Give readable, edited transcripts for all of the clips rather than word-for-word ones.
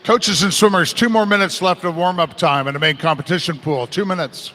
Coaches and swimmers, 2 more minutes left of warm-up time in the main competition pool. 2 minutes.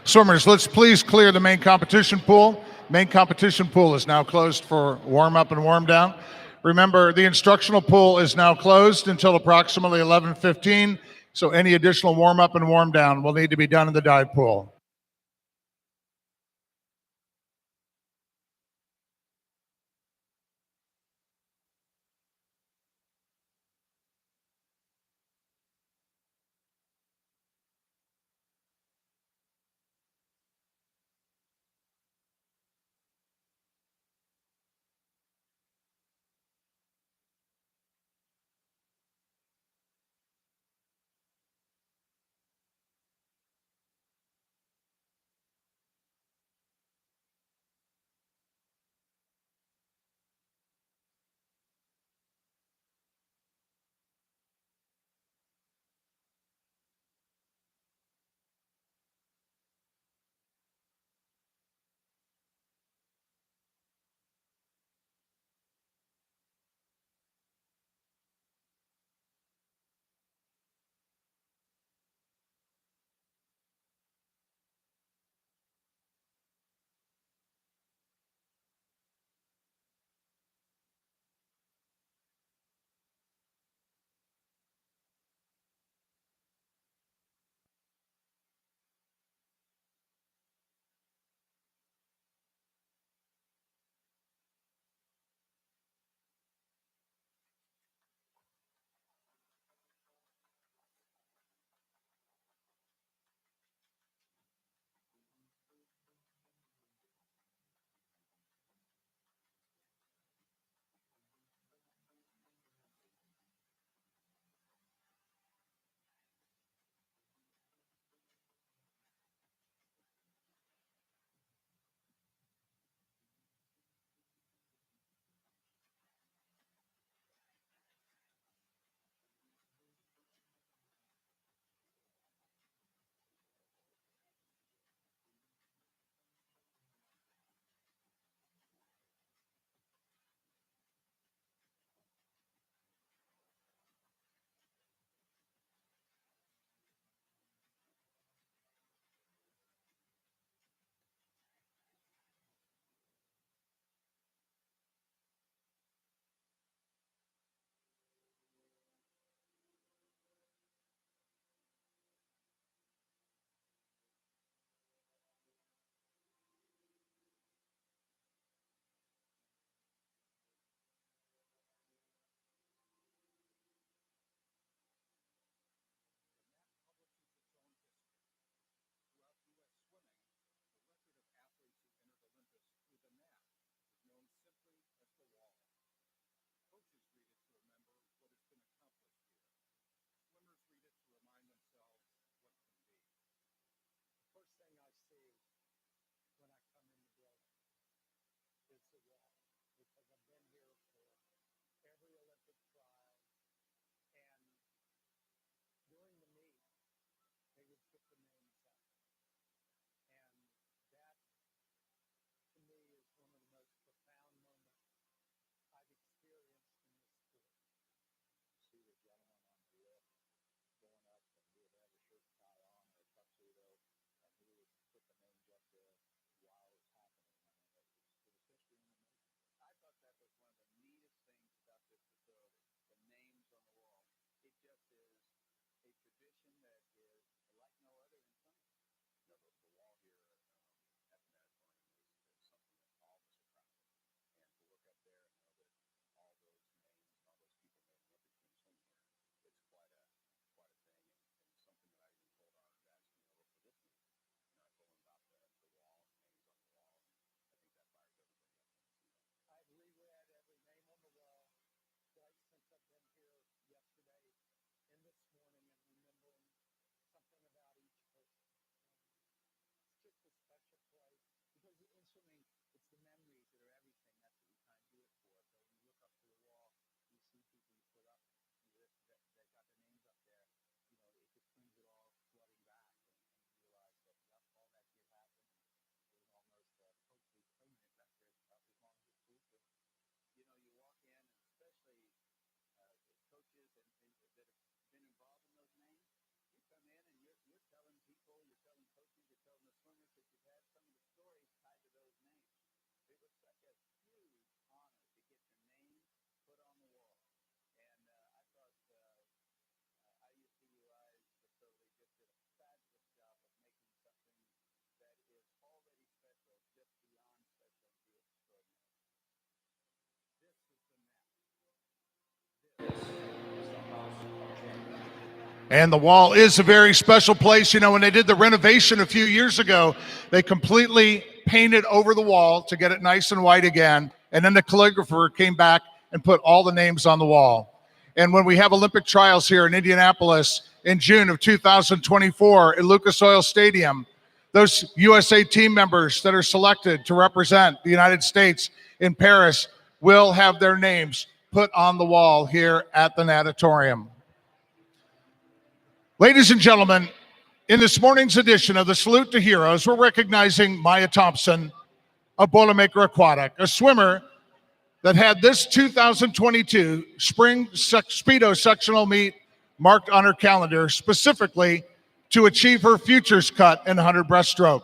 Swimmers, let's please clear the main competition pool. Main competition pool is now closed for warm-up and warm-down. Remember, the instructional pool is now closed until approximately 11:15, so any additional warm-up and warm-down will need to be done in the dive pool. And the wall is a very special place. You know, when they did the renovation a few years ago, they completely painted over the wall to get it nice and white again. And then the calligrapher came back and put all the names on the wall. And when we have Olympic trials here in Indianapolis in June of 2024 at Lucas Oil Stadium, those USA team members that are selected to represent the United States in Paris will have their names put on the wall here at the natatorium. Ladies and gentlemen, in this morning's edition of the Salute to Heroes, we're recognizing Maya Thompson of Boilermaker Aquatic, a swimmer that had this 2022 spring Speedo sectional meet marked on her calendar specifically to achieve her futures cut in 100 breaststroke.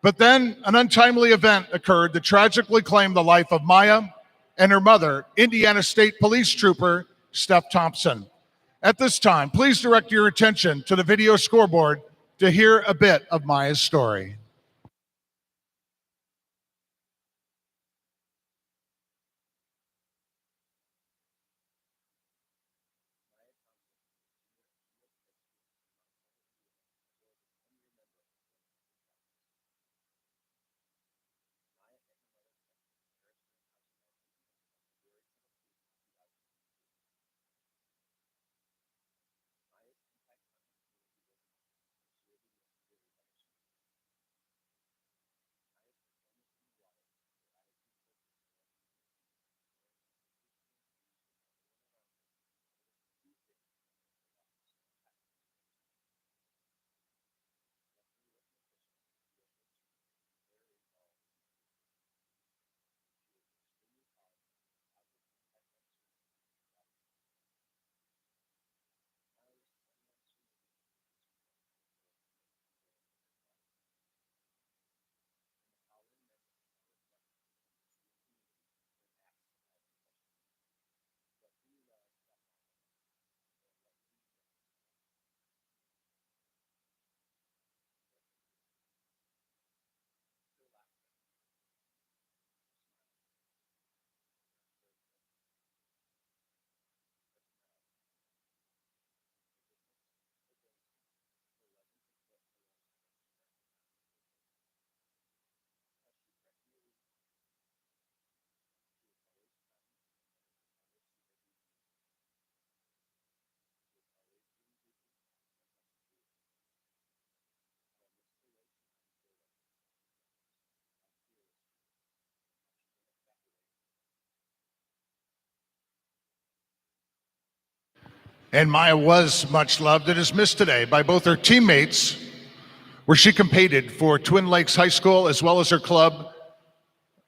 But then an untimely event occurred that tragically claimed the life of Maya and her mother, Indiana State Police Trooper Steph Thompson. At this time, please direct your attention to the video scoreboard to hear a bit of Maya's story. And Maya was much loved and is missed today by both her teammates, where she competed for Twin Lakes High School as well as her club,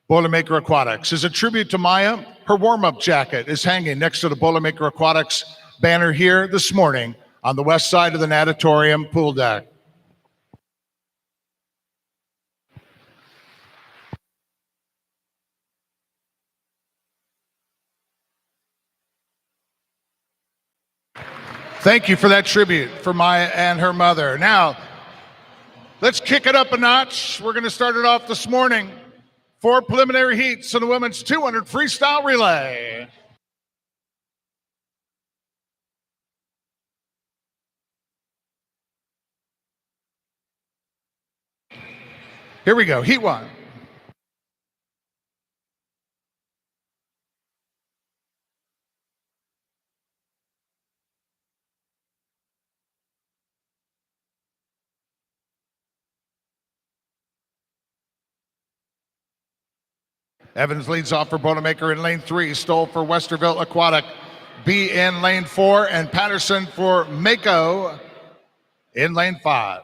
Boilermaker Aquatics. As a tribute to Maya, her warm-up jacket is hanging next to the Boilermaker Aquatics banner here this morning on the west side of the natatorium pool deck. Thank you for that tribute for Maya and her mother. Now, let's kick it up a notch. We're going to start it off this morning. 4 preliminary heats in the women's 200 freestyle relay. Here we go, heat 1. Evans leads off for Boilermaker in lane 3. Stoll for Westerville Aquatic. B in lane 4. And Patterson for Mako in lane 5.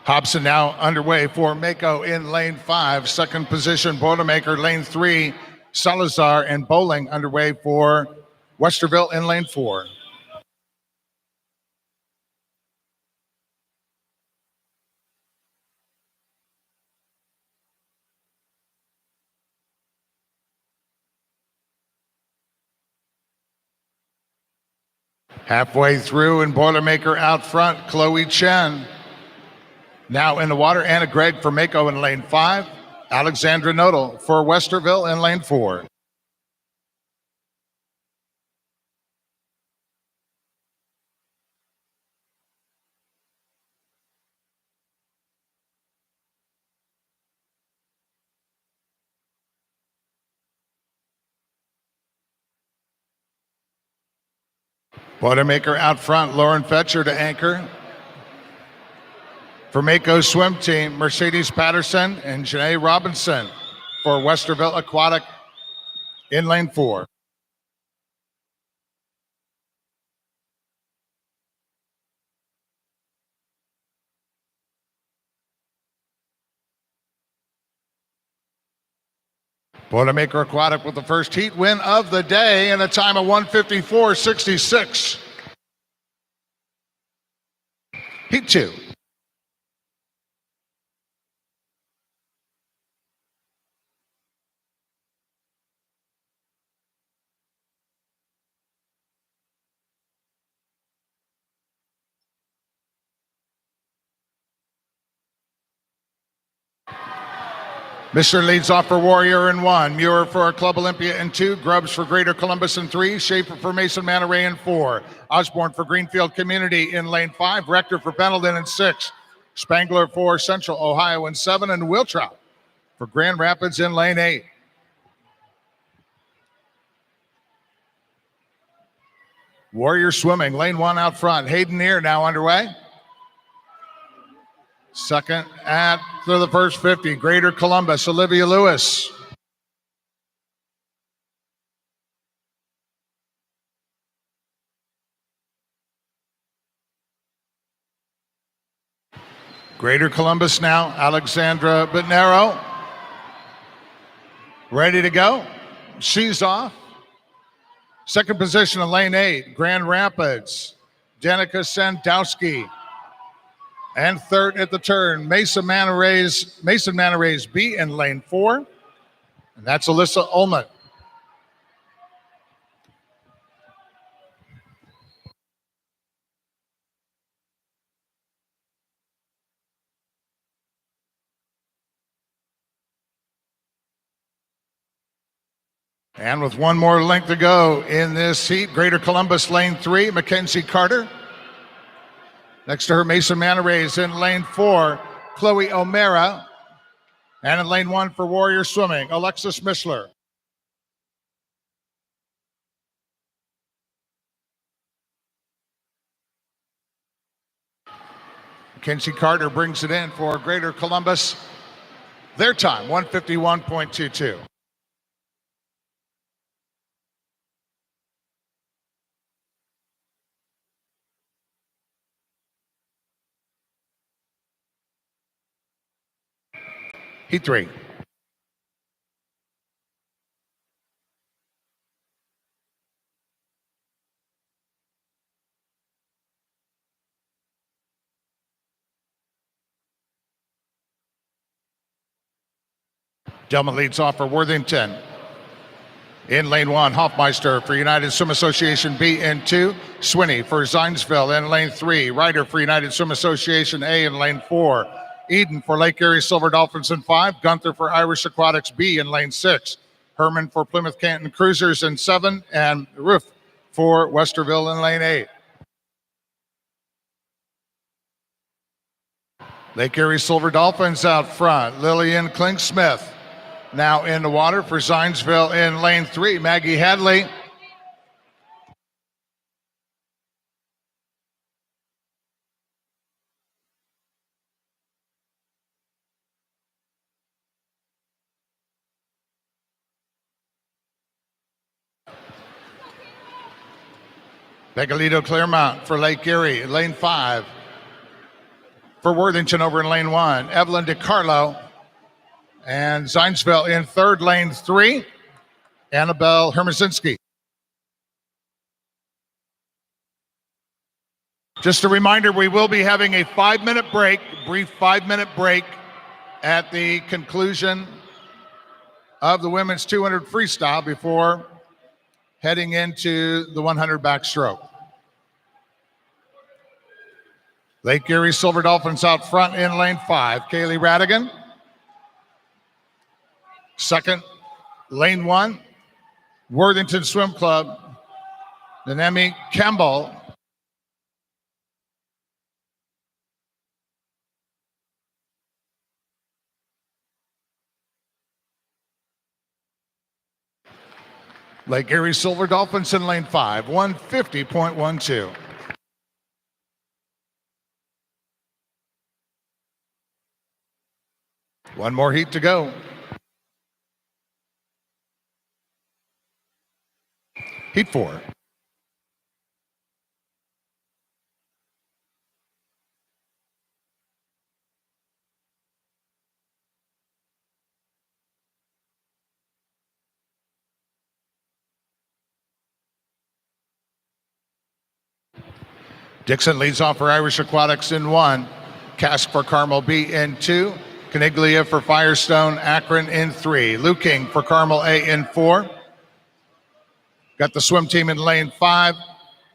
Hobson now underway for Mako in lane 5. Second position, Boilermaker, lane 3. Salazar and Bowling underway for Westerville in lane 4. Halfway through and Boilermaker out front, Chloe Chen. Now in the water, Anna Gregg for Mako in lane 5. Alexandra Nodal for Westerville in lane 4. Boilermaker out front, Lauren Fetcher to anchor. For Mako swim team, Mercedes Patterson and Janae Robinson for Westerville Aquatic in lane 4. Boilermaker Aquatic with the first heat win of the day and a time of 1:54.66. Heat 2. Mr. leads off for Warrior in 1, Muir for Club Olympia in 2, Grubbs for Greater Columbus in 3, Schaefer for Mason Manor Ray in 4, Osborne for Greenfield Community in lane 5, Rector for Pendleton in 6, Spangler for Central Ohio in 7, and Wiltrout for Grand Rapids in lane 8. Warrior swimming, lane 1 out front. Hayden Neer now underway. Second after the first 50, Greater Columbus, Olivia Lewis. Greater Columbus now, Alexandra Bitnero. Ready to go. She's off. Second position in lane 8, Grand Rapids, Danica Sandowski. And third at the turn, Mason Manor Rays B in lane 4. And that's Alyssa Ullman. And with one more length to go in this heat, Greater Columbus lane 3, Mackenzie Carter. Next to her, Mason Manor Rays in lane 4, Chloe O'Mara. And in lane 1 for Warrior Swimming, Alexis Mishler. Mackenzie Carter brings it in for Greater Columbus. Their time, 1:51.22. Heat 3. Delma leads off for Worthington. In lane 1, Hoffmeister for United Swim Association B in 2. Swinney for Zionsville in lane 3. Ryder for United Swim Association A in lane 4. Eden for Lake Erie Silver Dolphins in 5. Gunther for Irish Aquatics B in lane 6. Herman for Plymouth Canton Cruisers in 7. And Roof for Westerville in lane 8. Lake Erie Silver Dolphins out front. Lillian Klink-Smith now in the water for Zionsville in lane 3. Maggie Hadley. Begalito Claremont for Lake Erie, lane 5. For Worthington over in lane 1, Evelyn DiCarlo. And Zionsville in third, lane 3, Annabelle Hermasinski. Just a reminder, we will be having a 5-minute break, brief 5-minute break at the conclusion of the women's 200 freestyle before heading into the 100 backstroke. Lake Erie Silver Dolphins out front in lane 5. Kaylee Radigan. Second, lane 1, Worthington Swim Club, Nanemi Campbell. Lake Erie Silver Dolphins in lane 5, 150.12. One more heat to go. Heat 4. Dixon leads off for Irish Aquatics in 1. Cask for Carmel B in 2. Caniglia for Firestone Akron in 3. Liu King for Carmel A in 4. Got the swim team in lane 5.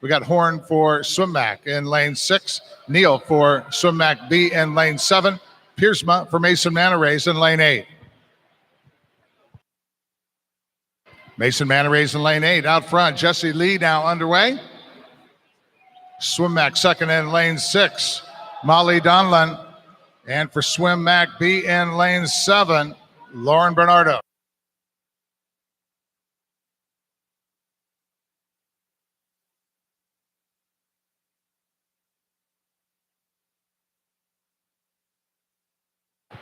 We got Horn for Swimmac in lane 6. Neal for Swimmac B in lane 7. Piersma for Mason Manarays in lane 8. Mason Manarays in lane 8. Out front, Jesse Lee now underway. Swimmac second in lane 6. Molly Donlan. And for Swimmac B in lane 7, Lauren Bernardo.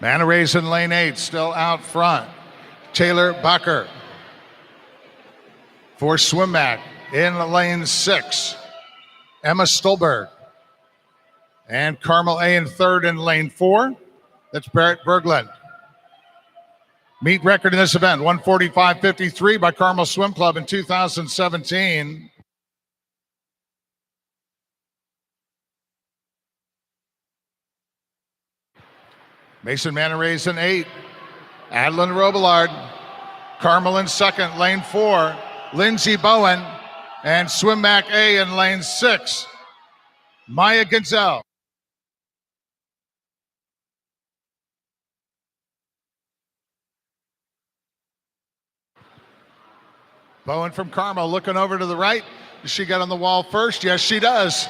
Manarays in lane 8, still out front. Taylor Bucker for Swimmac in lane 6. Emma Stolberg. And Carmel A in third in lane 4. That's Barrett Berglund. Meet record in this event, 145.53 by Carmel Swim Club in 2017. Mason Manarays in 8. Adeline Robillard. Carmel in second, lane 4. Lindsey Bowen. And Swimmac A in lane 6. Maya Gonzalez. Bowen from Carmel looking over to the right. Does she get on the wall first? Yes, she does.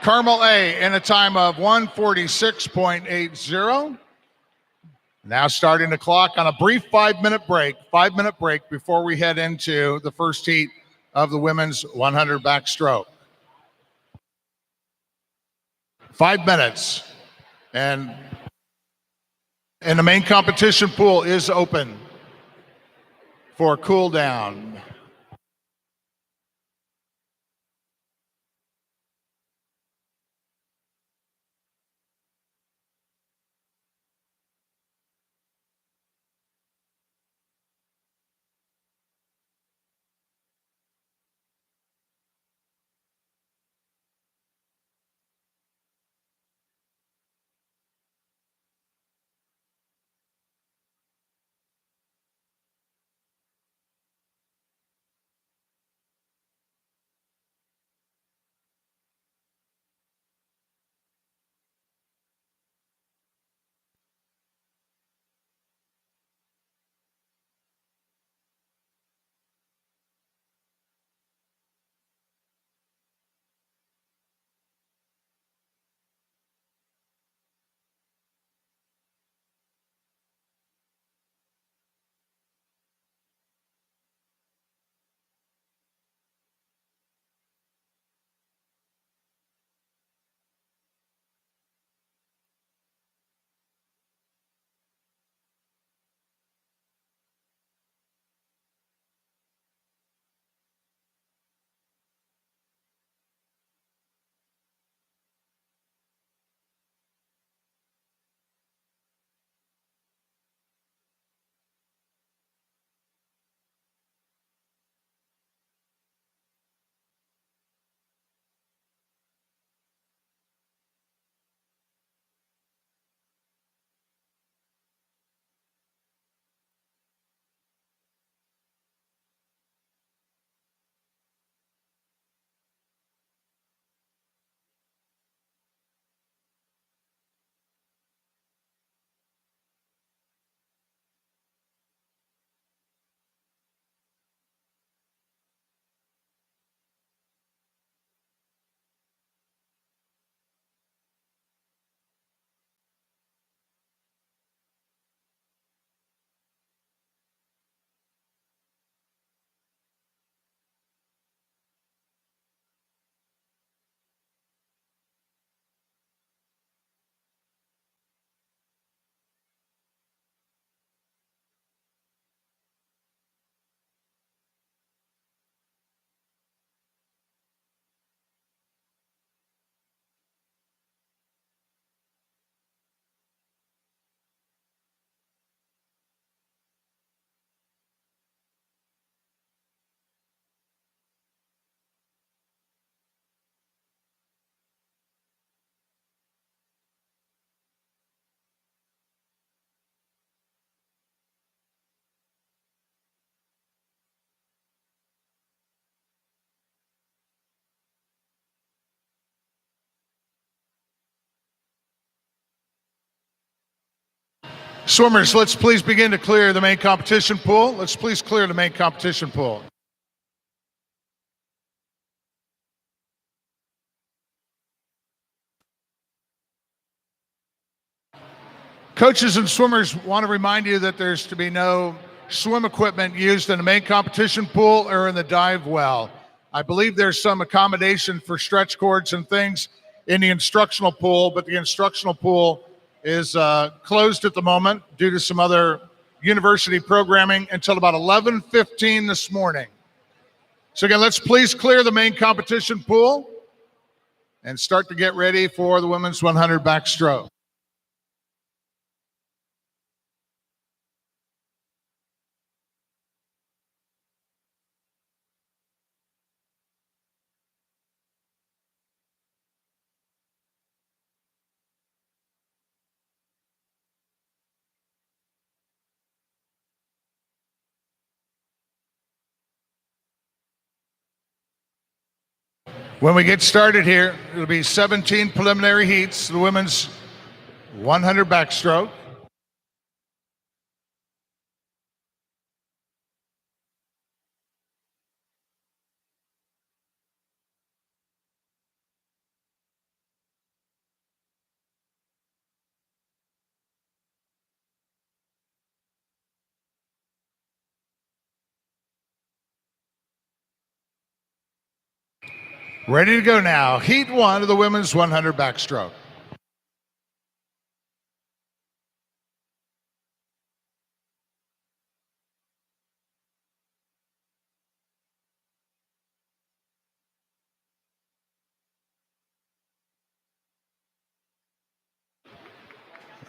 Carmel A in a time of 146.80. Now starting the clock on a brief 5-minute break. 5-minute break before we head into the first heat of the women's 100 backstroke. 5 minutes. And the main competition pool is open for cool down. Swimmers, let's please begin to clear the main competition pool. Let's please clear the main competition pool. Coaches and swimmers want to remind you that there's to be no swim equipment used in the main competition pool or in the dive well. I believe there's some accommodation for stretch cords and things in the instructional pool, but the instructional pool is closed at the moment due to some other university programming until about 11:15 this morning. So again, let's please clear the main competition pool and start to get ready for the women's 100 backstroke. When we get started here, it'll be 17 preliminary heats, the women's 100 backstroke. Ready to go now. Heat 1 of the women's 100 backstroke.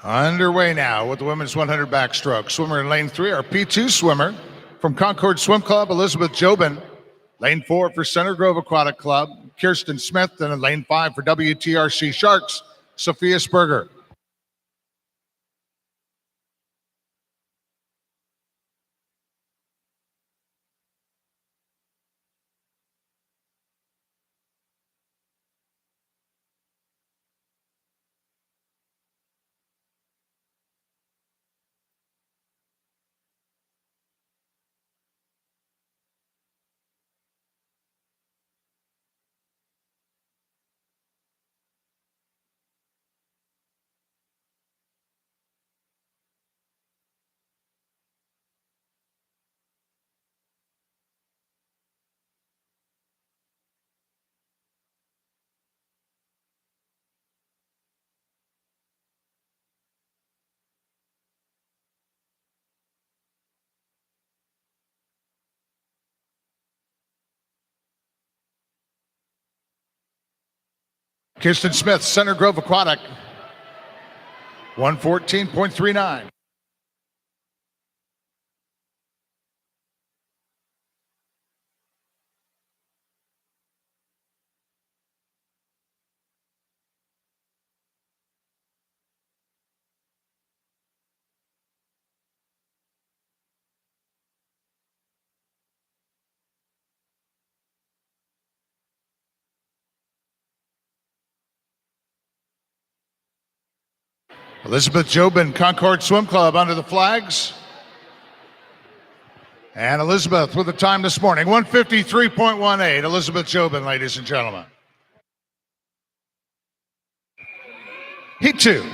Underway now with the women's 100 backstroke. Swimmer in lane 3, our P2 swimmer from Concord Swim Club, Elizabeth Jobin. Lane 4 for Center Grove Aquatic Club, Kirsten Smith. And in lane 5 for WTRC Sharks, Sophia Sperger. Kirsten Smith, Center Grove Aquatic, 114.39. Elizabeth Jobin, Concord Swim Club under the flags. And Elizabeth with the time this morning, 153.18. Elizabeth Jobin, ladies and gentlemen. Heat 2.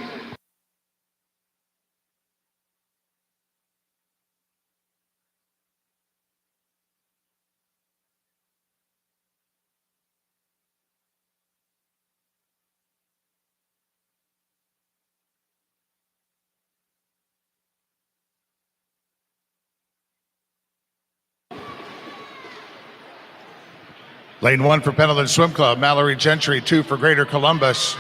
Lane 1 for Pendleton Swim Club, Mallory Gentry. 2 for Greater Columbus,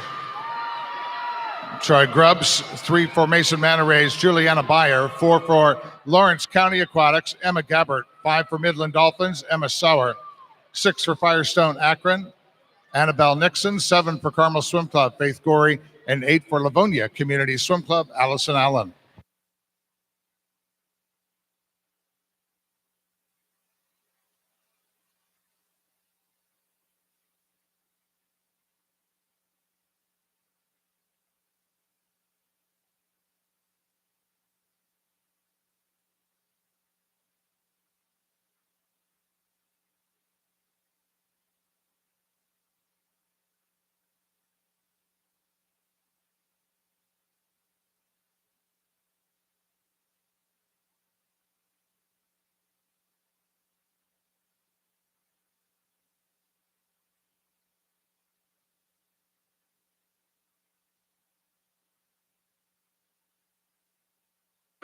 Troy Grubbs. 3 for Mason Manor-Rays, Juliana Beyer. 4 for Lawrence County Aquatics, Emma Gabbert. 5 for Midland Dolphins, Emma Sauer. 6 for Firestone Akron, Annabelle Nixon. 7 for Carmel Swim Club, Faith Gorey. And 8 for Livonia Community Swim Club, Allison Allen.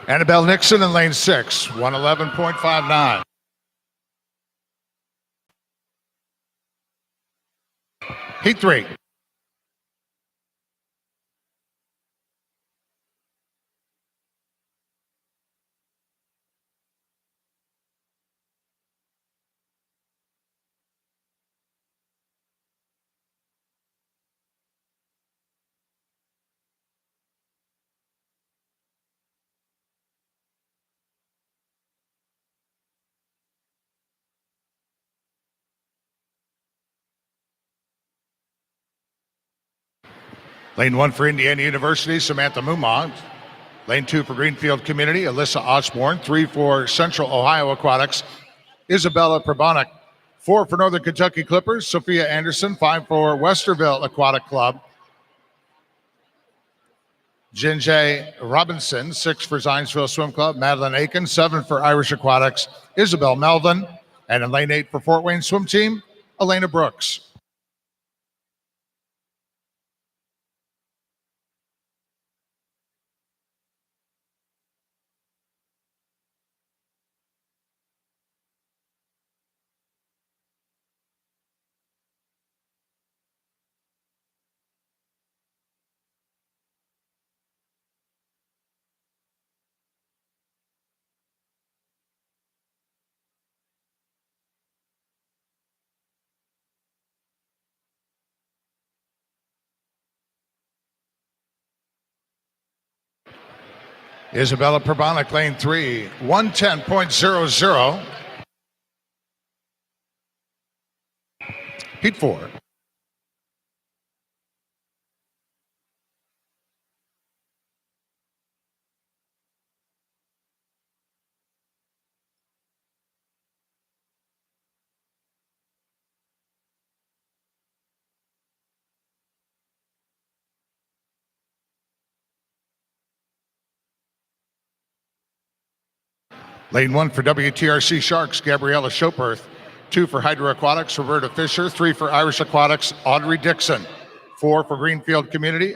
Annabelle Nixon in lane 6, 111.59. Heat 3. Lane 1 for Indiana University, Samantha Mumont. Lane 2 for Greenfield Community, Alyssa Osborne. 3 for Central Ohio Aquatics, Isabella Probonic. 4 for Northern Kentucky Clippers, Sophia Anderson. 5 for Westerville Aquatic Club, Jinjae Robinson. 6 for Zionsville Swim Club, Madeline Aiken. 7 for Irish Aquatics, Isabel Melvin. And in lane 8 for Fort Wayne Swim Team, Elena Brooks. Isabella Probonic, lane 3, 110.00. Heat 4. Lane 1 for WTRC Sharks, Gabriella Schoperth. 2 for Hydro Aquatics, Roberta Fisher. 3 for Irish Aquatics, Audrey Dixon. 4 for Greenfield Community,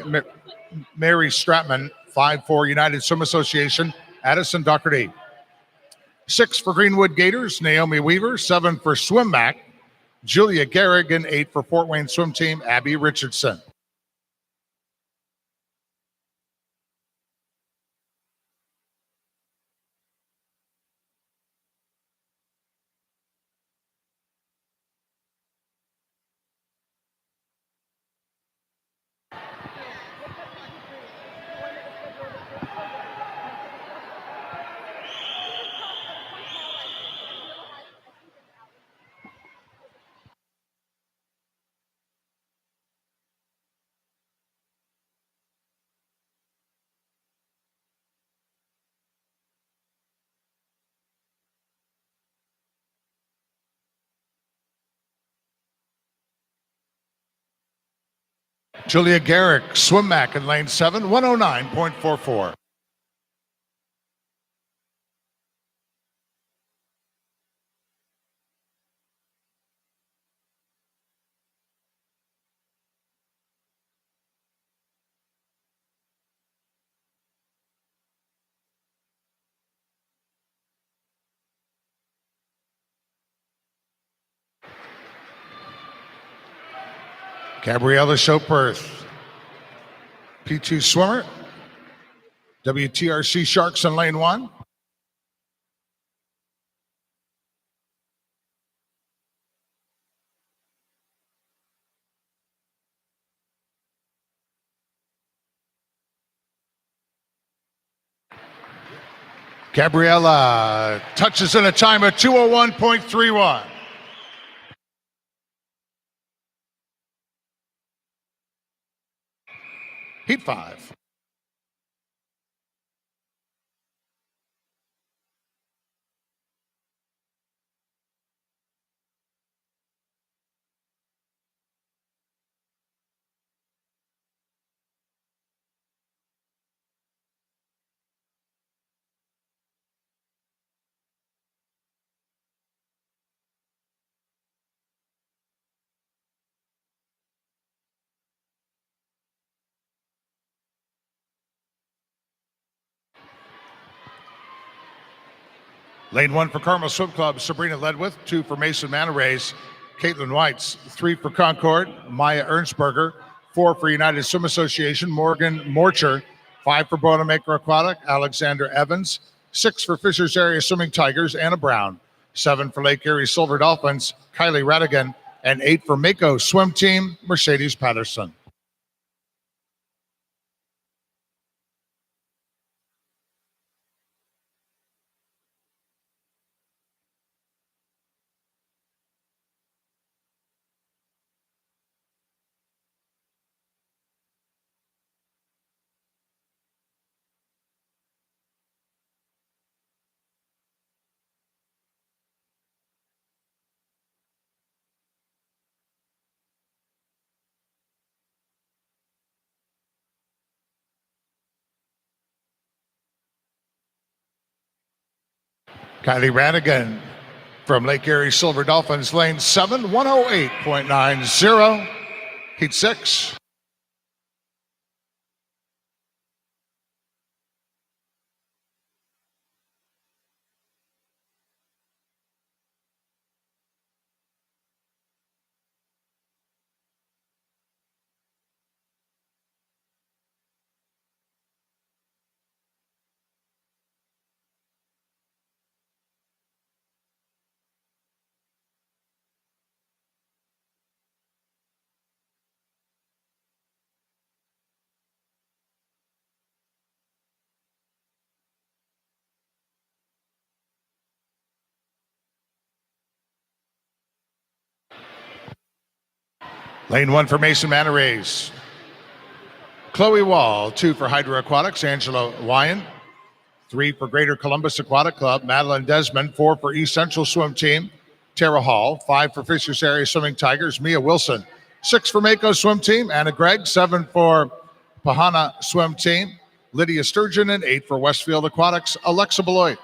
Mary Stratman. 5 for United Swim Association, Addison Doherty. 6 for Greenwood Gators, Naomi Weaver. 7 for Swim Mac, Julia Garrick. And 8 for Fort Wayne Swim Team, Abby Richardson. Julia Garrick, Swim Mac in lane 7, 109.44. Gabriella Schoperth, P2 swimmer, WTRC Sharks in lane 1. Gabriella touches in a time of 2:01.31. Heat 5. Lane 1 for Carmel Swim Club, Sabrina Ledwith. 2 for Mason Manarays, Caitlin Whites. 3 for Concord, Maya Ernstberger. 4 for United Swim Association, Morgan Morcher. 5 for Boilermaker Aquatic, Alexander Evans. 6 for Fishers Area Swimming Tigers, Anna Brown. 7 for Lake Erie Silver Dolphins, Kylie Radigan. And 8 for Mako Swim Team, Mercedes Patterson. Kylie Radigan from Lake Erie Silver Dolphins, lane 7, 108.90. Heat 6. Lane 1 for Mason Manarays, Chloe Wall. 2 for Hydra Aquatics, Angela Wyan. 3 for Greater Columbus Aquatic Club, Madeline Desmond. 4 for East Central Swim Team, Tara Hall. 5 for Fishers Area Swimming Tigers, Mia Wilson. 6 for Mako Swim Team, Anna Gregg. 7 for Pahana Swim Team, Lydia Sturgeon. And 8 for Westfield Aquatics, Alexa Beloit.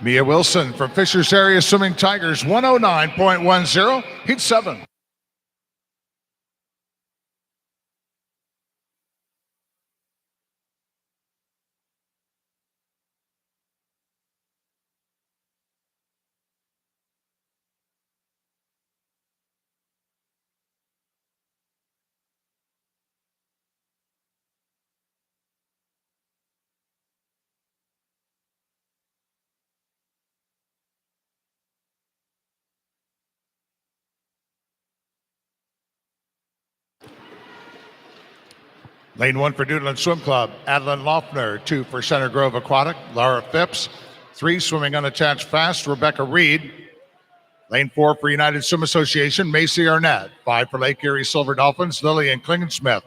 Mia Wilson from Fishers Area Swimming Tigers, 109.10, Heat 7. Lane 1 for Doodland Swim Club, Adeline Loeffner. 2 for Center Grove Aquatic, Laura Phipps. 3 swimming unattached fast, Rebecca Reed. Lane 4 for United Swim Association, Macy Arnett. 5 for Lake Erie Silver Dolphins, Lillian Klingensmith.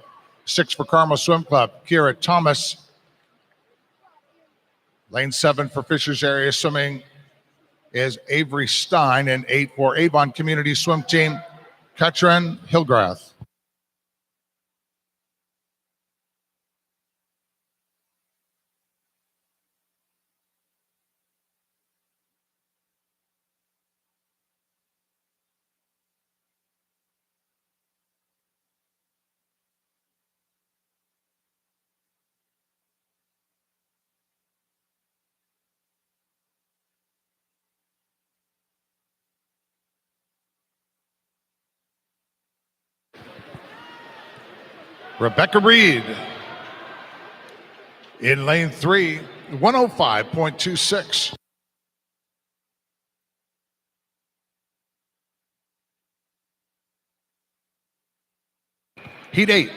6 for Carmel Swim Club, Kira Thomas. Lane 7 for Fishers Area Swimming is Avery Stein. And 8 for Avon Community Swim Team, Katrin Hillgrath. Rebecca Reed in lane 3, 105.26. Heat 8.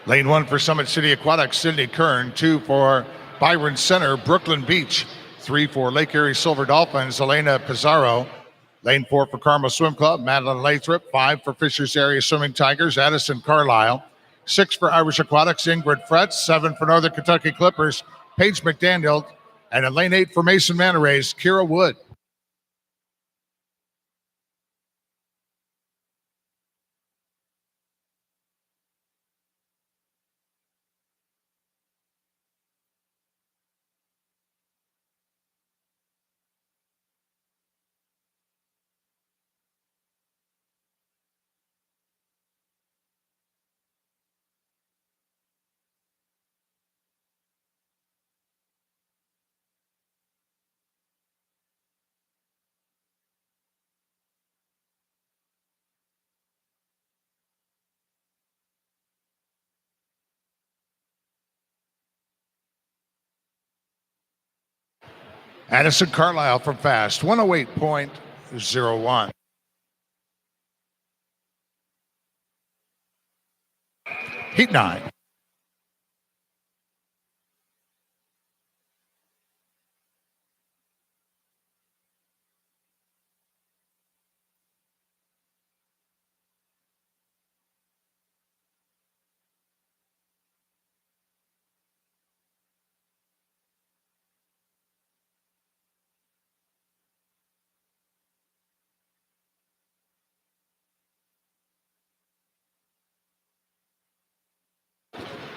Lane 1 for Summit City Aquatics, Sydney Kern. 2 for Byron Center, Brooklyn Beach. 3 for Lake Erie Silver Dolphins, Elena Pizarro. Lane 4 for Carmel Swim Club, Madeline Lathrop. 5 for Fishers Area Swimming Tigers, Addison Carlisle. 6 for Irish Aquatics, Ingrid Fretz. 7 for Northern Kentucky Clippers, Paige McDaniel. And in lane 8 for Mason Manta Rays, Kira Wood. Addison Carlisle from Fast, 108.01. Heat 9.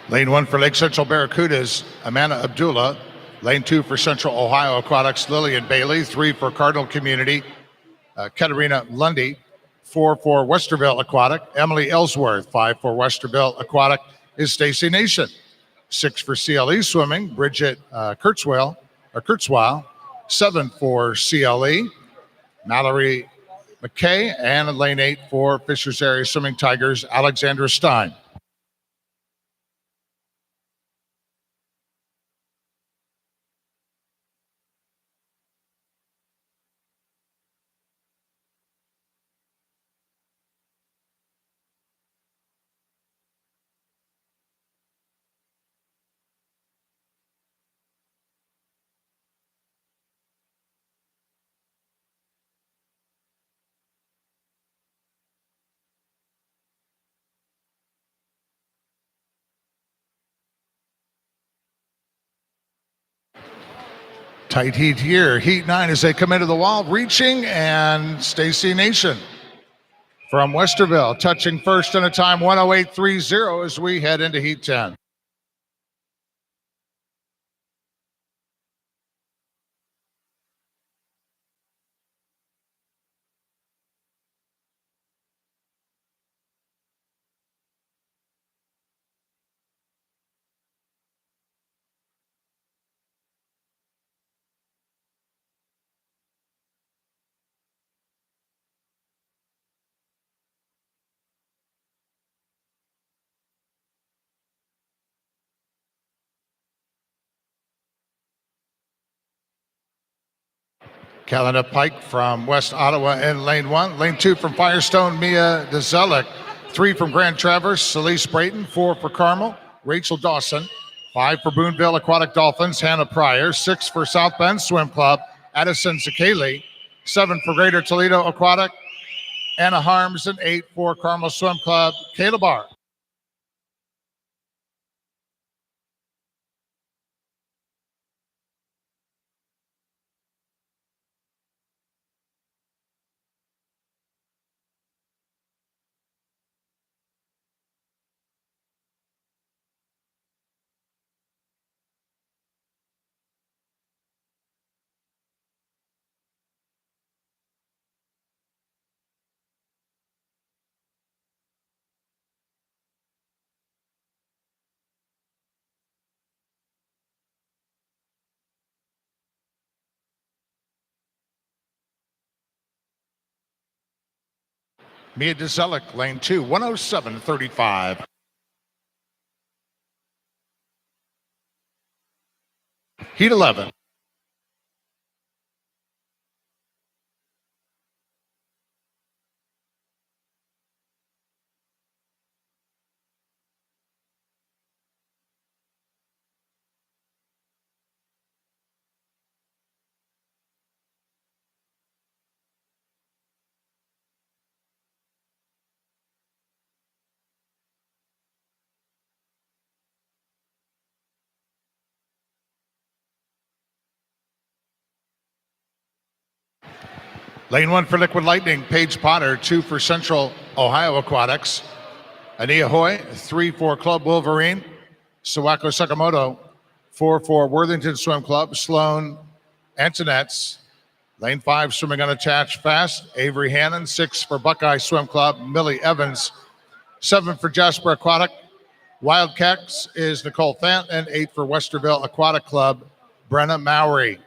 Lane 1 for Lake Central Barracudas, Amanda Abdullah. Lane 2 for Central Ohio Aquatics, Lillian Bailey. 3 for Cardinal Community, Katarina Lundy. 4 for Westerville Aquatic, Emily Ellsworth. 5 for Westerville Aquatic is Stacy Nation. 6 for CLE Swimming, Bridget Kurtzweil. 7 for CLE, Mallory McKay. And in lane 8 for Fishers Area Swimming Tigers, Alexandra Stein. Tight heat here. Heat 9 as they come into the wall, reaching, and Stacy Nation from Westerville touching first in a time 108.30 as we head into Heat 10. Kalina Pike from West Ottawa in lane 1. Lane 2 from Firestone, Mia DeZelic. 3 from Grand Traverse, Celeste Brayton. 4 for Carmel, Rachel Dawson. 5 for Boonville Aquatic Dolphins, Hannah Pryor. 6 for South Bend Swim Club, Addison Zakeli. 7 for Greater Toledo Aquatic, Anna Harms. And 8 for Carmel Swim Club, Kayla Barr. Mia DeZelic, lane 2, 107.35. Heat 11. Lane 1 for Liquid Lightning, Paige Potter. 2 for Central Ohio Aquatics. Ania Hoy. 3 for Club Wolverine. Sawako Sakamoto. 4 for Worthington Swim Club. Sloan Antonets. Lane 5, swimming unattached fast. Avery Hannon. 6 for Buckeye Swim Club. Millie Evans. 7 for Jasper Aquatic. Wildcats is Nicole Thant. And 8 for Westerville Aquatic Club. Brenna Mowry.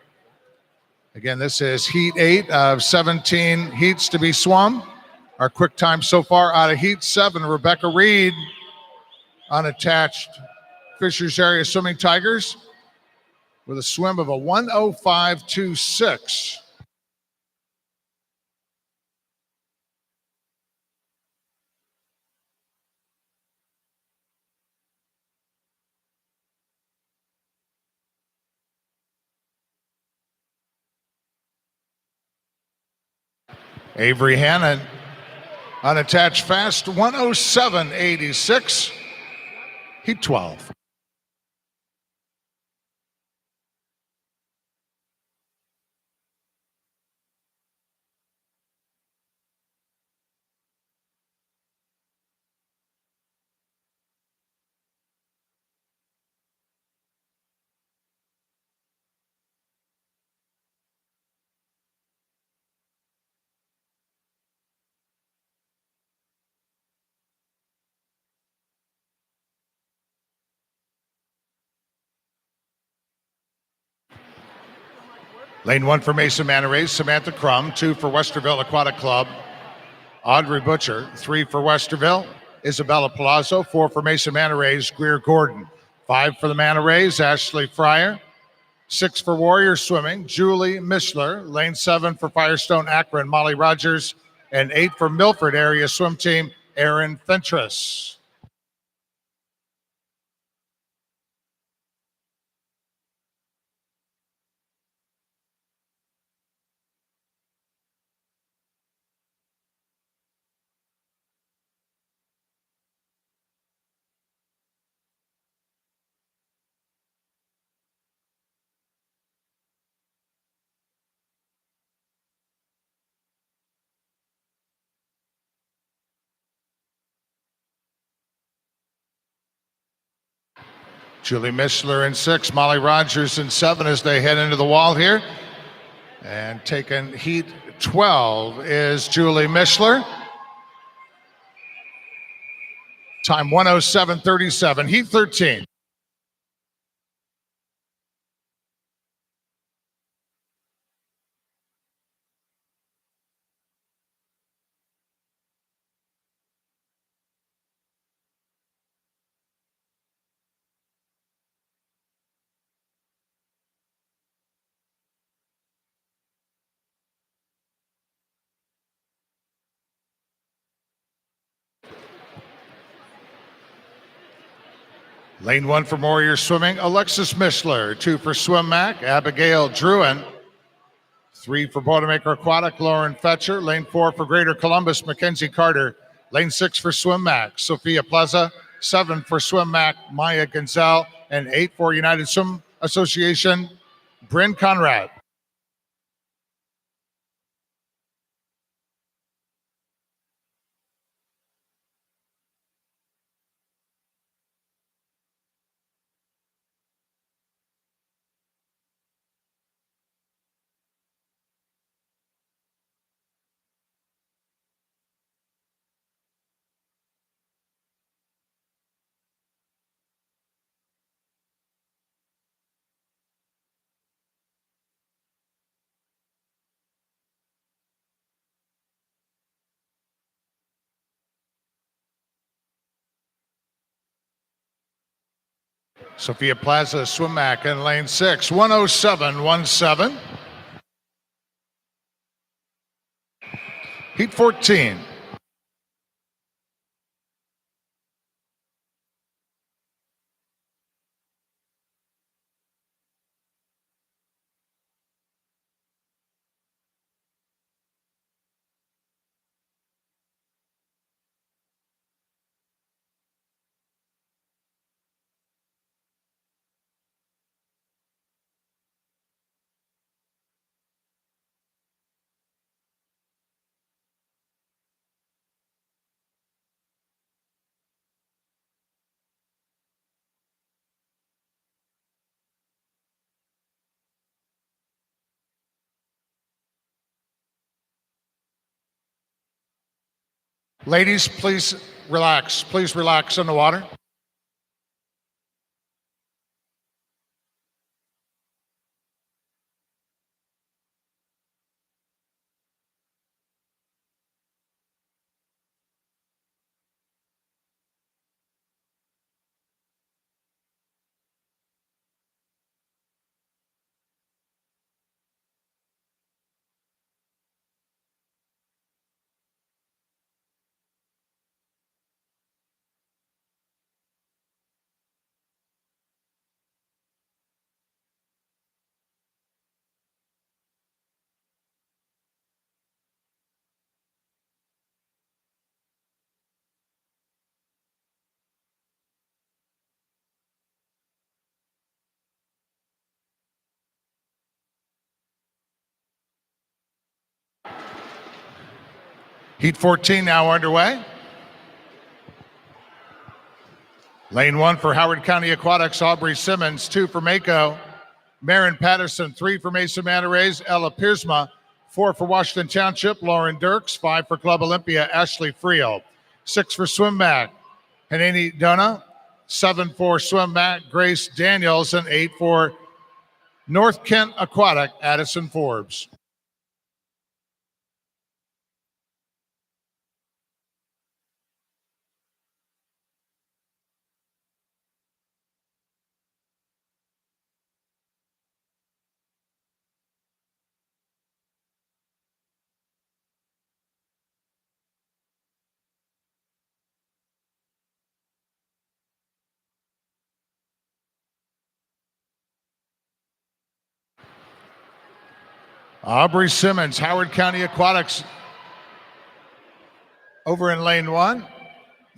Again, this is Heat 8 of 17 heats to be swum. Our quick time so far out of Heat 7, Rebecca Reed, unattached Fishers Area Swimming Tigers, with a swim of a 1:05.26. Avery Hannon, unattached fast, 1:07.86. Heat 12. Lane 1 for Mason Manor Rays, Samantha Crum. 2 for Westerville Aquatic Club, Audrey Butcher. 3 for Westerville, Isabella Palazzo. 4 for Mason Manor Rays, Greer Gordon. 5 for the Manor Rays, Ashley Fryer. 6 for Warrior Swimming, Julie Mishler. Lane 7 for Firestone Akron, Molly Rogers. And 8 for Milford Area Swim Team, Erin Fentress. Julie Mishler in 6, Molly Rogers in 7 as they head into the wall here. And taking Heat 12 is Julie Mishler. Time 1:07.37. Heat 13. Lane 1 for Warrior Swimming, Alexis Mishler. 2 for Swim Mac, Abigail Druin. 3 for Boilermaker Aquatic, Lauren Fetcher. Lane 4 for Greater Columbus, Mackenzie Carter. Lane 6 for Swim Mac, Sophia Plaza. 7 for Swim Mac, Maya Gonzal. And 8 for United Swim Association, Bryn Conrad. Sophia Plaza, Swim Mac in lane 6, 1:07.17. Heat 14. Ladies, please relax. Please relax in the water. Heat 14 now underway. Lane 1 for Howard County Aquatics, Aubrey Simmons. 2 for Mako, Marin Patterson. 3 for Mesa Manta Rays, Ella Piersma. 4 for Washington Township, Lauren Dirks. 5 for Club Olympia, Ashley Friel. 6 for Swim Mag, Hanani Donna. 7 for Swim Mag, Grace Daniels. And 8 for North Kent Aquatic, Addison Forbes. Aubrey Simmons, Howard County Aquatics, over in lane 1.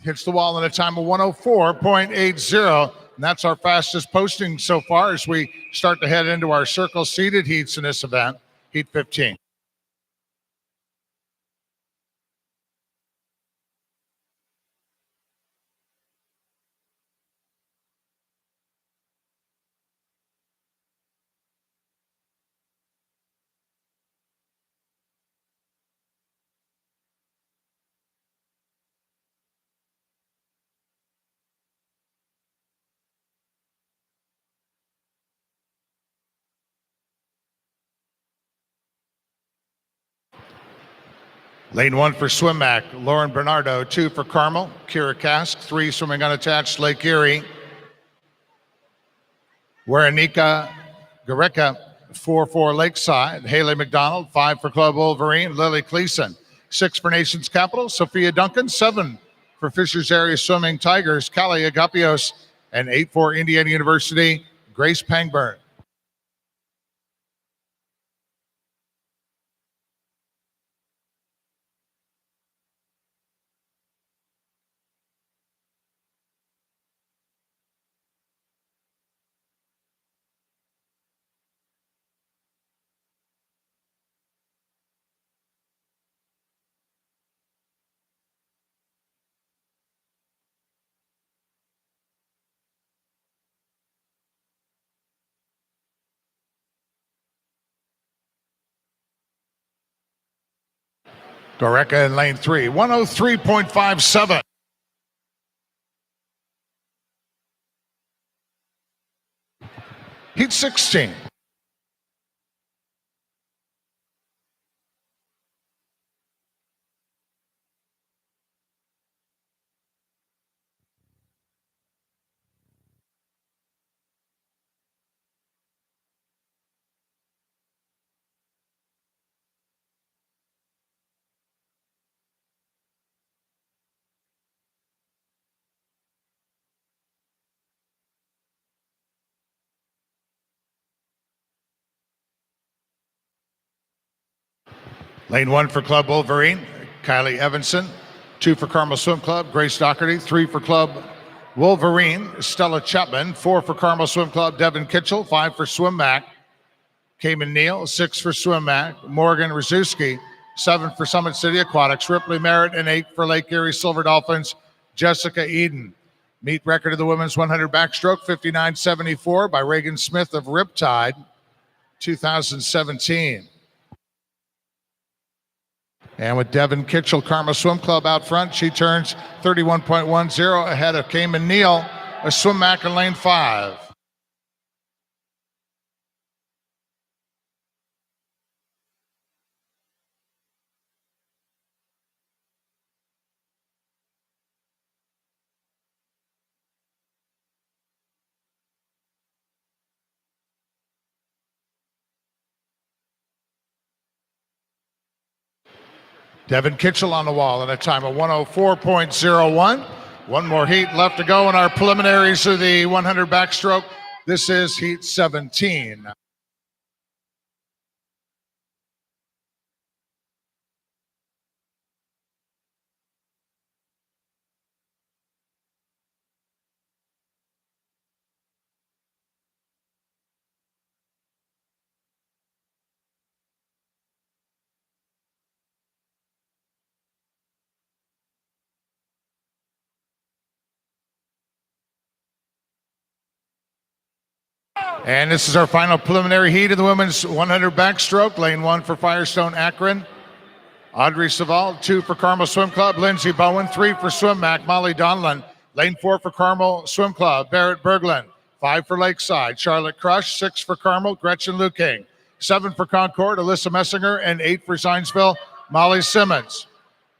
Hits the wall in a time of 104.80. And that's our fastest posting so far as we start to head into our circle seated heats in this event, Heat 15. Lane 1 for Swim Mac, Lauren Bernardo. 2 for Carmel, Kira Kask. 3 swimming unattached, Lake Erie, Waranika Gareka. 4 for Lakeside, Haley McDonald. 5 for Club Wolverine, Lily Cleason. 6 for Nation's Capital, Sophia Duncan. 7 for Fishers Area Swimming Tigers, Callie Agapios. And 8 for Indiana University, Grace Pangburn. Goreka in lane 3, 103.57. Heat 16. Lane 1 for Club Wolverine, Kylie Evanson. 2 for Carmel Swim Club, Grace Doherty. 3 for Club Wolverine, Stella Chapman. 4 for Carmel Swim Club, Devin Kitchell. 5 for Swim Mac, Cayman Neal. 6 for Swim Mac, Morgan Rzuski. 7 for Summit City Aquatics, Ripley Merritt. And 8 for Lake Erie Silver Dolphins, Jessica Eden. Meet record of the women's 100 backstroke, 59.74 by Reagan Smith of Riptide, 2017. And with Devin Kitchell, Karma Swim Club out front, she turns 31.10 ahead of Cayman Neal, a swim back in lane 5. Devin Kitchell on the wall at a time of 104.01. One more heat left to go in our preliminaries of the 100 backstroke. This is heat 17. And this is our final preliminary heat of the women's 100 backstroke. Lane 1 for Firestone Akron, Audrey Saval. 2 for Carmel Swim Club, Lindsey Bowen. 3 for Swim Mac, Molly Donlan. Lane 4 for Carmel Swim Club, Barrett Berglund. 5 for Lakeside, Charlotte Crush. 6 for Carmel, Gretchen Luking. 7 for Concord, Alyssa Messinger. And 8 for Zionsville, Molly Simmons.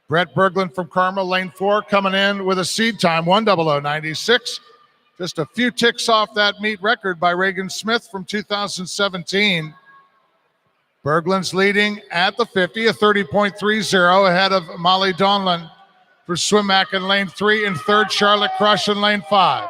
Brett Berglund from Carmel, lane 4, coming in with a seed time, 1:00.96. Just a few ticks off that meet record by Reagan Smith from 2017. Berglund's leading at the 50, a 30.30 ahead of Molly Donlan for Swimmack in lane 3, and third Charlotte Crush in lane 5.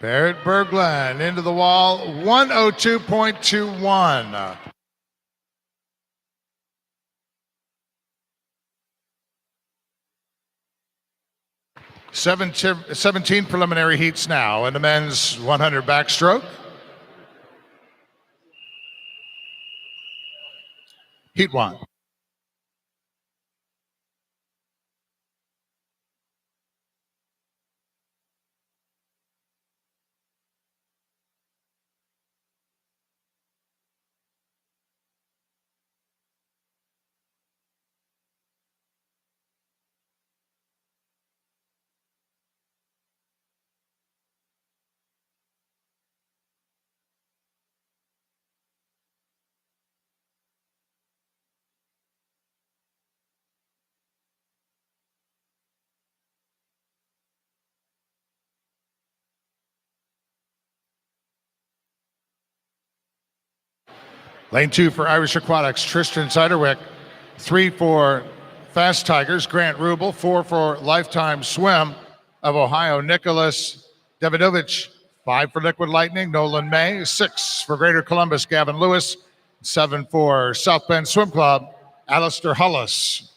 Barrett Berglund into the wall, 1:02.21. Seventeen preliminary heats now in the men's 100 backstroke. Heat 1. Lane 2 for Irish Aquatics, Tristan Zeiderwick. 3 for Fast Tigers, Grant Rubel. 4 for Lifetime Swim of Ohio, Nicholas Davidovich. 5 for Liquid Lightning, Nolan May. 6 for Greater Columbus, Gavin Lewis. 7 for South Bend Swim Club, Alistair Hullis.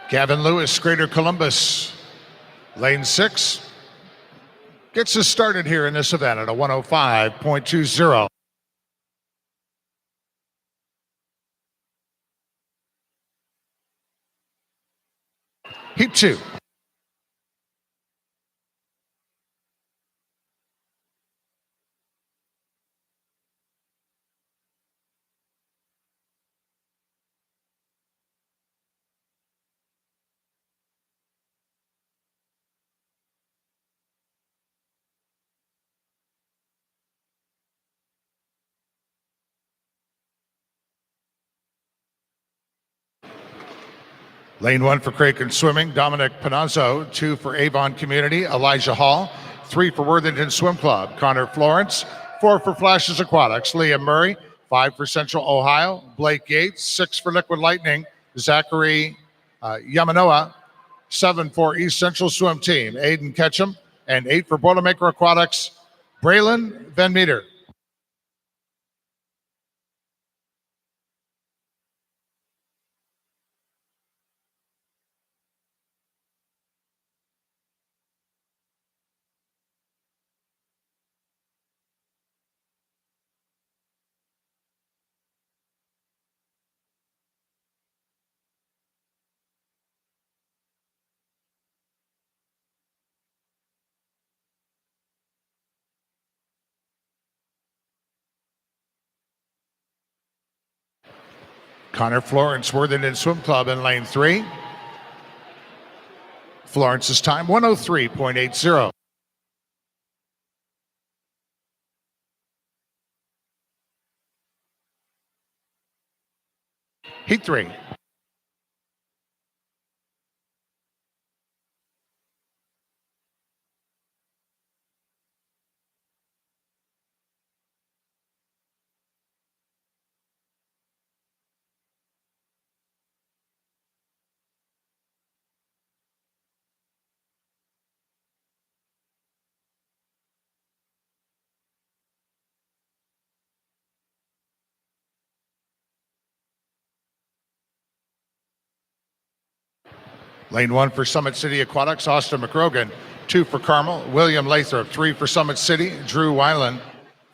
Gavin Lewis, Greater Columbus, lane 6. Gets us started here in this event at a 1:05.20. Heat 2. Lane 1 for Kraken Swimming, Dominic Panazzo. 2 for Avon Community, Elijah Hall. 3 for Worthington Swim Club, Connor Florence. 4 for Flashes Aquatics, Liam Murray. 5 for Central Ohio, Blake Gates. 6 for Liquid Lightning, Zachary Yamanoa. 7 for East Central Swim Team, Aiden Ketchum. And 8 for Boilermaker Aquatics, Braylon Van Meter. Connor Florence, Worthington Swim Club in lane 3. Florence's time, 103.80. Heat 3. Lane 1 for Summit City Aquatics, Austin McRogan. 2 for Carmel, William Lathrop. 3 for Summit City, Drew Weiland.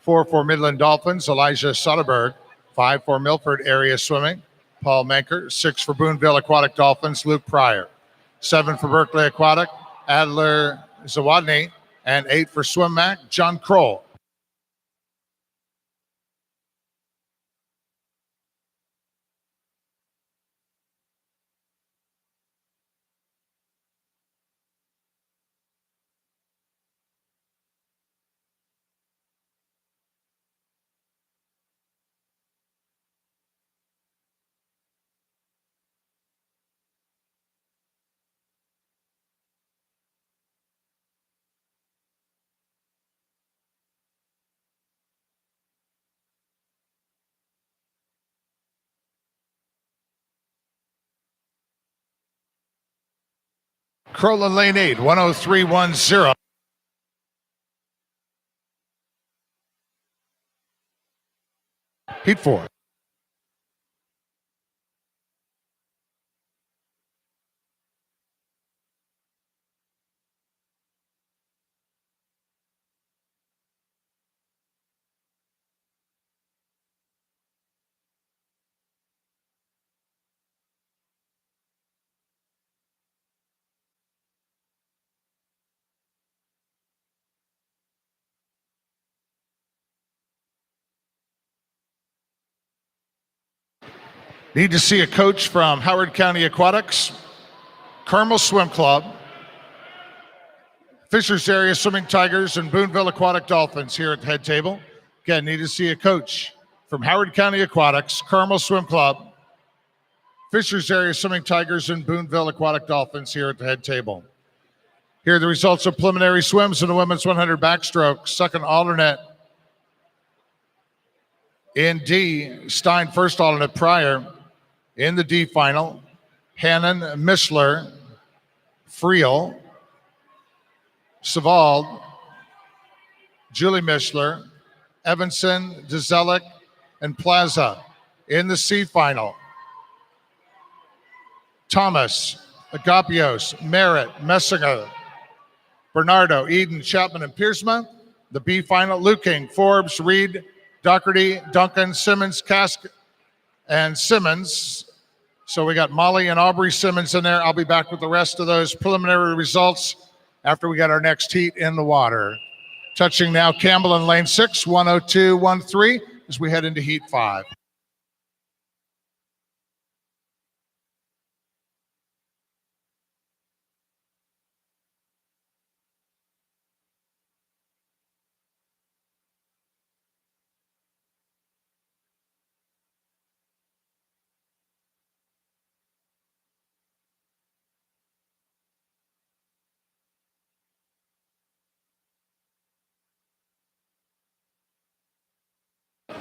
4 for Midland Dolphins, Elijah Soderberg. 5 for Milford Area Swimming, Paul Manker. 6 for Boonville Aquatic Dolphins, Luke Pryor. 7 for Berkeley Aquatic, Adler Zawadny. And 8 for Swim Mac, John Kroll. Kroll in lane 8, 103.10. Heat 4. Need to see a coach from Howard County Aquatics, Carmel Swim Club, Fishers Area Swimming Tigers, and Boonville Aquatic Dolphins here at the head table. Again, need to see a coach from Howard County Aquatics, Carmel Swim Club, Fishers Area Swimming Tigers, and Boonville Aquatic Dolphins here at the head table. Here are the results of preliminary swims in the women's 100 backstroke. Second alternate in D, Stein. First alternate, Pryor. In the D final, Hannon, Mishler, Friel, Savald, Julie Mishler, Evanson, Dzelic, and Plaza. In the C final, Thomas, Agapios, Merritt, Messinger, Bernardo, Eden, Chapman, and Piersma. The B final, Luking, Forbes, Reed, Doherty, Duncan, Simmons, Cask, and Simmons. So we got Molly and Aubrey Simmons in there. I'll be back with the rest of those preliminary results after we got our next heat in the water. Touching now Campbell in lane 6, 102.13 as we head into heat 5.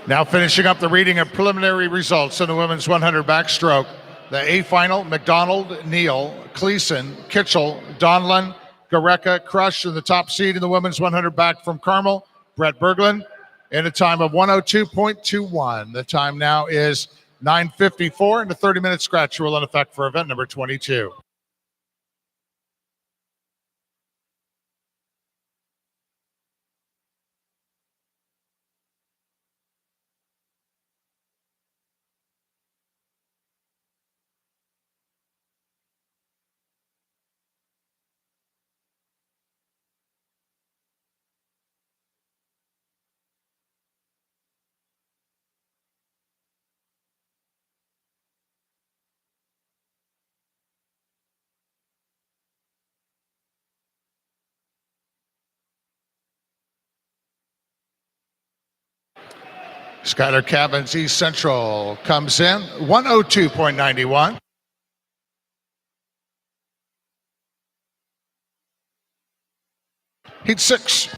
Now finishing up the reading of preliminary results in the women's 100 backstroke. The A final, McDonald, Neal, Cleason, Kitchell, Donlan, Gareka, Crush in the top seed in the women's 100 back from Carmel, Brett Berglund, in a time of 102.21. The time now is 9:54, and the 30-minute scratch rule in effect for event number 22. Skylar Cabins East Central comes in 102.91. Heat 6.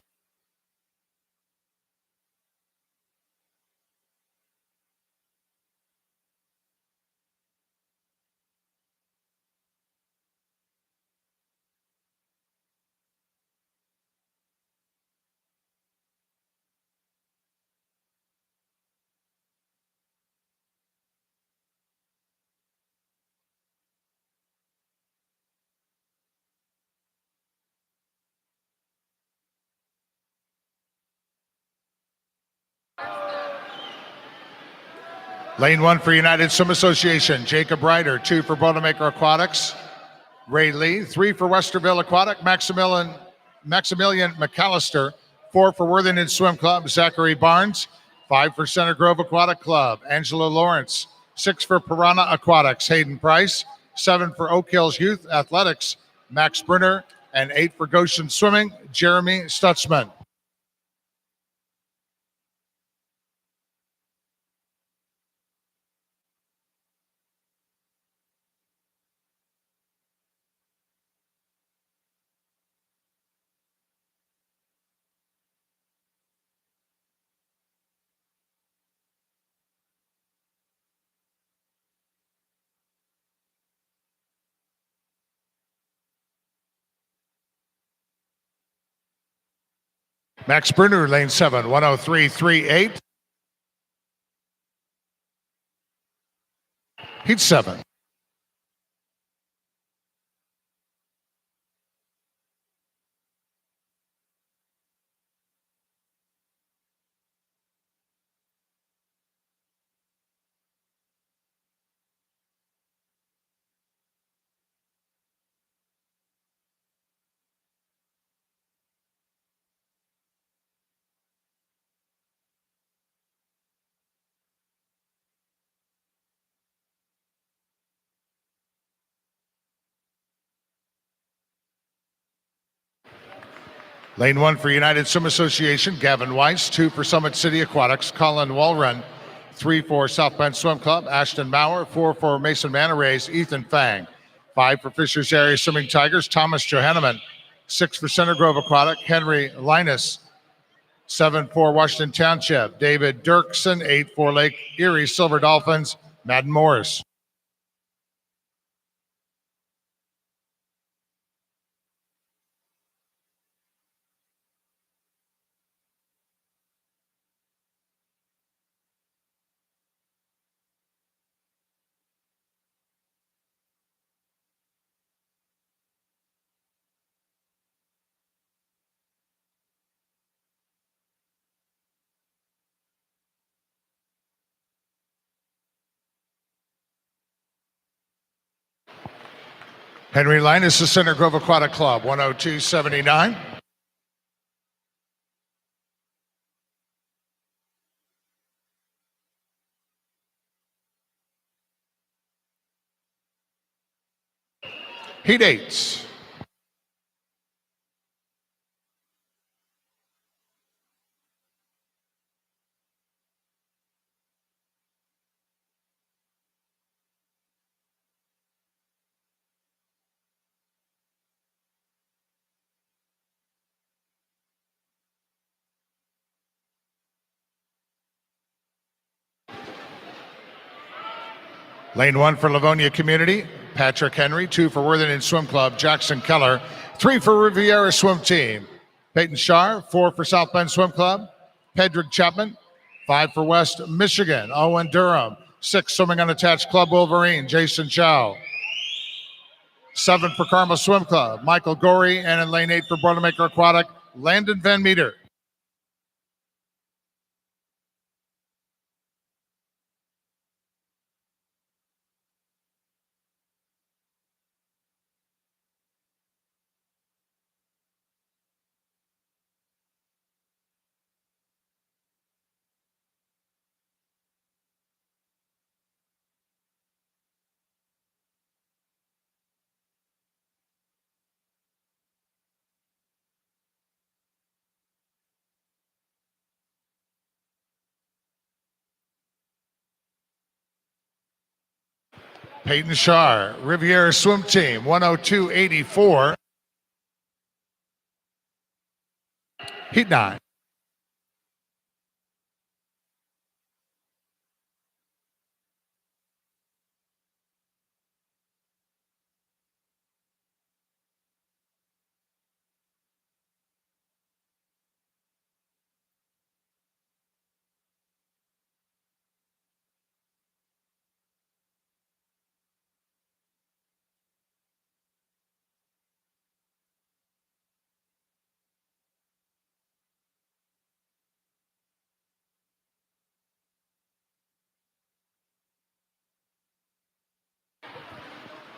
Lane 1 for United Swim Association, Jacob Ryder. 2 for Boilermaker Aquatics, Ray Lee. 3 for Westerville Aquatic, Maximilian McAllister. 4 for Worthington Swim Club, Zachary Barnes. 5 for Center Grove Aquatic Club, Angela Lawrence. 6 for Piranha Aquatics, Hayden Price. 7 for Oak Hills Youth Athletics, Max Brunner. And 8 for Goshen Swimming, Jeremy Stutzman. Max Brunner, lane 7, 103.38. Heat 7. Lane 1 for United Swim Association, Gavin Weiss. 2 for Summit City Aquatics, Colin Walrun. 3 for South Bend Swim Club, Ashton Maurer. 4 for Mason Manor Rays, Ethan Fang. 5 for Fishers Area Swimming Tigers, Thomas Johanneman. 6 for Center Grove Aquatic, Henry Linus. 7 for Washington Township, David Dirksen. 8 for Lake Erie Silver Dolphins, Madden Morris. Henry Linus, the Center Grove Aquatic Club, 102.79. Heat 8. Lane 1 for Livonia Community, Patrick Henry. 2 for Worthington Swim Club, Jackson Keller. 3 for Riviera Swim Team, Peyton Shar. 4 for South Bend Swim Club, Pedrick Chapman. 5 for West Michigan, Owen Durham. 6 Swimming Unattached Club Wolverine, Jason Chow. 7 for Carmel Swim Club, Michael Gorey. And in lane 8 for Boilermaker Aquatic, Landon Van Meter. Peyton Shar, Riviera Swim Team, 102.84. Heat 9.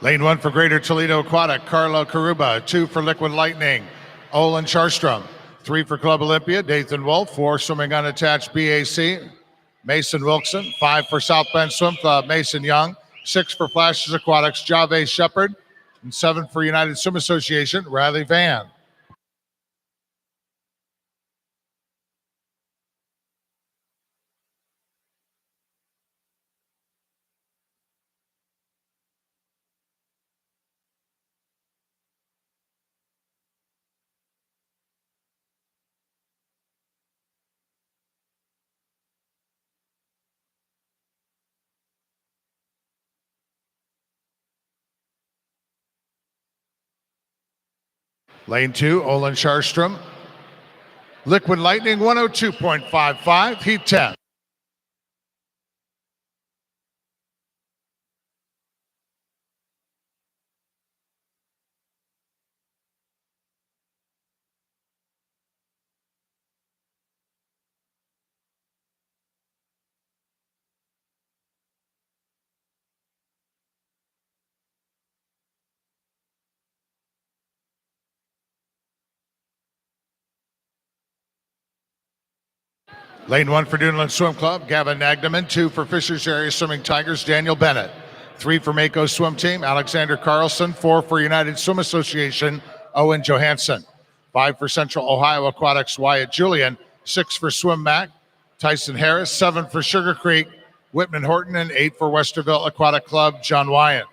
Lane 1 for Greater Toledo Aquatic, Carlo Caruba. 2 for Liquid Lightning, Olin Charstrom. 3 for Club Olympia, Dathan Wolf. 4 Swimming Unattached, BAC, Mason Wilson. 5 for South Bend Swim Club, Mason Young. 6 for Flashes Aquatics, Jave Shepard. And 7 for United Swim Association, Riley Van. Lane 2, Olin Charstrom. Liquid Lightning, 102.55, Heat 10. Lane 1 for Duneland Swim Club, Gavin Nagdeman. 2 for Fishers Area Swimming Tigers, Daniel Bennett. 3 for Mako Swim Team, Alexander Carlson. 4 for United Swim Association, Owen Johansson. 5 for Central Ohio Aquatics, Wyatt Julian. 6 for Swim Mac, Tyson Harris. 7 for Sugar Creek, Whitman Horton. And 8 for Westerville Aquatic Club, John Wyatt.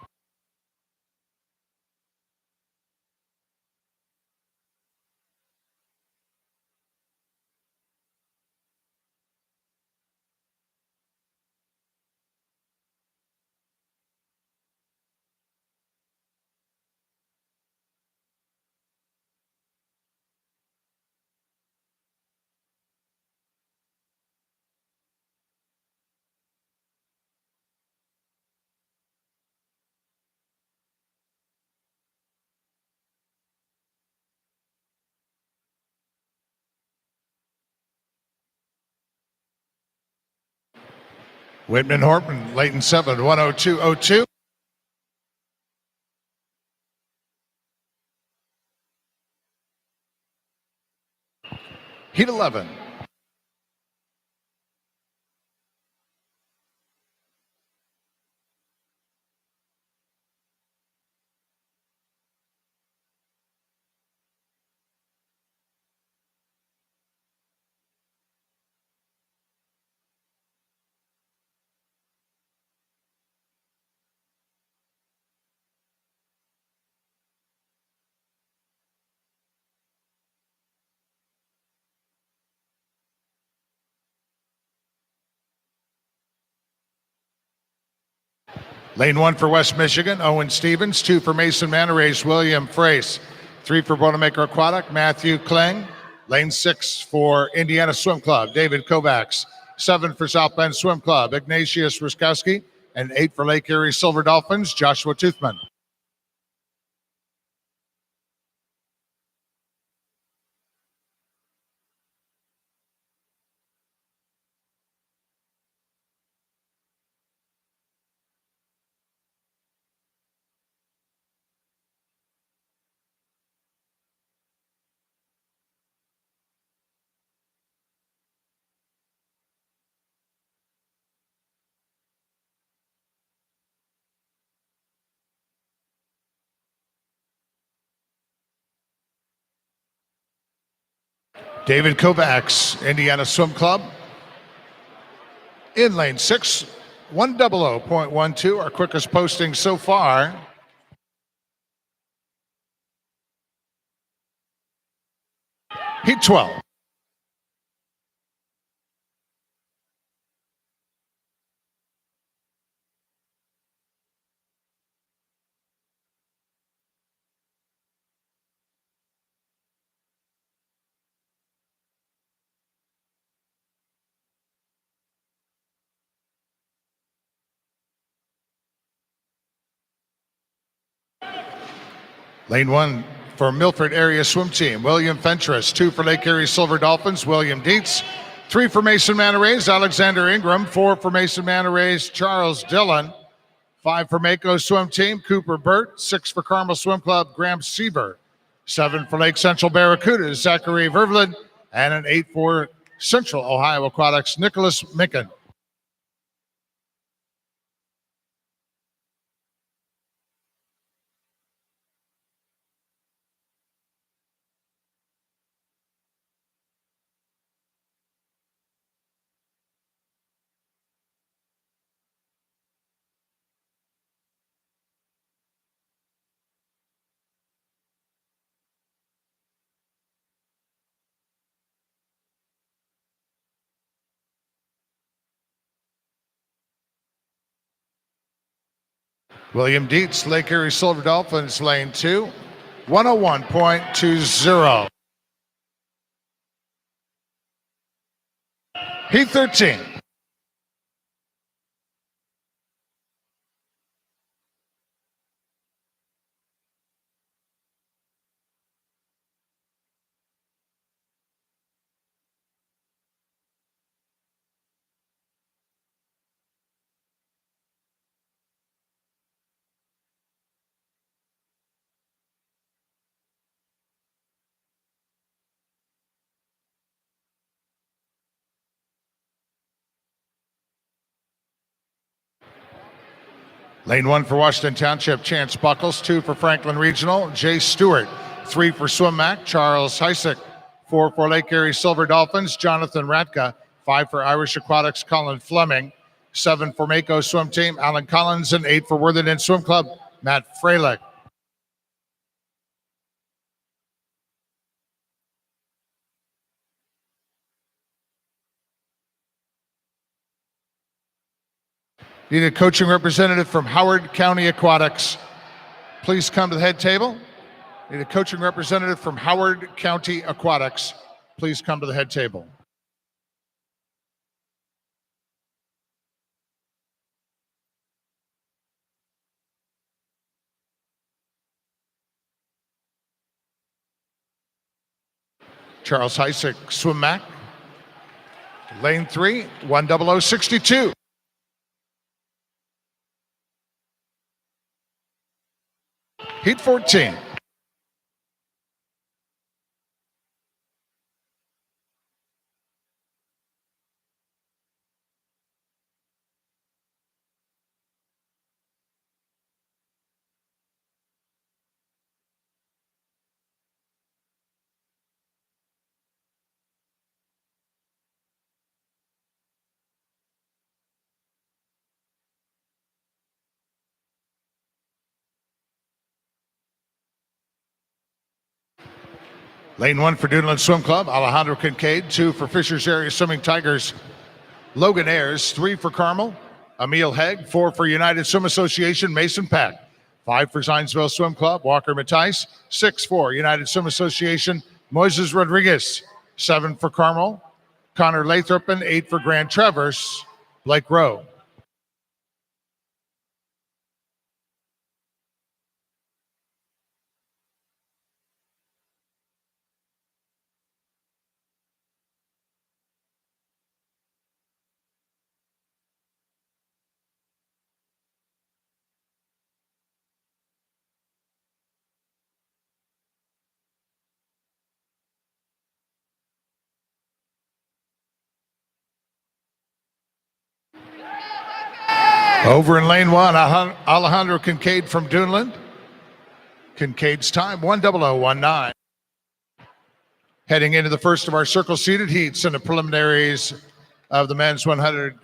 Whitman Horton, Leighton 7, 102.02. Heat 11. Lane 1 for West Michigan, Owen Stevens. 2 for Mason Manor Race, William Frace. 3 for Boilermaker Aquatic, Matthew Kling. Lane 6 for Indiana Swim Club, David Kovacs. 7 for South Bend Swim Club, Ignatius Ruskowski. And 8 for Lake Erie Silver Dolphins, Joshua Toothman. David Kovacs, Indiana Swim Club. In lane 6, 100.12, our quickest posting so far. Heat 12. Lane 1 for Milford Area Swim Team, William Fentress. 2 for Lake Erie Silver Dolphins, William Dietz. 3 for Mason Manor Rays, Alexander Ingram. 4 for Mason Manor Rays, Charles Dillon. 5 for Mako Swim Team, Cooper Burt. 6 for Carmel Swim Club, Graham Seaver. 7 for Lake Central Barracudas, Zachary Vervlin. And an 8 for Central Ohio Aquatics, Nicholas Micken. William Dietz, Lake Erie Silver Dolphins, lane 2, 101.20. Heat 13. Lane 1 for Washington Township, Chance Buckles. 2 for Franklin Regional, Jay Stewart. 3 for Swim Mac, Charles Heisick. 4 for Lake Erie Silver Dolphins, Jonathan Ratka. 5 for Irish Aquatics, Colin Fleming. 7 for Mako Swim Team, Alan Collins. And 8 for Worthington Swim Club, Matt Freilich. Need a coaching representative from Howard County Aquatics. Please come to the head table. Need a coaching representative from Howard County Aquatics. Please come to the head table. Charles Heisick, Swim Mac. Lane 3, 10062. Heat 14. Lane 1 for Duneland Swim Club, Alejandro Kincaid. 2 for Fishers Area Swimming Tigers, Logan Ayers. 3 for Carmel, Emil Hegg. 4 for United Swim Association, Mason Peck. 5 for Zionsville Swim Club, Walker Matthijs. 6 for United Swim Association, Moises Rodriguez. 7 for Carmel, Connor Lathrop. And 8 for Grand Traverse, Blake Rowe. Over in lane 1, Alejandro Kincaid from Duneland. Kincaid's time, 1:00:19. Heading into the first of our circle seated heats in the preliminaries of the men's 100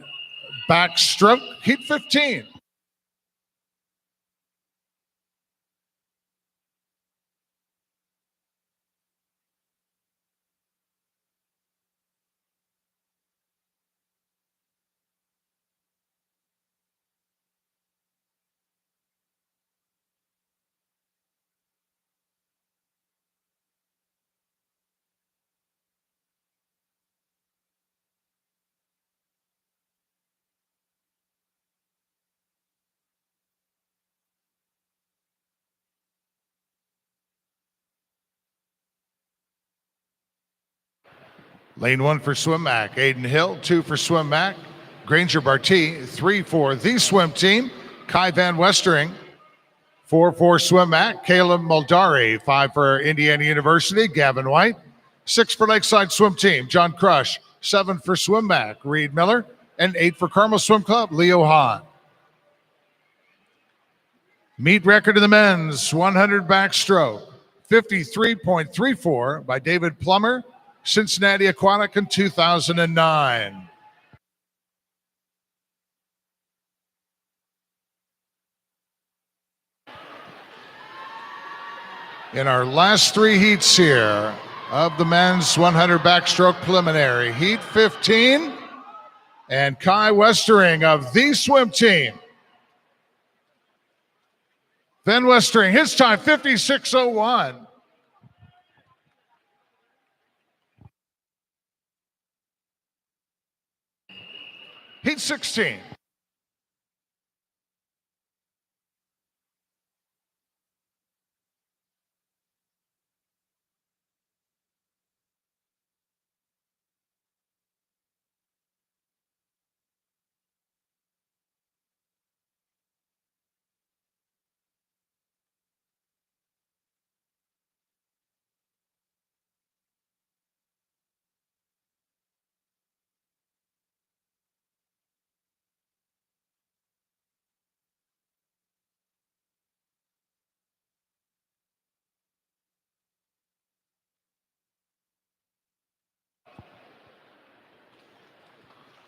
backstroke, heat 15. Lane 1 for Swim Mac, Aiden Hill. 2 for Swim Mac, Granger Barty. 3 for the swim team, Kai Van Westering. 4 for Swim Mac, Caleb Muldari. 5 for Indiana University, Gavin White. 6 for Lakeside Swim Team, John Crush. 7 for Swim Mac, Reed Miller. And 8 for Carmel Swim Club, Leo Hahn. Meet record of the men's 100 backstroke, 53.34 by David Plummer, Cincinnati Aquatic in 2009. In our last 3 heats here of the men's 100 backstroke preliminary, heat 15, and Kai Westering of the swim team. Van Westering, his time 56:01. Heat 16.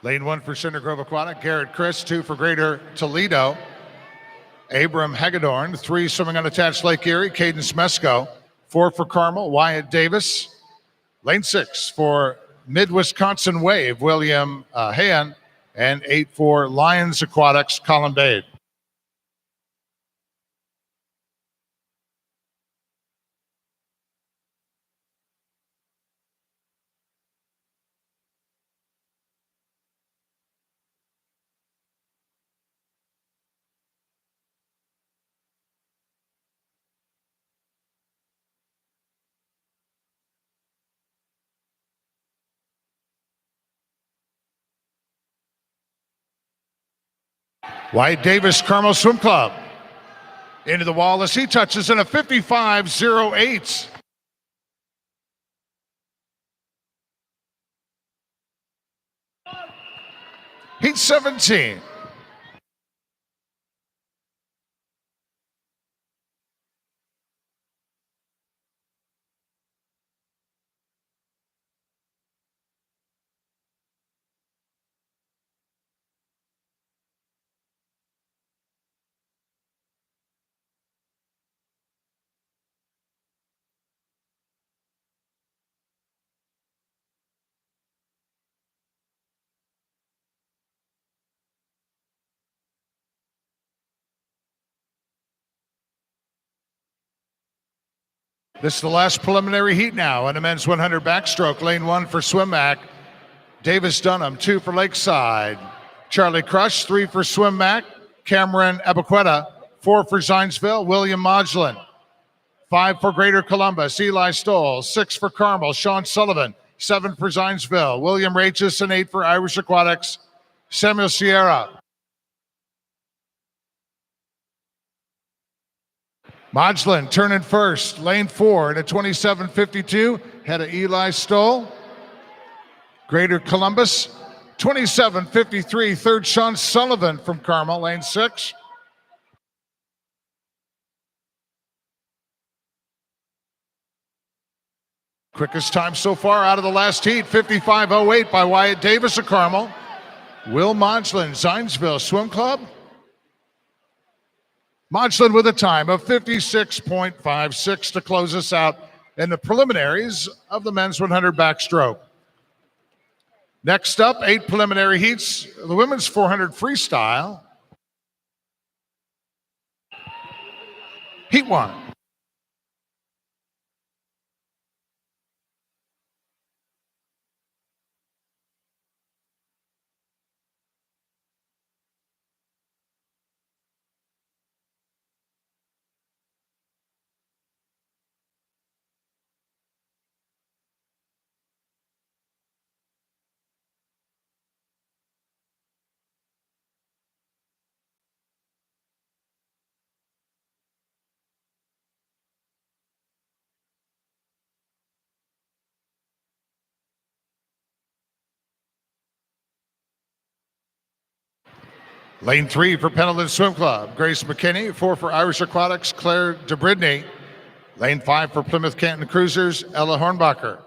Lane 1 for Cinder Grove Aquatic, Garrett Chris. 2 for Greater Toledo, Abram Hagedorn. 3 swimming unattached Lake Erie, Caden Smesko. 4 for Carmel, Wyatt Davis. Lane 6 for Mid-Wisconsin Wave, William Hayan. And 8 for Lions Aquatics, Colin Bade. Wyatt Davis, Carmel Swim Club. Into the wall as he touches in a 55:08. Heat 17. This is the last preliminary heat now in the men's 100 backstroke. Lane 1 for Swim-Mac. Davis Dunham, 2 for Lakeside. Charlie Crush, 3 for Swim-Mac. Cameron Abequeta, 4 for Zionsville. William Modulin, 5 for Greater Columbus. Eli Stoll, 6 for Carmel. Sean Sullivan, 7 for Zionsville. William Rachason, 8 for Irish Aquatics. Samuel Sierra. Modulin turning first, lane 4 at 27.52, head of Eli Stoll. Greater Columbus, 27.53, third Sean Sullivan from Carmel, lane 6. Quickest time so far out of the last heat, 55.08 by Wyatt Davis of Carmel. Will Modulin, Zionsville Swim Club. Modulin with a time of 56.56 to close us out in the preliminaries of the men's 100 backstroke. Next up, 8 preliminary heats, the women's 400 freestyle. Heat 1. Lane 3 for Pendleton Swim Club, Grace McKinney. 4 for Irish Aquatics, Claire DeBridney. Lane 5 for Plymouth Canton Cruisers, Ella Hornbacher.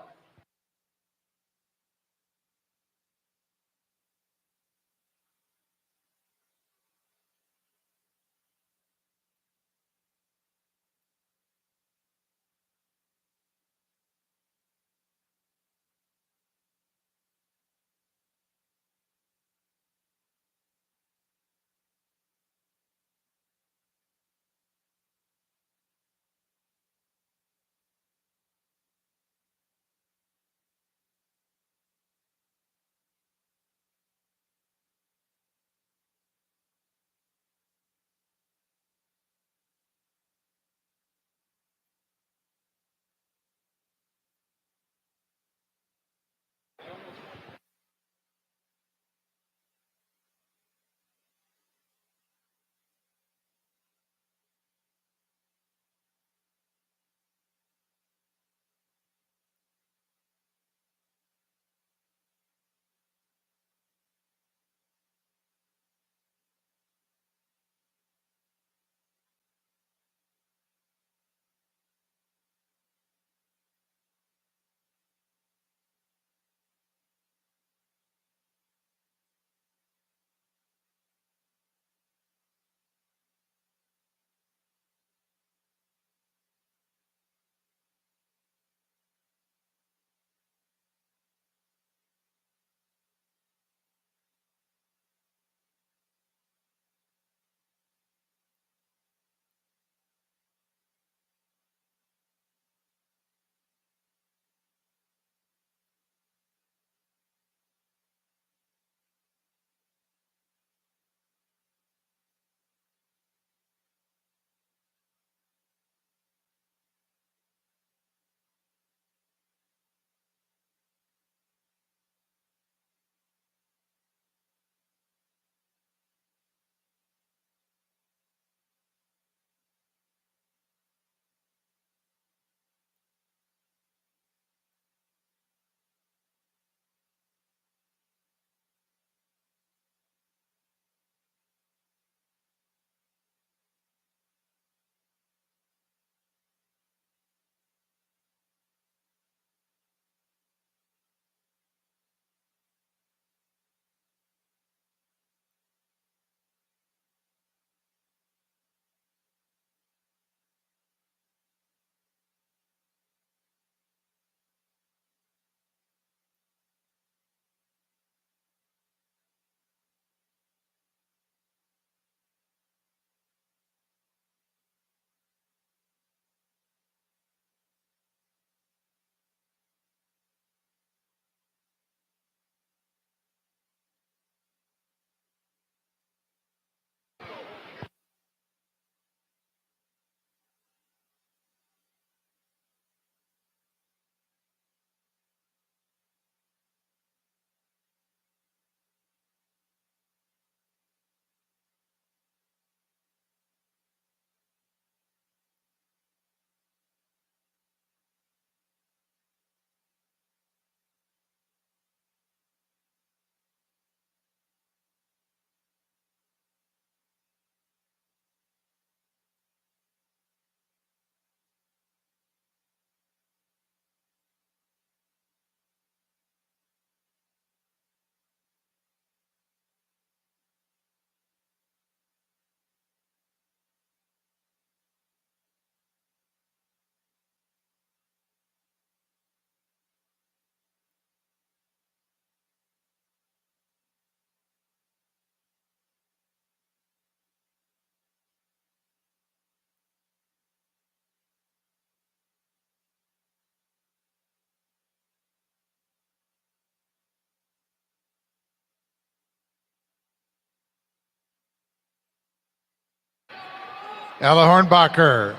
Ella Hornbacher,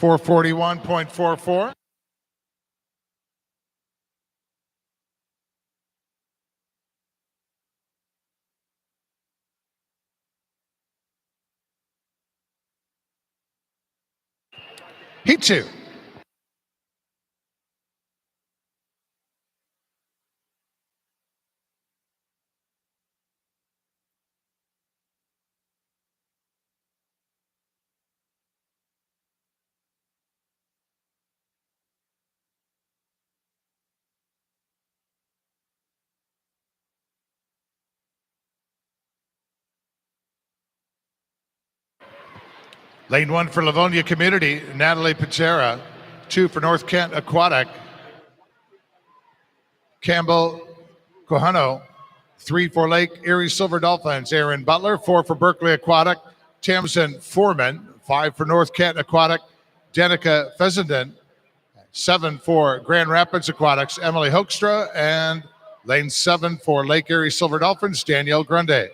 441.44. Heat 2. Lane 1 for Livonia Community, Natalie Pizzera. 2 for North Kent Aquatic, Campbell Kohano. 3 for Lake Erie Silver Dolphins, Aaron Butler. 4 for Berkeley Aquatic, Tamsin Foreman. 5 for North Kent Aquatic, Danica Fessenden. 7 for Grand Rapids Aquatics, Emily Hoekstra. And lane 7 for Lake Erie Silver Dolphins, Danielle Grunde.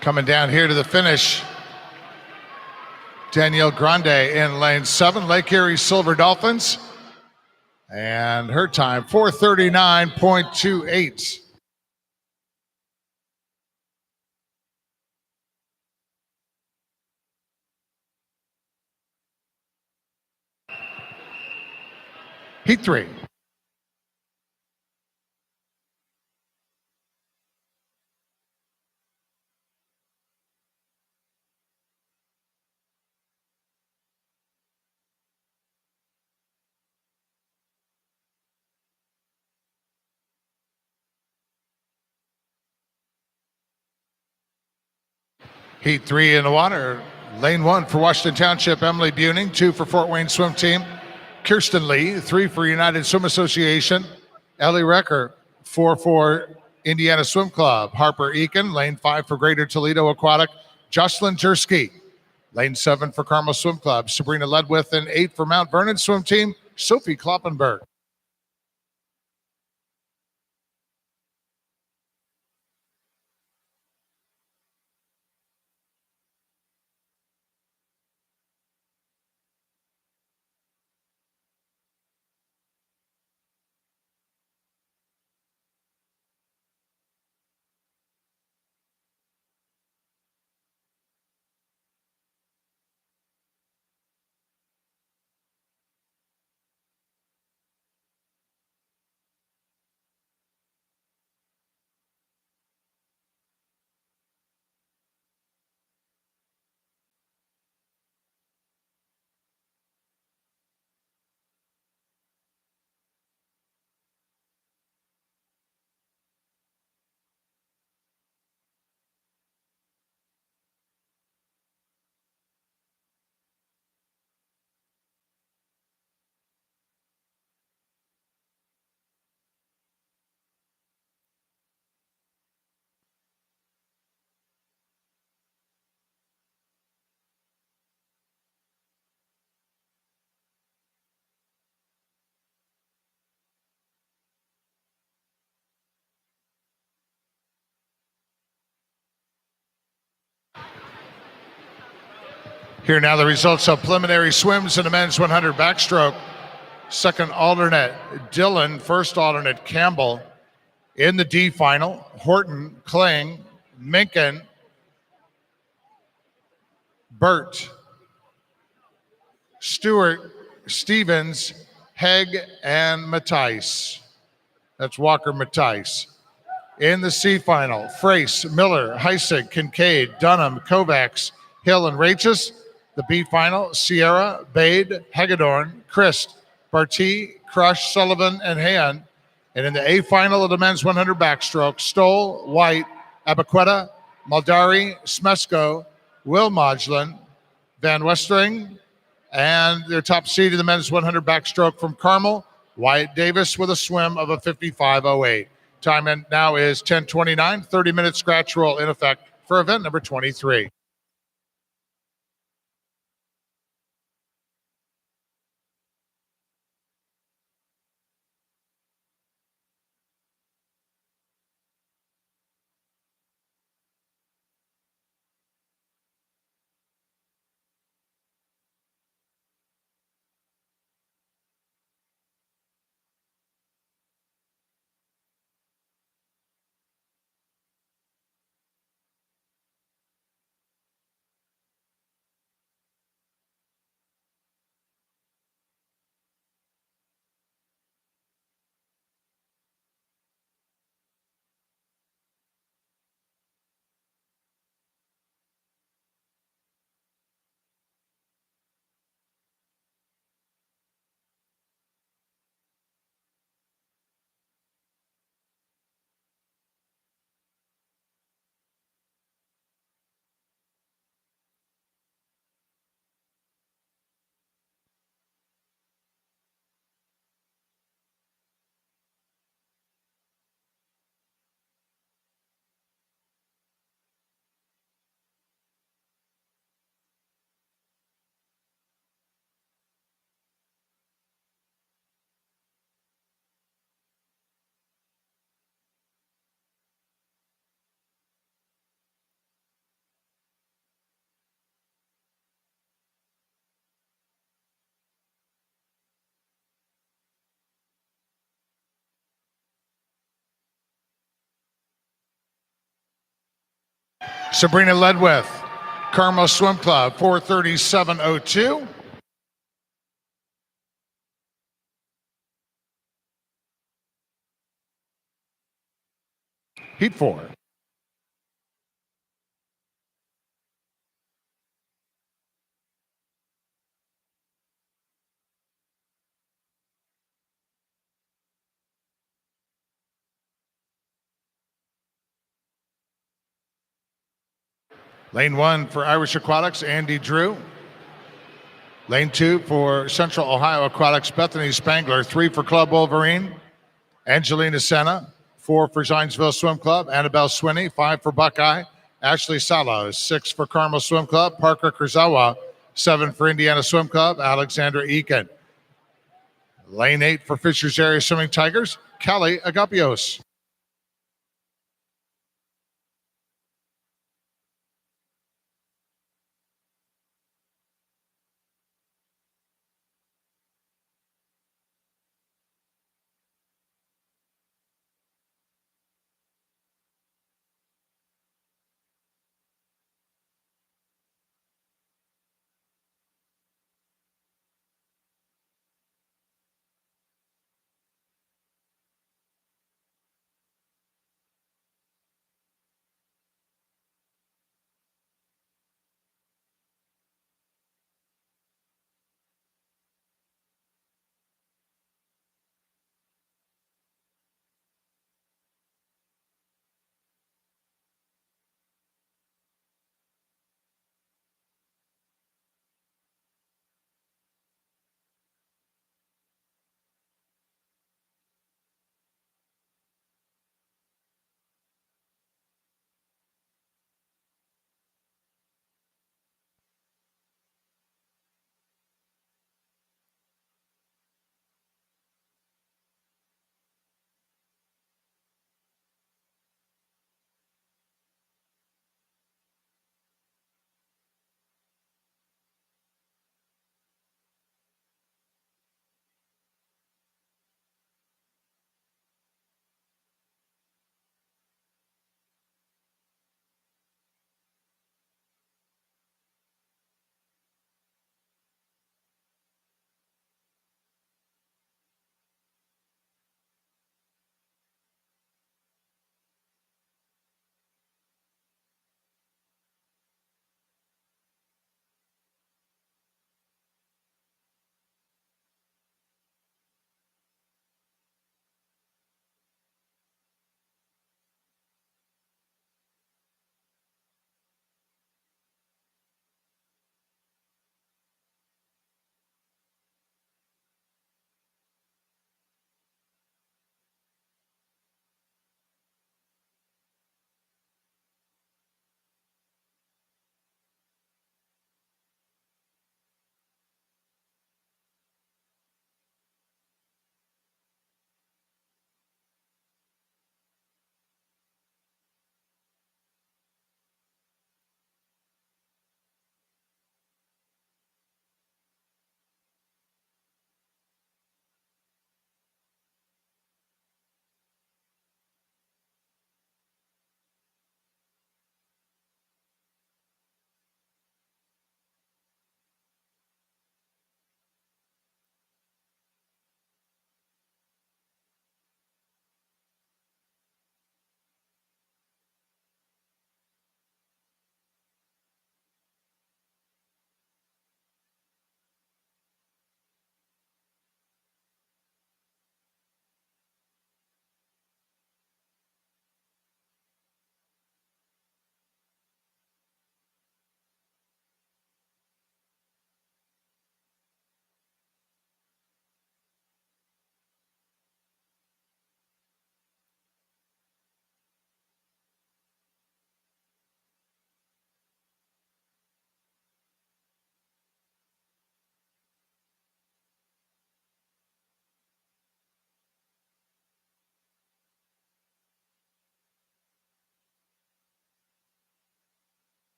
Coming down here to the finish, Danielle Grande in lane 7, Lake Erie Silver Dolphins. And her time, 4:39.28. Heat 3. Heat 3 in the water. Lane 1 for Washington Township, Emily Buning. 2 for Fort Wayne Swim Team, Kirsten Lee. 3 for United Swim Association, Ellie Recker. 4 for Indiana Swim Club, Harper Eakin. Lane 5 for Greater Toledo Aquatic, Jocelyn Jersky. Lane 7 for Carmel Swim Club, Sabrina Ledwith. And 8 for Mount Vernon Swim Team, Sophie Kloppenberg. Here now the results of preliminary swims in the men's 100 backstroke. Second alternate, Dillon. First alternate, Campbell. In the D final, Horton, Kling, Minkin, Burt, Stewart, Stevens, Hegg, and Matthijs. That's Walker Matthijs. In the C final, Frace, Miller, Heisig, Kincaid, Dunham, Kovacs, Hill, and Rachis. The B final, Sierra, Bade, Hagedorn, Christ, Barty, Crush, Sullivan, and Hand. And in the A final of the men's 100 backstroke, Stoll, White, Abaqueta, Maldari, Smesko, Will Modglin, Van Westering, and their top seed in the men's 100 backstroke from Carmel, Wyatt Davis, with a swim of a 55.08. Time now is 10:29, 30-minute scratch roll in effect for event number 23. Sabrina Ledwith, Carmel Swim Club, 4:37.02. Heat 4. Lane 1 for Irish Aquatics, Andy Drew. Lane 2 for Central Ohio Aquatics, Bethany Spangler. 3 for Club Wolverine, Angelina Senna. 4 for Zionsville Swim Club, Annabelle Swinney. 5 for Buckeye, Ashley Salos. 6 for Carmel Swim Club, Parker Kurzawa. 7 for Indiana Swim Club, Alexandra Eakin. Lane 8 for Fishers Area Swimming Tigers, Kelly Agapios.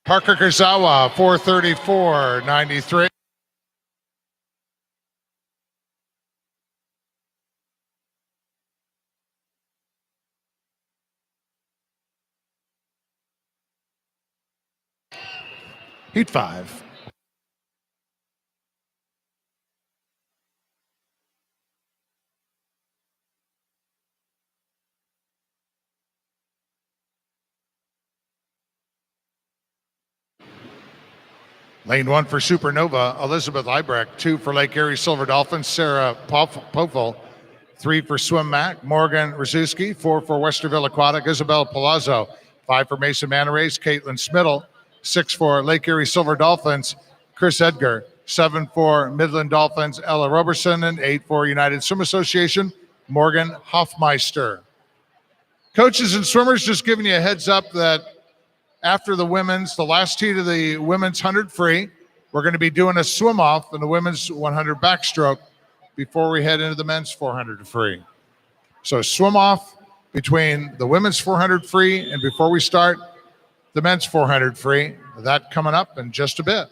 Parker Kurzawa, 4:34.93. Heat 5. Lane 1 for Supernova, Elizabeth Liebrecht. 2 for Lake Erie Silver Dolphins, Sarah Pofel. 3 for Swim Mac, Morgan Rzuski. 4 for Westerville Aquatic, Isabel Palazzo. 5 for Mason Manor Race, Caitlin Smittle. 6 for Lake Erie Silver Dolphins, Chris Edgar. 7 for Midland Dolphins, Ella Roberson. And 8 for United Swim Association, Morgan Hoffmeister. Coaches and swimmers, just giving you a heads up that after the last heat of the women's 100 free, we're going to be doing a swim off in the women's 100 backstroke before we head into the men's 400 free. So swim off between the women's 400 free and before we start the men's 400 free. That coming up in just a bit.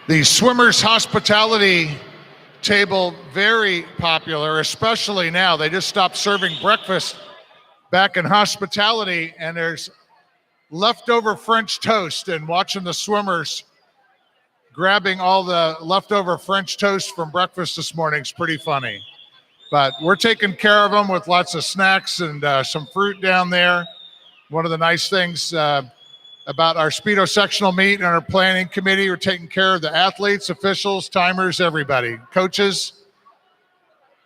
The swimmers hospitality table, very popular, especially now. They just stopped serving breakfast back in hospitality, and there's leftover French toast, and watching the swimmers grabbing all the leftover French toast from breakfast this morning is pretty funny. But we're taking care of them with lots of snacks and some fruit down there. One of the nice things about our Speedo sectional meet and our planning committee, we're taking care of the athletes, officials, timers, everybody. Coaches,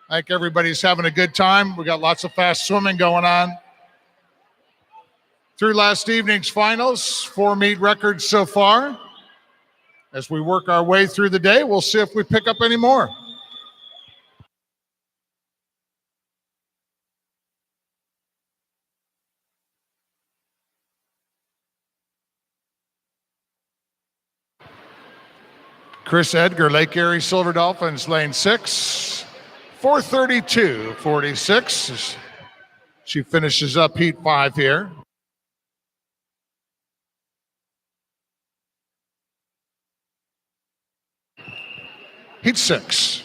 I think everybody's having a good time. We got lots of fast swimming going on. Through last evening's finals, 4 meet records so far. As we work our way through the day, we'll see if we pick up any more. Chris Edgar, Lake Erie Silver Dolphins, lane 6, 4:32:46. She finishes up heat 5 here. Heat 6.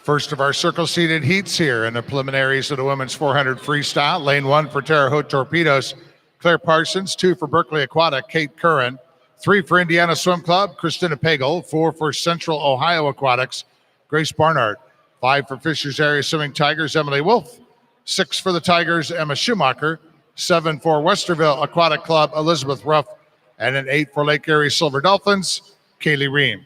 First of our circle seated heats here in the preliminaries of the women's 400 freestyle. Lane 1 for Terre Haute Torpedoes, Claire Parsons. 2 for Berkeley Aquatic, Kate Curran. 3 for Indiana Swim Club, Christina Pagel. 4 for Central Ohio Aquatics, Grace Barnard. 5 for Fishers Area Swimming Tigers, Emily Wolf. 6 for the Tigers, Emma Schumacher. 7 for Westerville Aquatic Club, Elizabeth Ruff. And an 8 for Lake Erie Silver Dolphins, Kaylee Ream.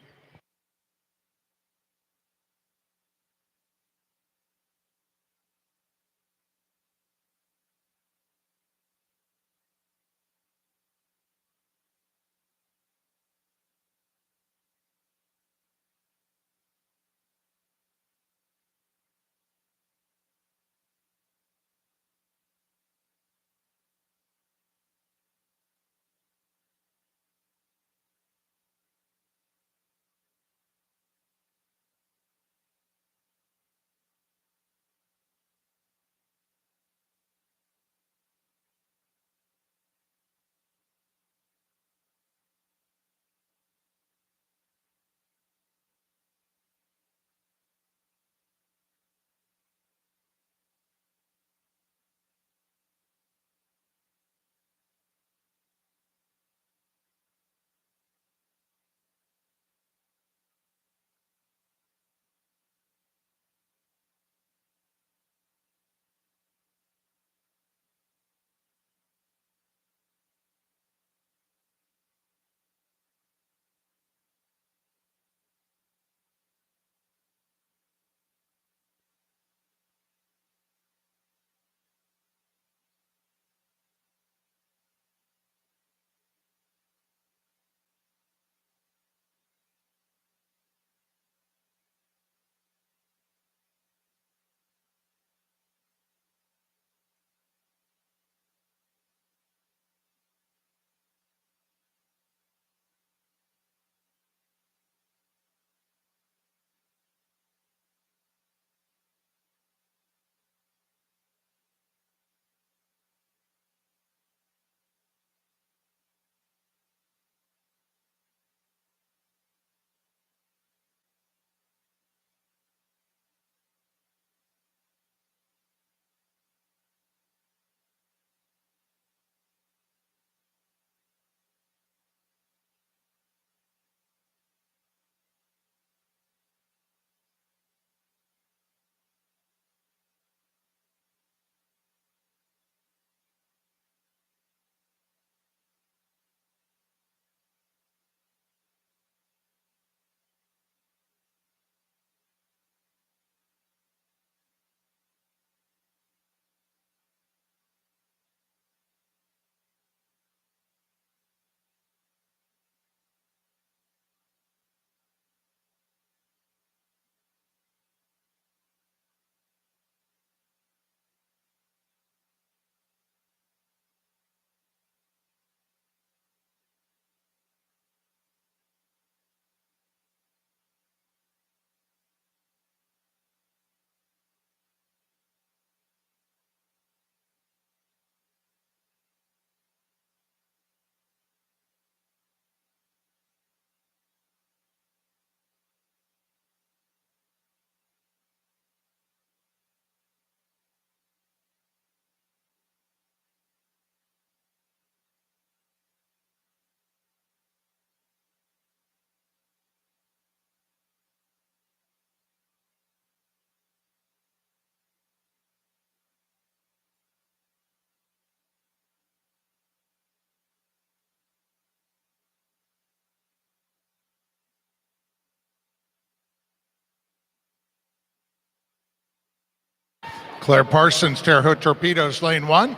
Claire Parsons, Terre Haute Torpedoes, lane 1.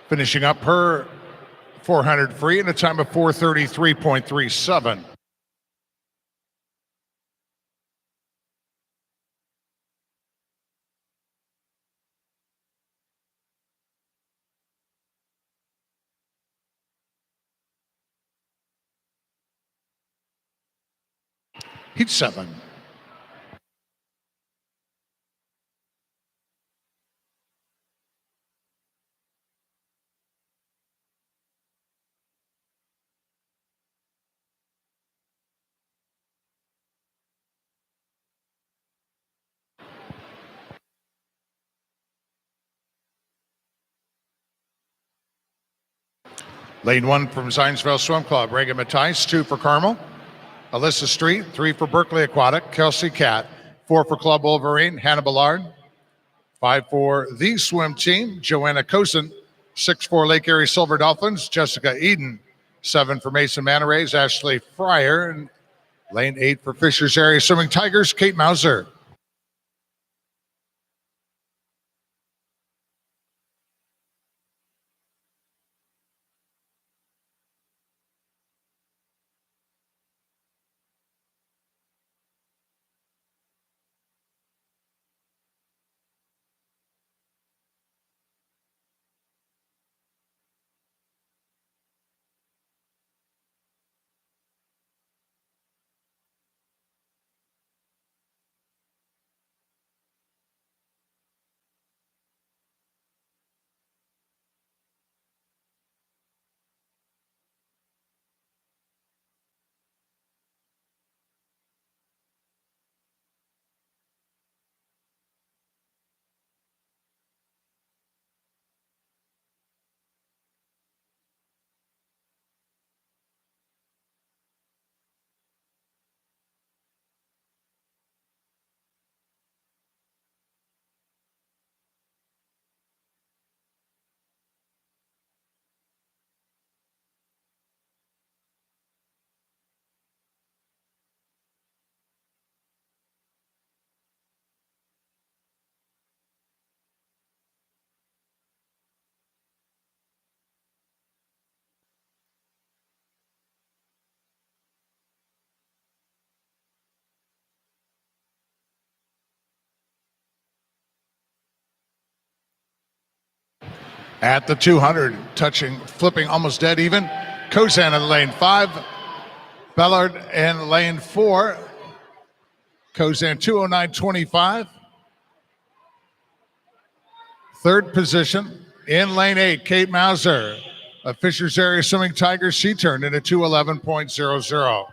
Finishing up her 400 free in a time of 4:33.37. Heat 7. Lane 1 from Zionsville Swim Club, Reagan Mattice, 2 for Carmel. Alyssa Street, 3 for Berkeley Aquatic, Kelsey Cat, 4 for Club Wolverine, Hannah Ballard, 5 for the swim team, Joanna Cosen, 6 for Lake Erie Silver Dolphins, Jessica Eden, 7 for Mason Manta Rays, Ashley Fryer, and lane 8 for Fishers Area Swimming Tigers, Kate Mauser. At the 200, flipping almost dead even. Kozan in lane 5, Ballard in lane 4. Kozan 209.25. Third position in lane 8, Kate Mauser of Fishers Area Swimming Tigers. She turned in a 211.00.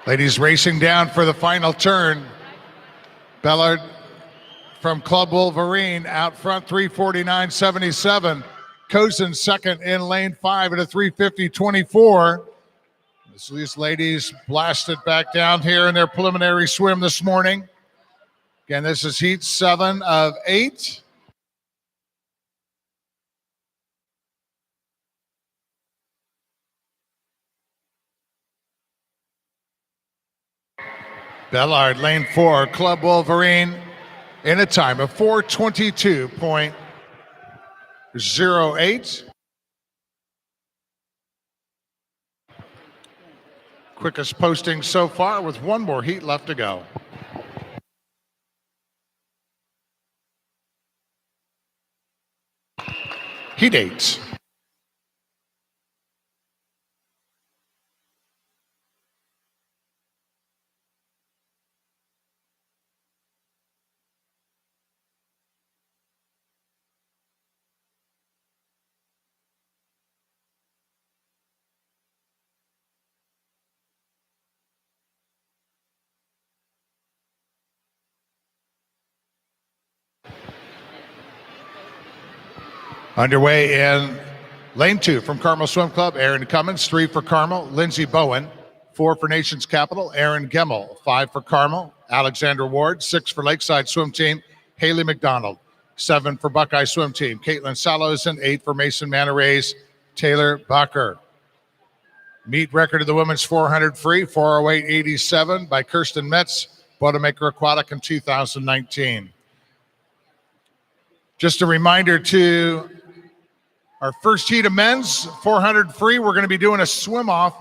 Ladies racing down for the final turn. Ballard from Club Wolverine out front, 349.77. Cozen second in lane 5 at a 350.24. These ladies blasted back down here in their preliminary swim this morning. Again, this is heat 7 of 8. Bellard, lane 4, Club Wolverine, in a time of 4:22.08. Quickest posting so far with one more heat left to go. Heat 8. Underway in lane 2 from Carmel Swim Club, Aaron Cummins, 3 for Carmel, Lindsey Bowen, 4 for Nations Capital, Aaron Gemmel, 5 for Carmel, Alexandra Ward, 6 for Lakeside Swim Team, Haley McDonald, 7 for Buckeye Swim Team, Caitlin Sallows, and 8 for Mason Manarays, Taylor Bucker. Meet record of the women's 400 free, 408.87 by Kirsten Metz, Boilermaker Aquatic in 2019. Just a reminder to our first heat of men's 400 free, we're going to be doing a swim off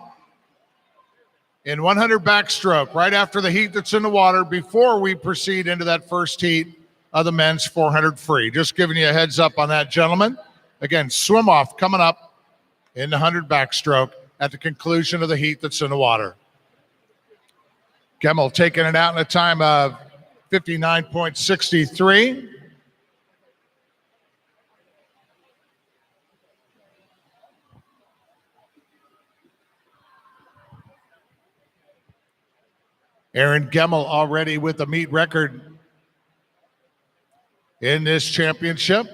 in 100 backstroke right after the heat that's in the water before we proceed into that first heat of the men's 400 free. Just giving you a heads up on that, gentlemen. Again, swim off coming up in the 100 backstroke at the conclusion of the heat that's in the water. Gemmel taking it out in a time of 59.63. Aaron Gemmel already with a meet record in this championship.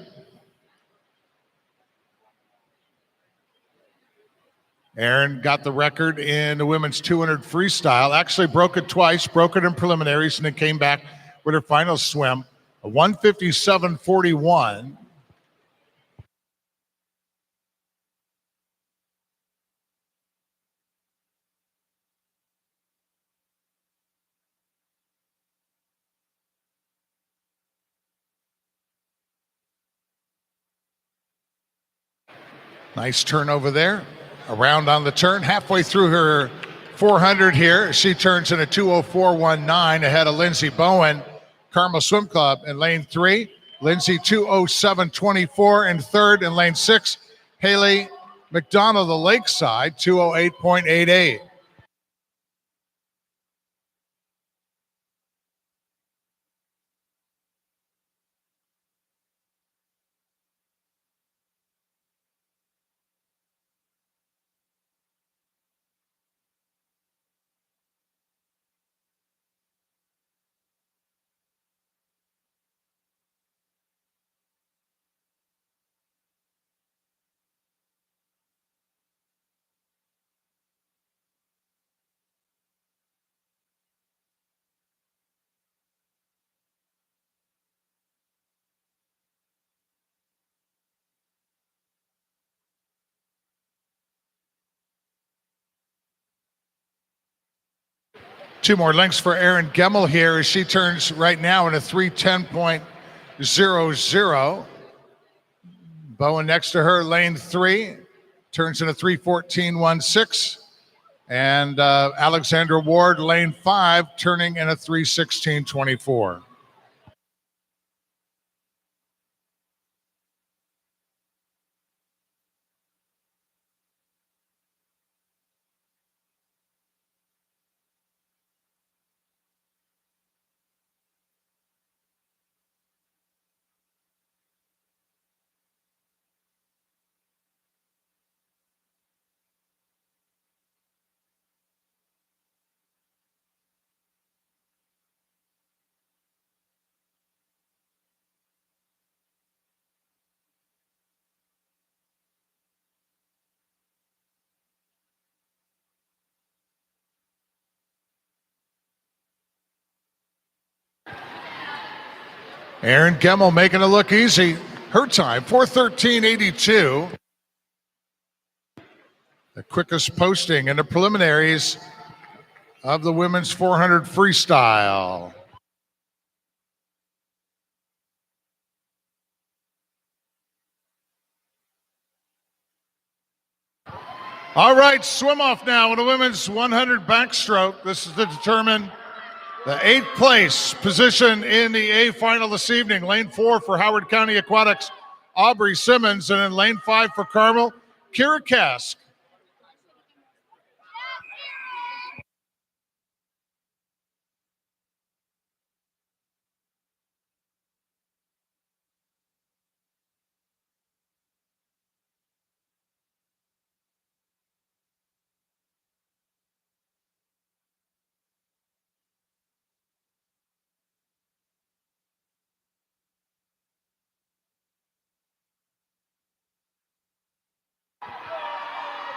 Aaron got the record in the women's 200 freestyle, actually broke it twice, broke it in preliminaries, and then came back with her final swim, a 1:57.41. Nice turnover there. Around on the turn, halfway through her 400 here. She turns in a 2:04.19 ahead of Lindsey Bowen, Carmel Swim Club in lane 3. Lindsey 2:07.24 in third. In lane 6, Haley McDonald, the Lakeside, 2:08.88. Two more lengths for Erin Gemmel here as she turns right now in a 3:10.00. Bowen next to her, lane 3, turns in a 3:14.16. And Alexandra Ward, lane 5, turning in a 3:16.24. Erin Gemmel making it look easy. Her time, 4:13.82. The quickest posting in the preliminaries of the women's 400 freestyle. All right, swim off now in the women's 100 backstroke. This is to determine the 8th place position in the A final this evening. Lane 4 for Howard County Aquatics, Aubrey Simmons, and in lane 5 for Carmel, Kira Kask.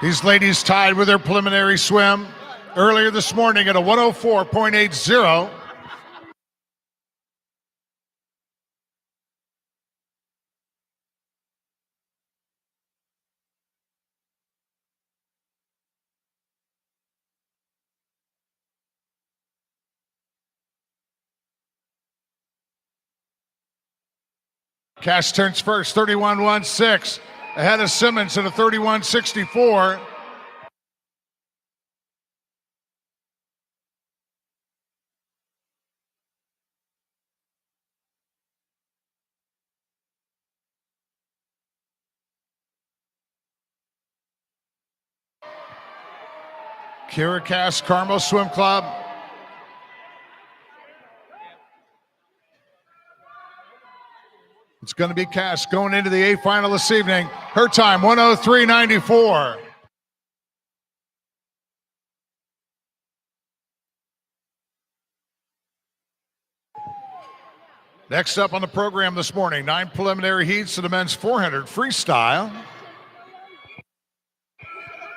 These ladies tied with their preliminary swim earlier this morning at a 104.80. Cash turns first, 31.16, ahead of Simmons at a 31.64. Kira Kask, Carmel Swim Club. It's going to be Kask going into the A final this evening. Her time, 103.94. Next up on the program this morning, 9 preliminary heats to the men's 400 freestyle.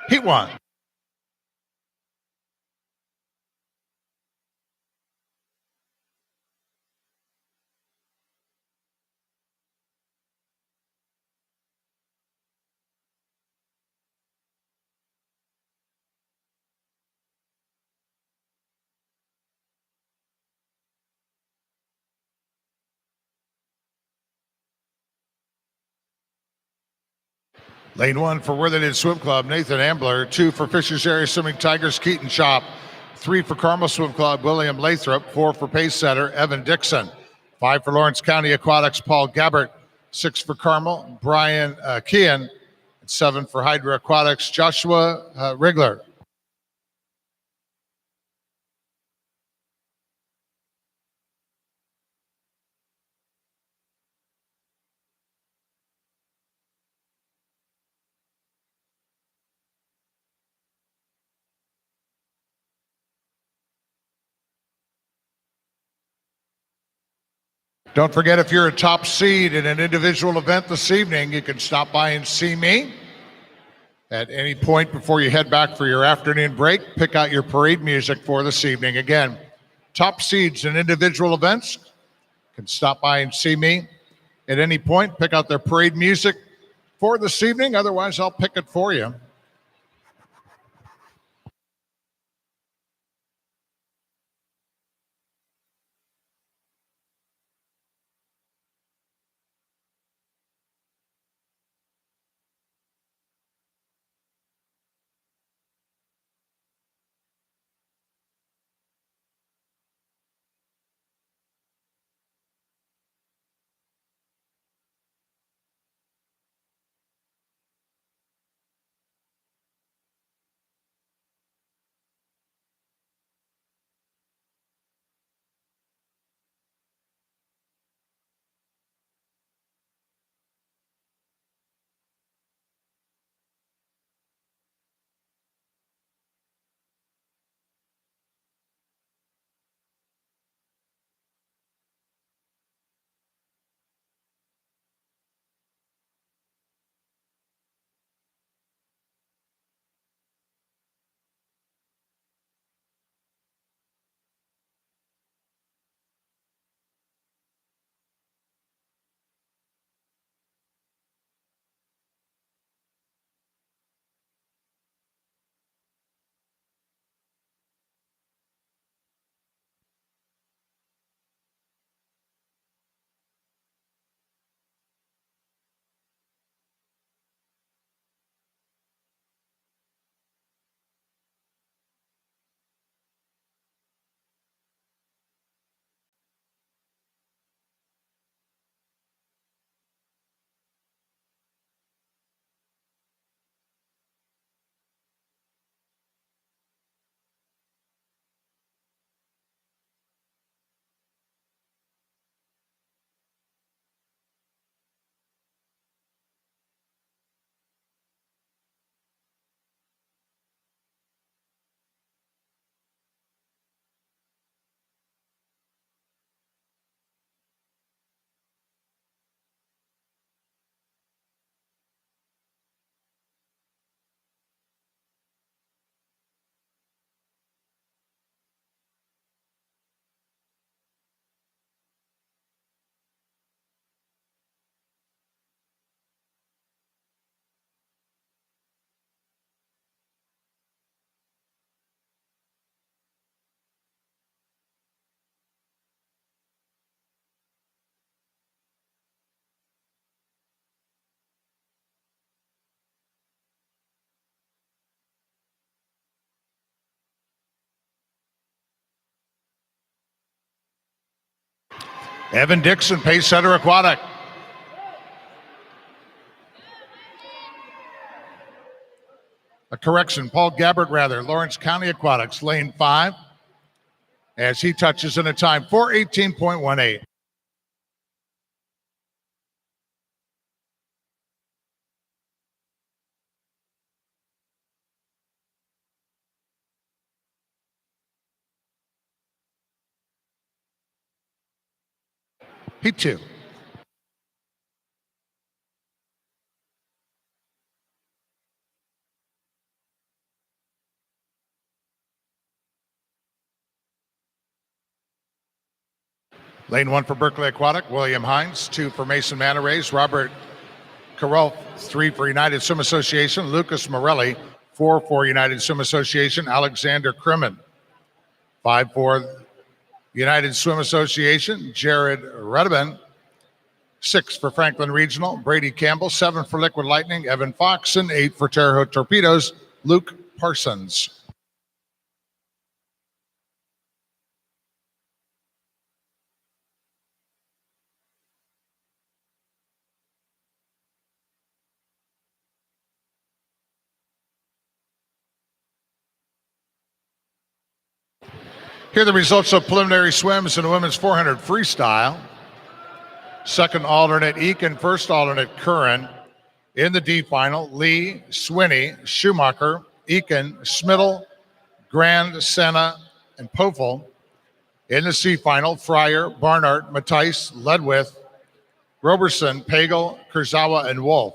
Heat 1. Lane 1 for Worthington Swim Club, Nathan Ambler. 2 for Fishers Area Swimming Tigers, Keaton Shop. 3 for Carmel Swim Club, William Lathrop. 4 for Pace Setter, Evan Dixon. 5 for Lawrence County Aquatics, Paul Gabbert. 6 for Carmel, Brian Kean. 7 for Hydra Aquatics, Joshua Rigler. Don't forget, if you're a top seed in an individual event this evening, you can stop by and see me at any point before you head back for your afternoon break. Pick out your parade music for this evening. Again, top seeds in individual events can stop by and see me at any point. Pick out their parade music for this evening. Otherwise, I'll pick it for you. Evan Dixon, pace setter aquatic. A correction, Paul Gabbard, Lawrence County Aquatics, lane 5, as he touches in a time 4:18.18. Heat 2. Lane 1 for Berkeley Aquatic, William Hines. 2 for Mason Manta Rays, Robert Carolf. 3 for United Swim Association, Lucas Morelli. 4 for United Swim Association, Alexander Crimmin. 5 for United Swim Association, Jared Redman. 6 for Franklin Regional, Brady Campbell. 7 for Liquid Lightning, Evan Fox. And 8 for Terre Haute Torpedoes, Luke Parsons. Here are the results of preliminary swims in the women's 400 freestyle. Second alternate Eakin, first alternate Curran. In the D final, Lee, Swinney, Schumacher, Eakin, Smittle, Grand, Senna, and Pofel. In the C final, Fryer, Barnard, Matthijs, Ledwith, Roberson, Pagel, Kurzawa, and Wolf.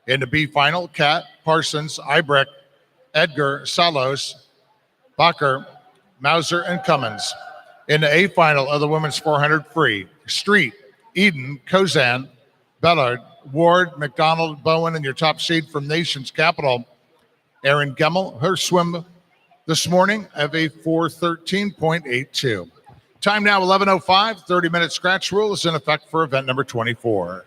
In the B final, Cat, Parsons, Ibrecht, Edgar, Salos, Bacher, Mauser, and Cummins. In the A final of the women's 400 free, Street, Eden, Kozan, Bellard, Ward, McDonald, Bowen, and your top seed from Nation's Capital, Erin Gemmel. Her swim this morning of a 4:13.82. Time now 11:05. 30-minute scratch rule is in effect for event number 24.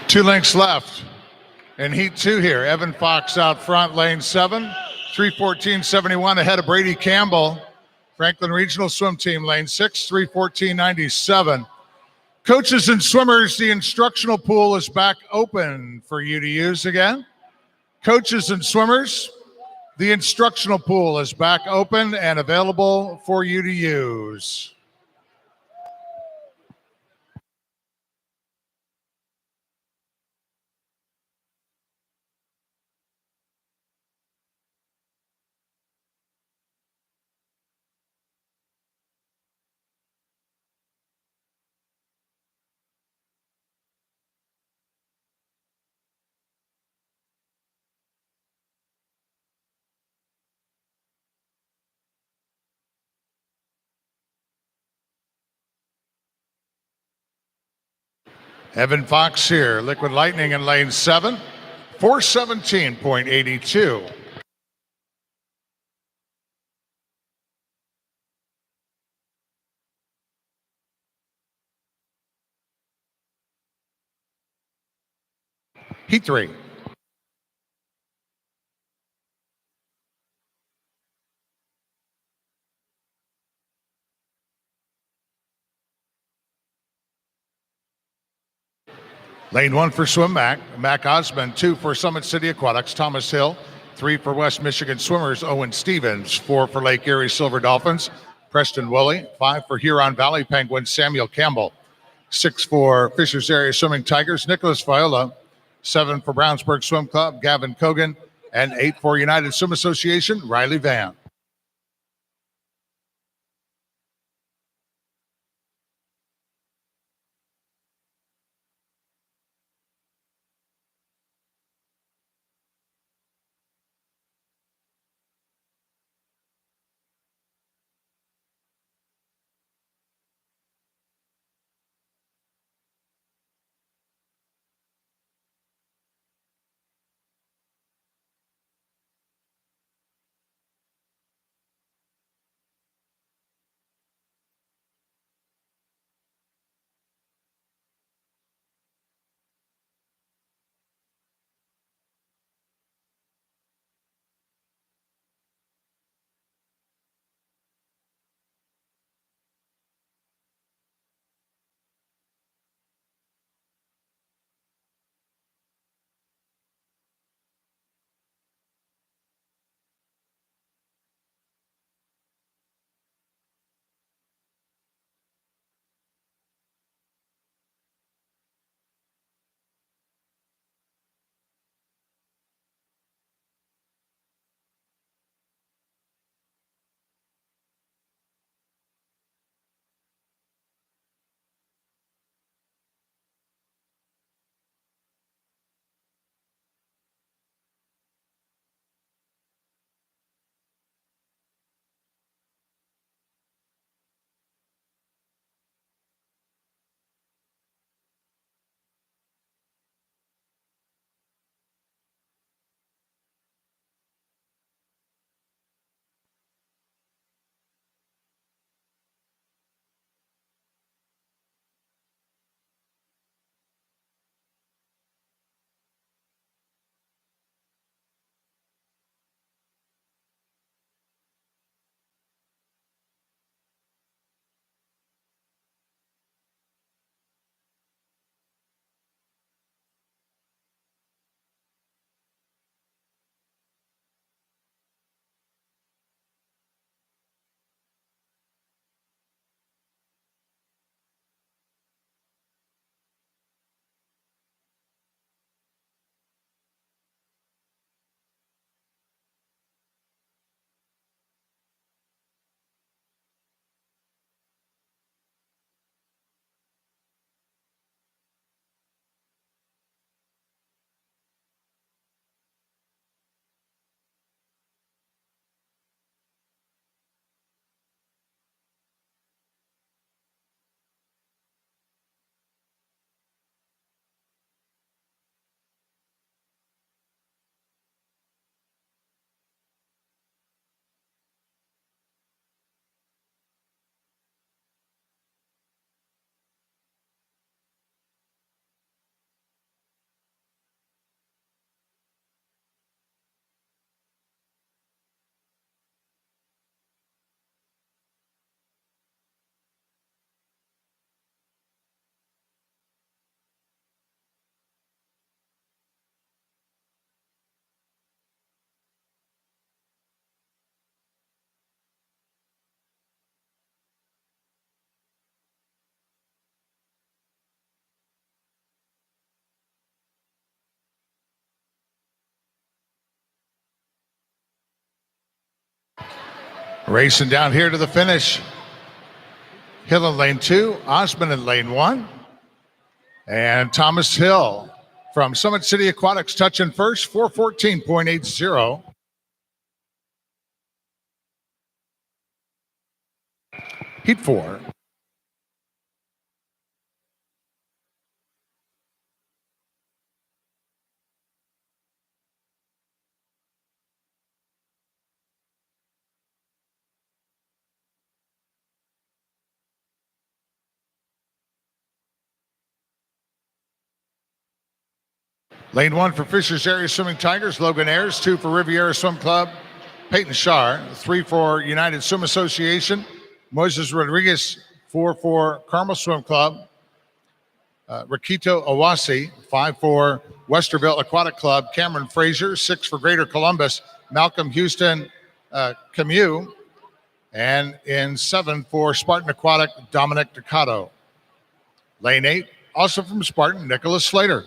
Two lengths left in Heat 2 here. Evan Fox out front, lane 7, 3:14.71 ahead of Brady Campbell. Franklin Regional Swim Team, lane 6, 3:14.97. Coaches and swimmers, the instructional pool is back open for you to use again. Coaches and swimmers, the instructional pool is back open and available for you to use. Evan Fox here, Liquid Lightning in lane 7, 417.82. Heat 3. Lane 1 for swim Mac Osmond, 2 for Summit City Aquatics, Thomas Hill, 3 for West Michigan Swimmers, Owen Stevens, 4 for Lake Erie Silver Dolphins, Preston Woolley, 5 for Huron Valley Penguins, Samuel Campbell, 6 for Fishers Area Swimming Tigers, Nicholas Viola, 7 for Brownsburg Swim Club, Gavin Kogan, and 8 for United Swim Association, Riley Van. Racing down here to the finish. Hill in lane 2, Osmond in lane 1, and Thomas Hill from Summit City Aquatics touching first, 414.80. Heat 4. Lane 1 for Fishers Area Swimming Tigers, Logan Ayers. 2 for Riviera Swim Club, Peyton Shar. 3 for United Swim Association, Moises Rodriguez. 4 for Carmel Swim Club, Rakito Owasi. 5 for Westerville Aquatic Club, Cameron Frazier. 6 for Greater Columbus, Malcolm Houston Camus. And in 7 for Spartan Aquatic, Dominic Ducato. Lane 8, also from Spartan, Nicholas Slater.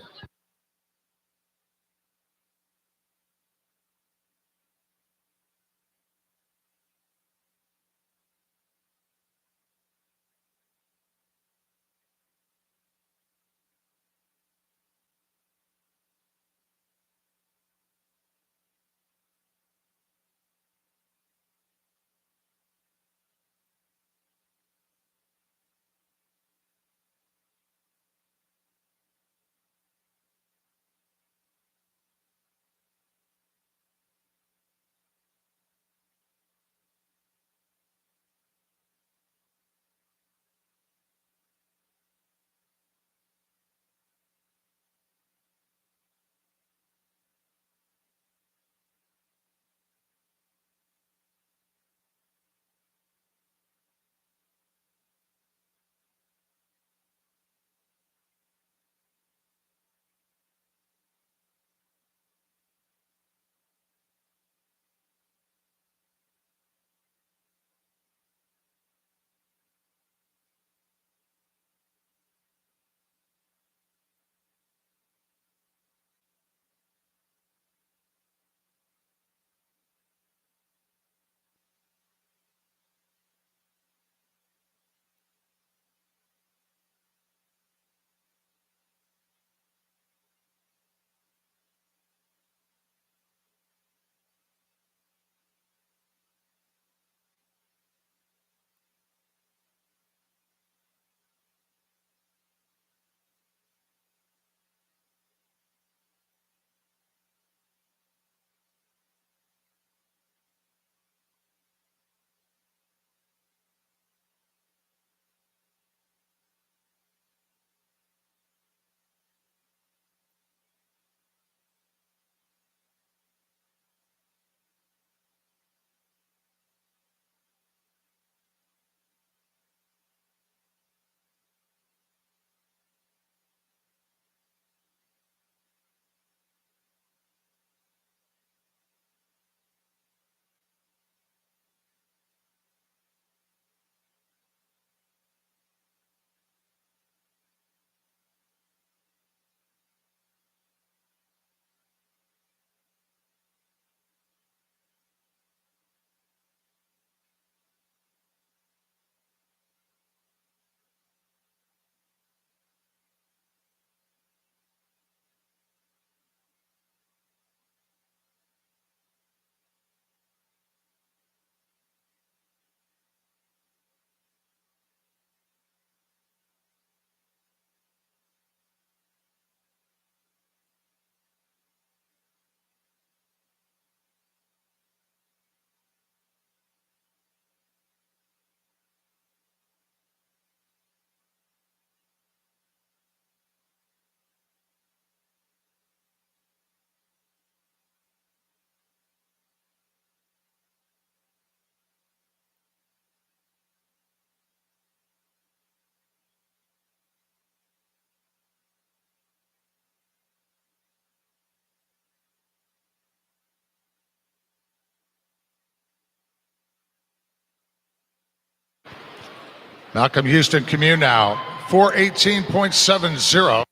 Malcolm Houston Camus now, 418.70.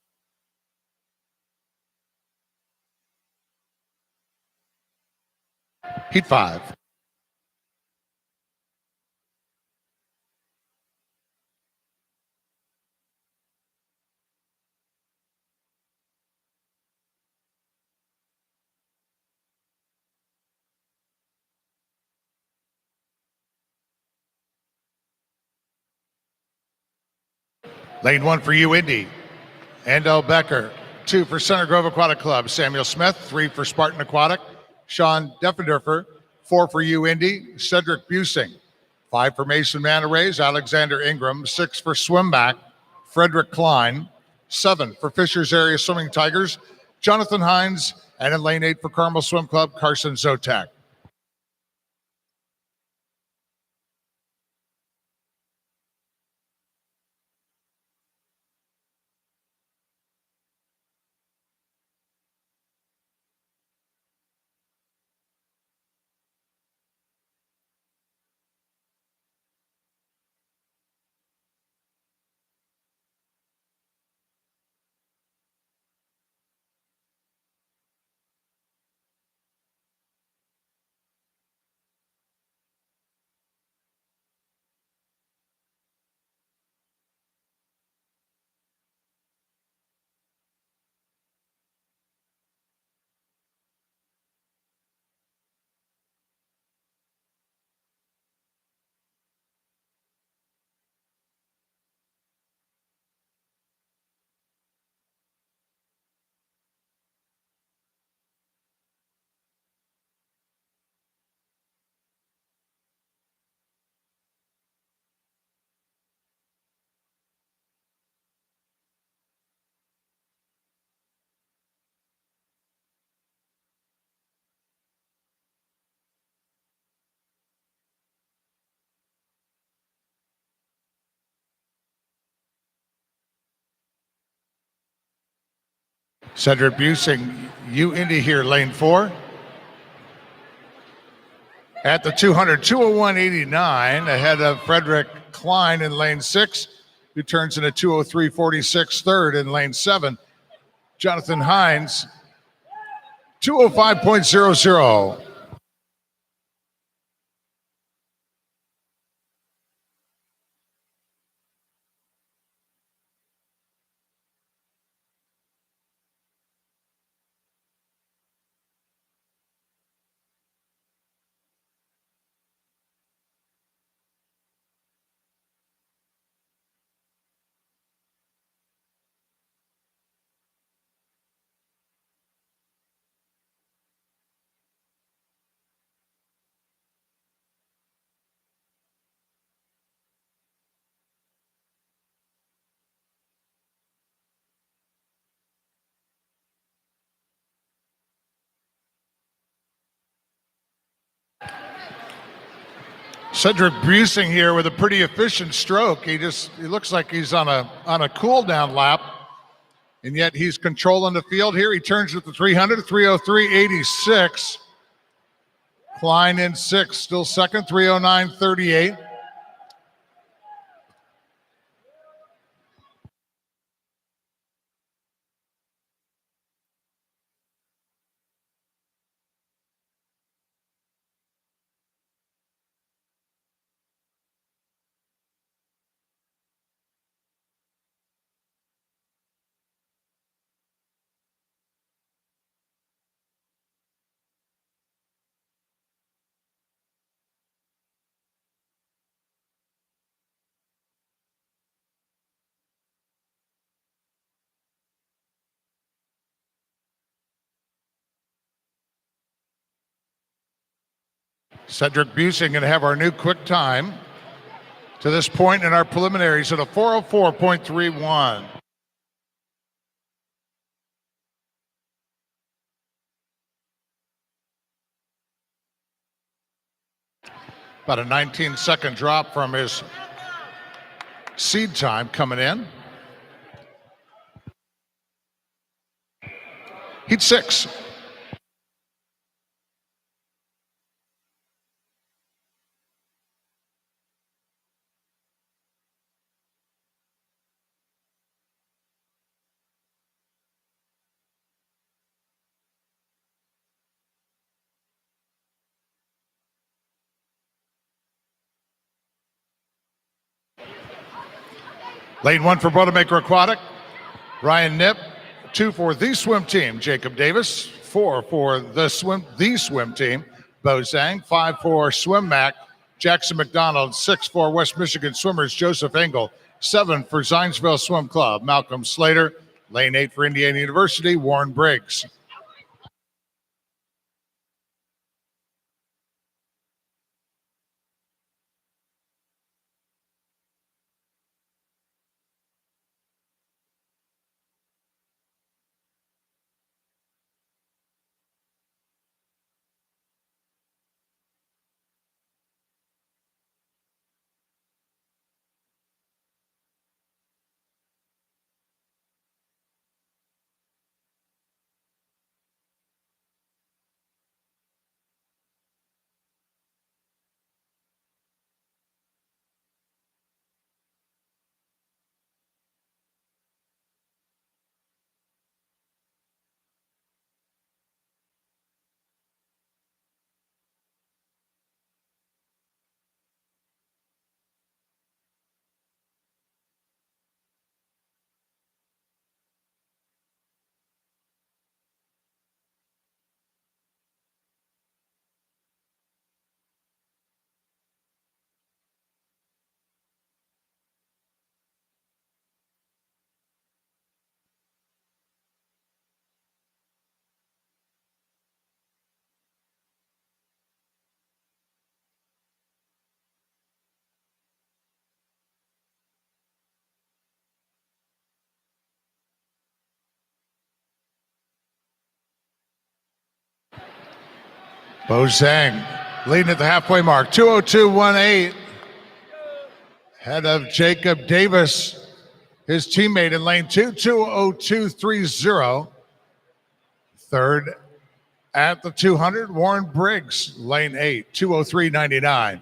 Heat 5. Lane 1 for you, Indy. Andel Becker. 2 for Center Grove Aquatic Club, Samuel Smith. 3 for Spartan Aquatic, Sean Defendorfer. 4 for you, Indy, Cedric Busing. 5 for Mason Manta Rays, Alexander Ingram. 6 for Swimback, Frederick Klein. 7 for Fishers Area Swimming Tigers, Jonathan Hines, and in lane 8 for Carmel Swim Club, Carson Zotak. Cedric Busing, you into here, lane 4. At the 200, 201.89, ahead of Frederick Klein in lane 6, who turns in a 203.46, third in lane 7. Jonathan Hines, 205.00. Cedric Busing here with a pretty efficient stroke. He looks like he's on a cool down lap, and yet he's controlling the field here. He turns at the 300, 303.86. Klein in 6, still second, 309.38. Cedric Busing going to have our new quick time to this point in our preliminaries at a 404.31. About a 19-second drop from his seed time coming in. Heat 6. Lane 1 for Boilermaker Aquatic, Ryan Knipp. 2 for the swim team, Jacob Davis. 4 for the swim team, Bo Zhang. 5 for Swim Mac, Jackson McDonald. 6 for West Michigan Swimmers, Joseph Engel. 7 for Zionsville Swim Club, Malcolm Slater. Lane 8 for Indiana University, Warren Briggs. Bo Zhang leading at the halfway mark, 2:02.18. Ahead of Jacob Davis, his teammate in lane 2, 2:02.30. Third at the 200, Warren Briggs, lane 8, 2:03.99.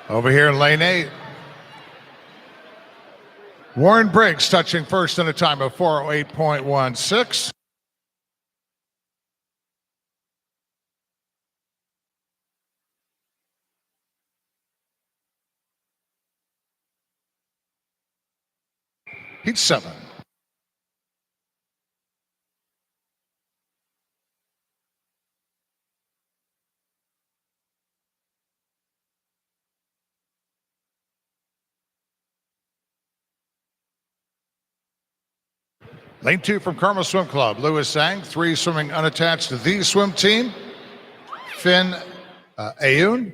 Over here in lane 8, Warren Briggs touching first in a time of 4:08.16. Heat 7. Lane 2 from Carmel Swim Club, Lewis Zhang, 3 swimming unattached to the swim team. Finn Ayoun,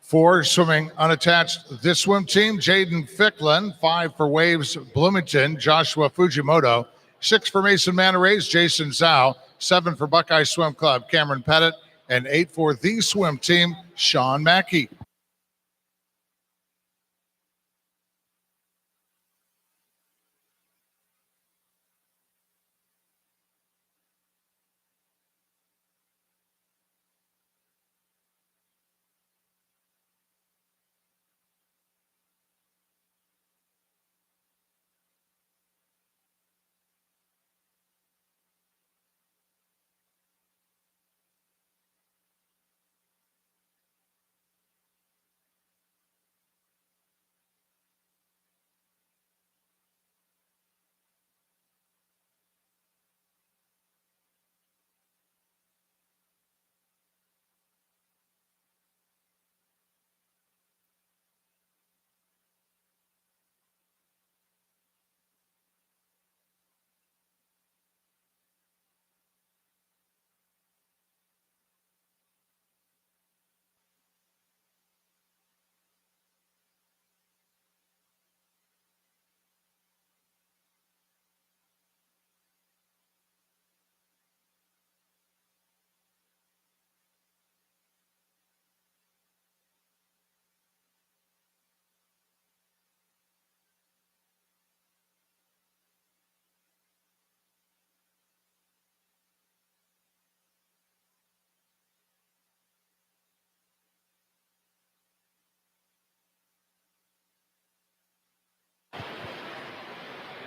4 swimming unattached to this swim team. Jaden Ficklin, 5 for Waves Bloomington. Joshua Fujimoto, 6 for Mason Manarays. Jason Zhao, 7 for Buckeye Swim Club. Cameron Pettit, and 8 for the swim team. Sean Mackey.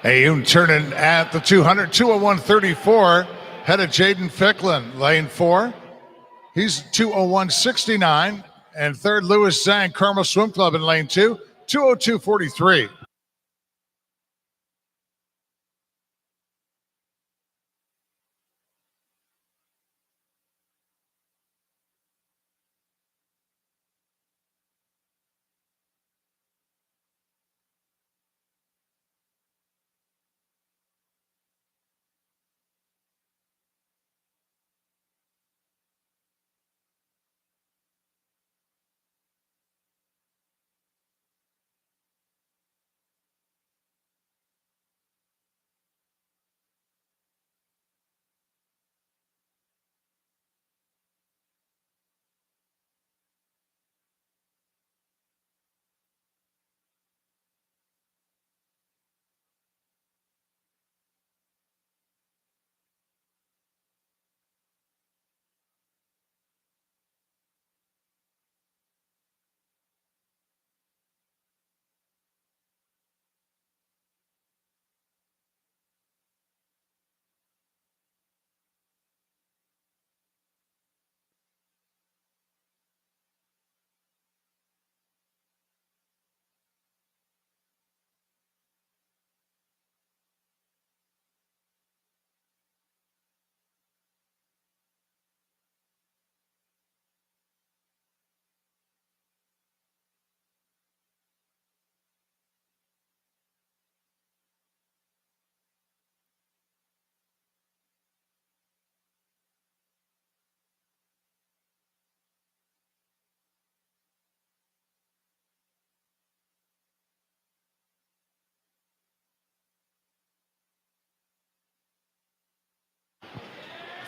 Ayoun turning at the 200, 2:01.34. Head of Jaden Ficklin, lane 4. He's 2:01.69. And third, Lewis Zhang, Carmel Swim Club in lane 2, 2:02.43.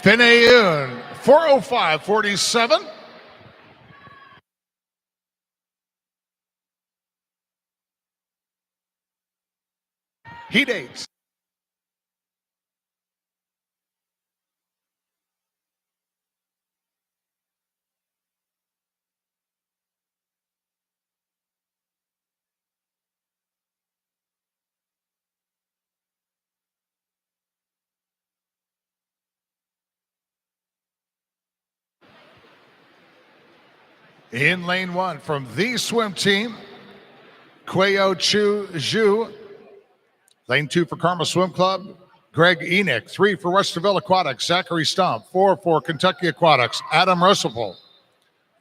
Pinayoon, 4:05.47. Heat 8. In lane 1 from the swim team, Kueo Chu Zhu. Lane 2 for Carmel Swim Club, Greg Enoch. 3 for Westerville Aquatics, Zachary Stump. 4 for Kentucky Aquatics, Adam Russell.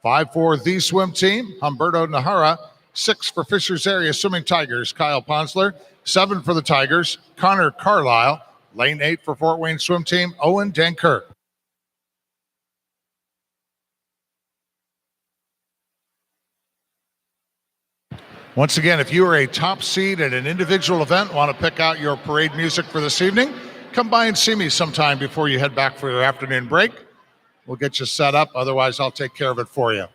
5 for the swim team, Humberto Nahara. 6 for Fishers Area Swimming Tigers, Kyle Ponsler. 7 for the Tigers, Connor Carlisle. Lane 8 for Fort Wayne swim team, Owen Dankirk. Once again, if you are a top seed at an individual event, want to pick out your parade music for this evening, come by and see me sometime before you head back for your afternoon break. We'll get you set up. Otherwise, I'll take care of it for you.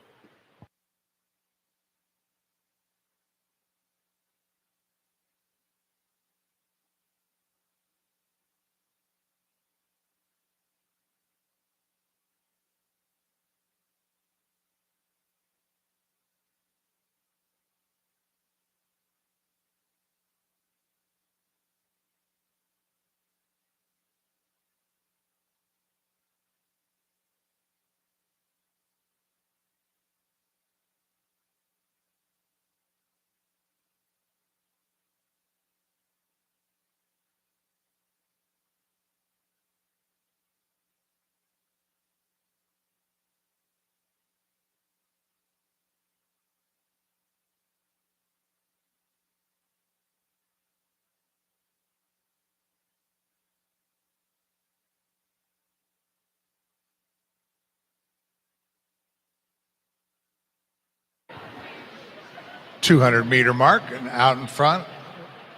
.200-meter mark and out in front.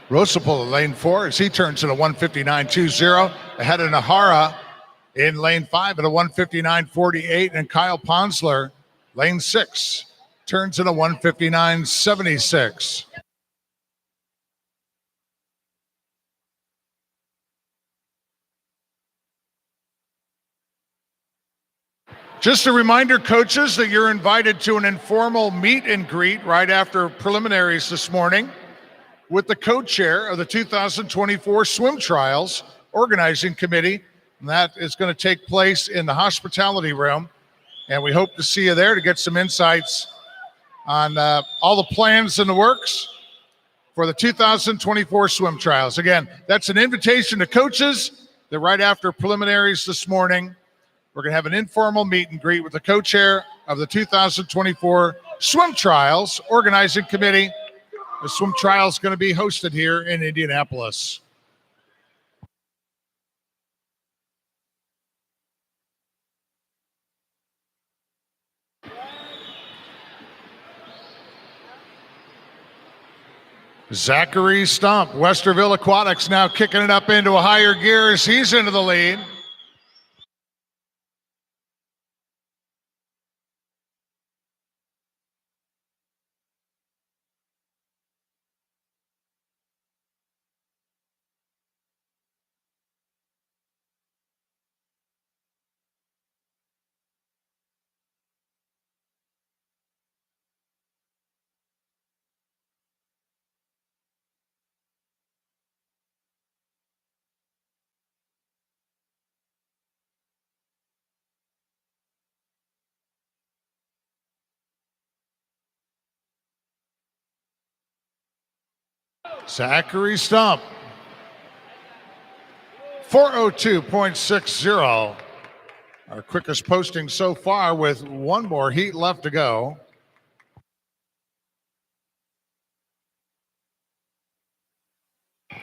Rosapol in lane 4 as he turns at a 1:59.20 ahead of Nahara in lane 5 at a 1:59.48, and Kyle Ponsler, lane 6, turns at a 1:59.76. Just a reminder, coaches, that you're invited to an informal meet and greet right after preliminaries this morning with the co-chair of the 2024 Swim Trials Organizing Committee. And that is going to take place in the hospitality room. And we hope to see you there to get some insights on all the plans in the works for the 2024 Swim Trials. Again, that's an invitation to coaches that right after preliminaries this morning, we're going to have an informal meet and greet with the co-chair of the 2024 Swim Trials Organizing Committee. The swim trial is going to be hosted here in Indianapolis. Zachary Stump, Westerville Aquatics, now kicking it up into a higher gear as he's into the lead. Zachary Stump, 4:02.60. Our quickest posting so far with one more heat left to go.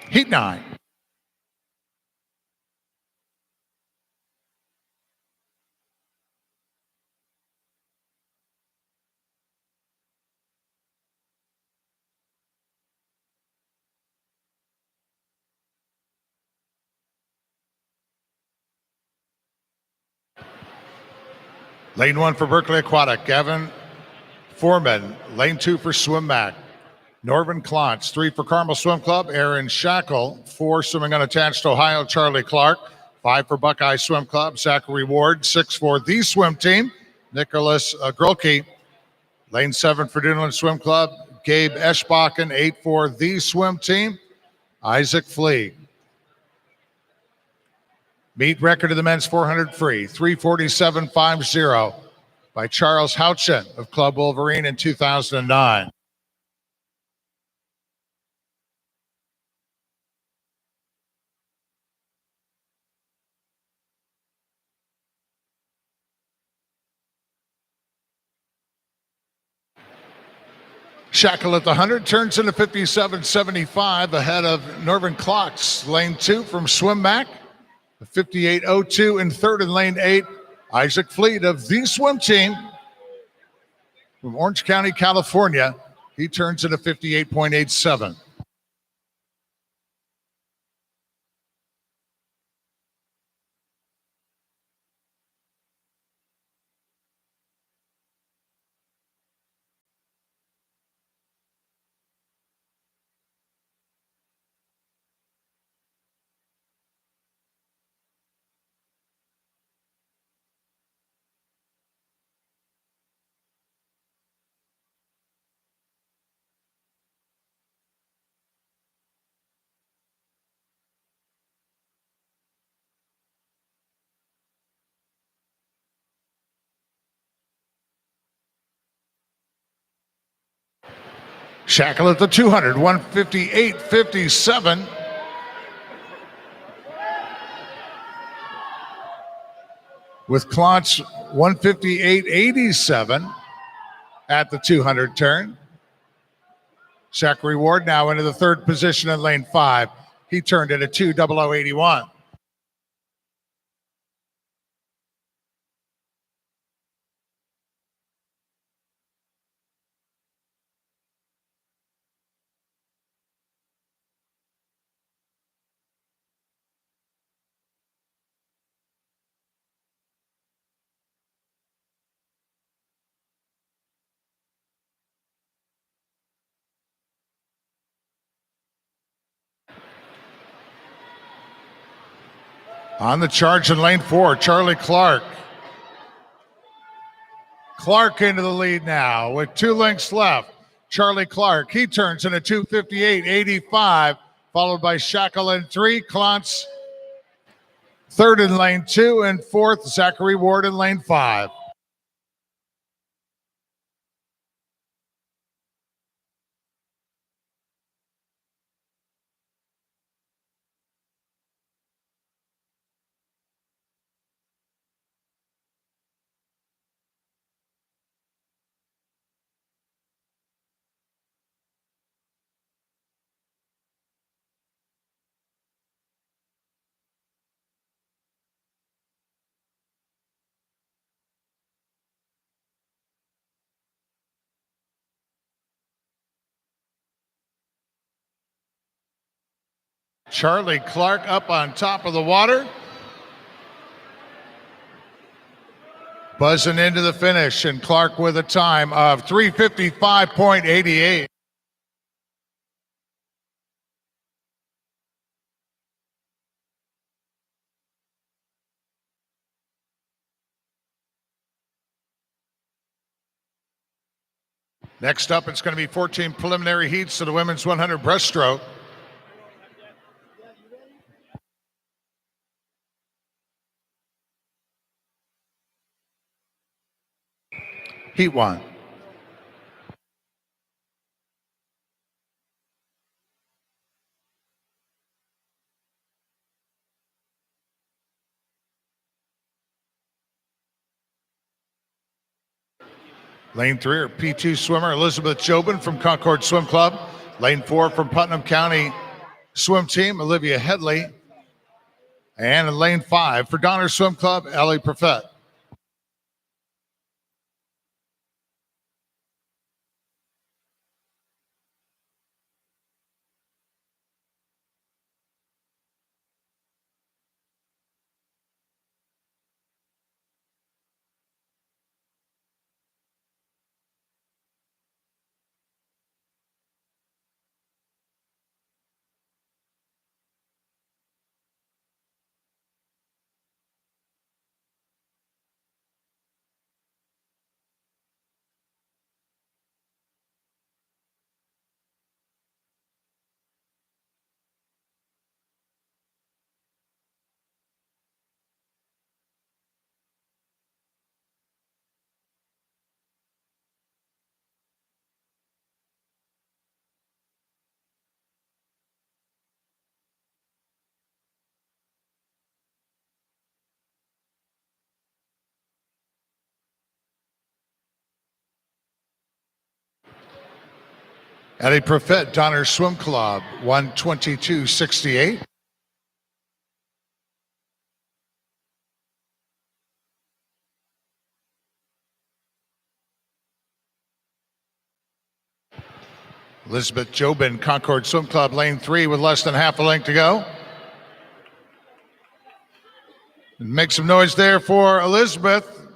Heat 9. Lane 1 for Berkeley Aquatic, Gavin Foreman. Lane 2 for Swimmac, Norman Klontz. 3 for Carmel Swim Club, Aaron Shackle. 4 swimming unattached, Ohio, Charlie Clark. 5 for Buckeye Swim Club, Zachary Ward. 6 for the swim team, Nicholas Grolke. Lane 7 for Dunland Swim Club, Gabe Eschbachen. 8 for the swim team, Isaac Fleeg. Meet record of the men's 400 free, 3:47.50 by Charles Houchen of Club Wolverine in 2009. Shackle at the 100 turns into 57.75 ahead of Norman Klotz. Lane 2 from Swimmac, 58.02 in third in lane 8. Isaac Fleet of the swim team from Orange County, California. He turns into 58.87. Shackle at the 200, 158.57. With Klontz 158.87 at the 200 turn. Zachary Ward now into the third position in lane 5. He turned it at 2:00.81. On the charge in lane 4, Charlie Clark. Clark into the lead now with 2 lengths left. Charlie Clark, he turns in a 2:58.85, followed by Shackle in 3, Klontz third in lane 2, and fourth, Zachary Ward in lane 5. Charlie Clark up on top of the water. Buzzing into the finish, and Clark with a time of 3:55.88. Next up, it's going to be 14 preliminary heats to the women's 100 breaststroke. Heat 1. Lane 3, or P2 swimmer Elizabeth Jobin from Concord Swim Club. Lane 4 from Putnam County Swim Team, Olivia Headley. And in lane 5 for Donner Swim Club, Ellie Perfett. Eddie Profet, Donner Swim Club, 122.68. Elizabeth Jobin, Concord Swim Club, lane 3 with less than half a length to go. Make some noise there for Elizabeth.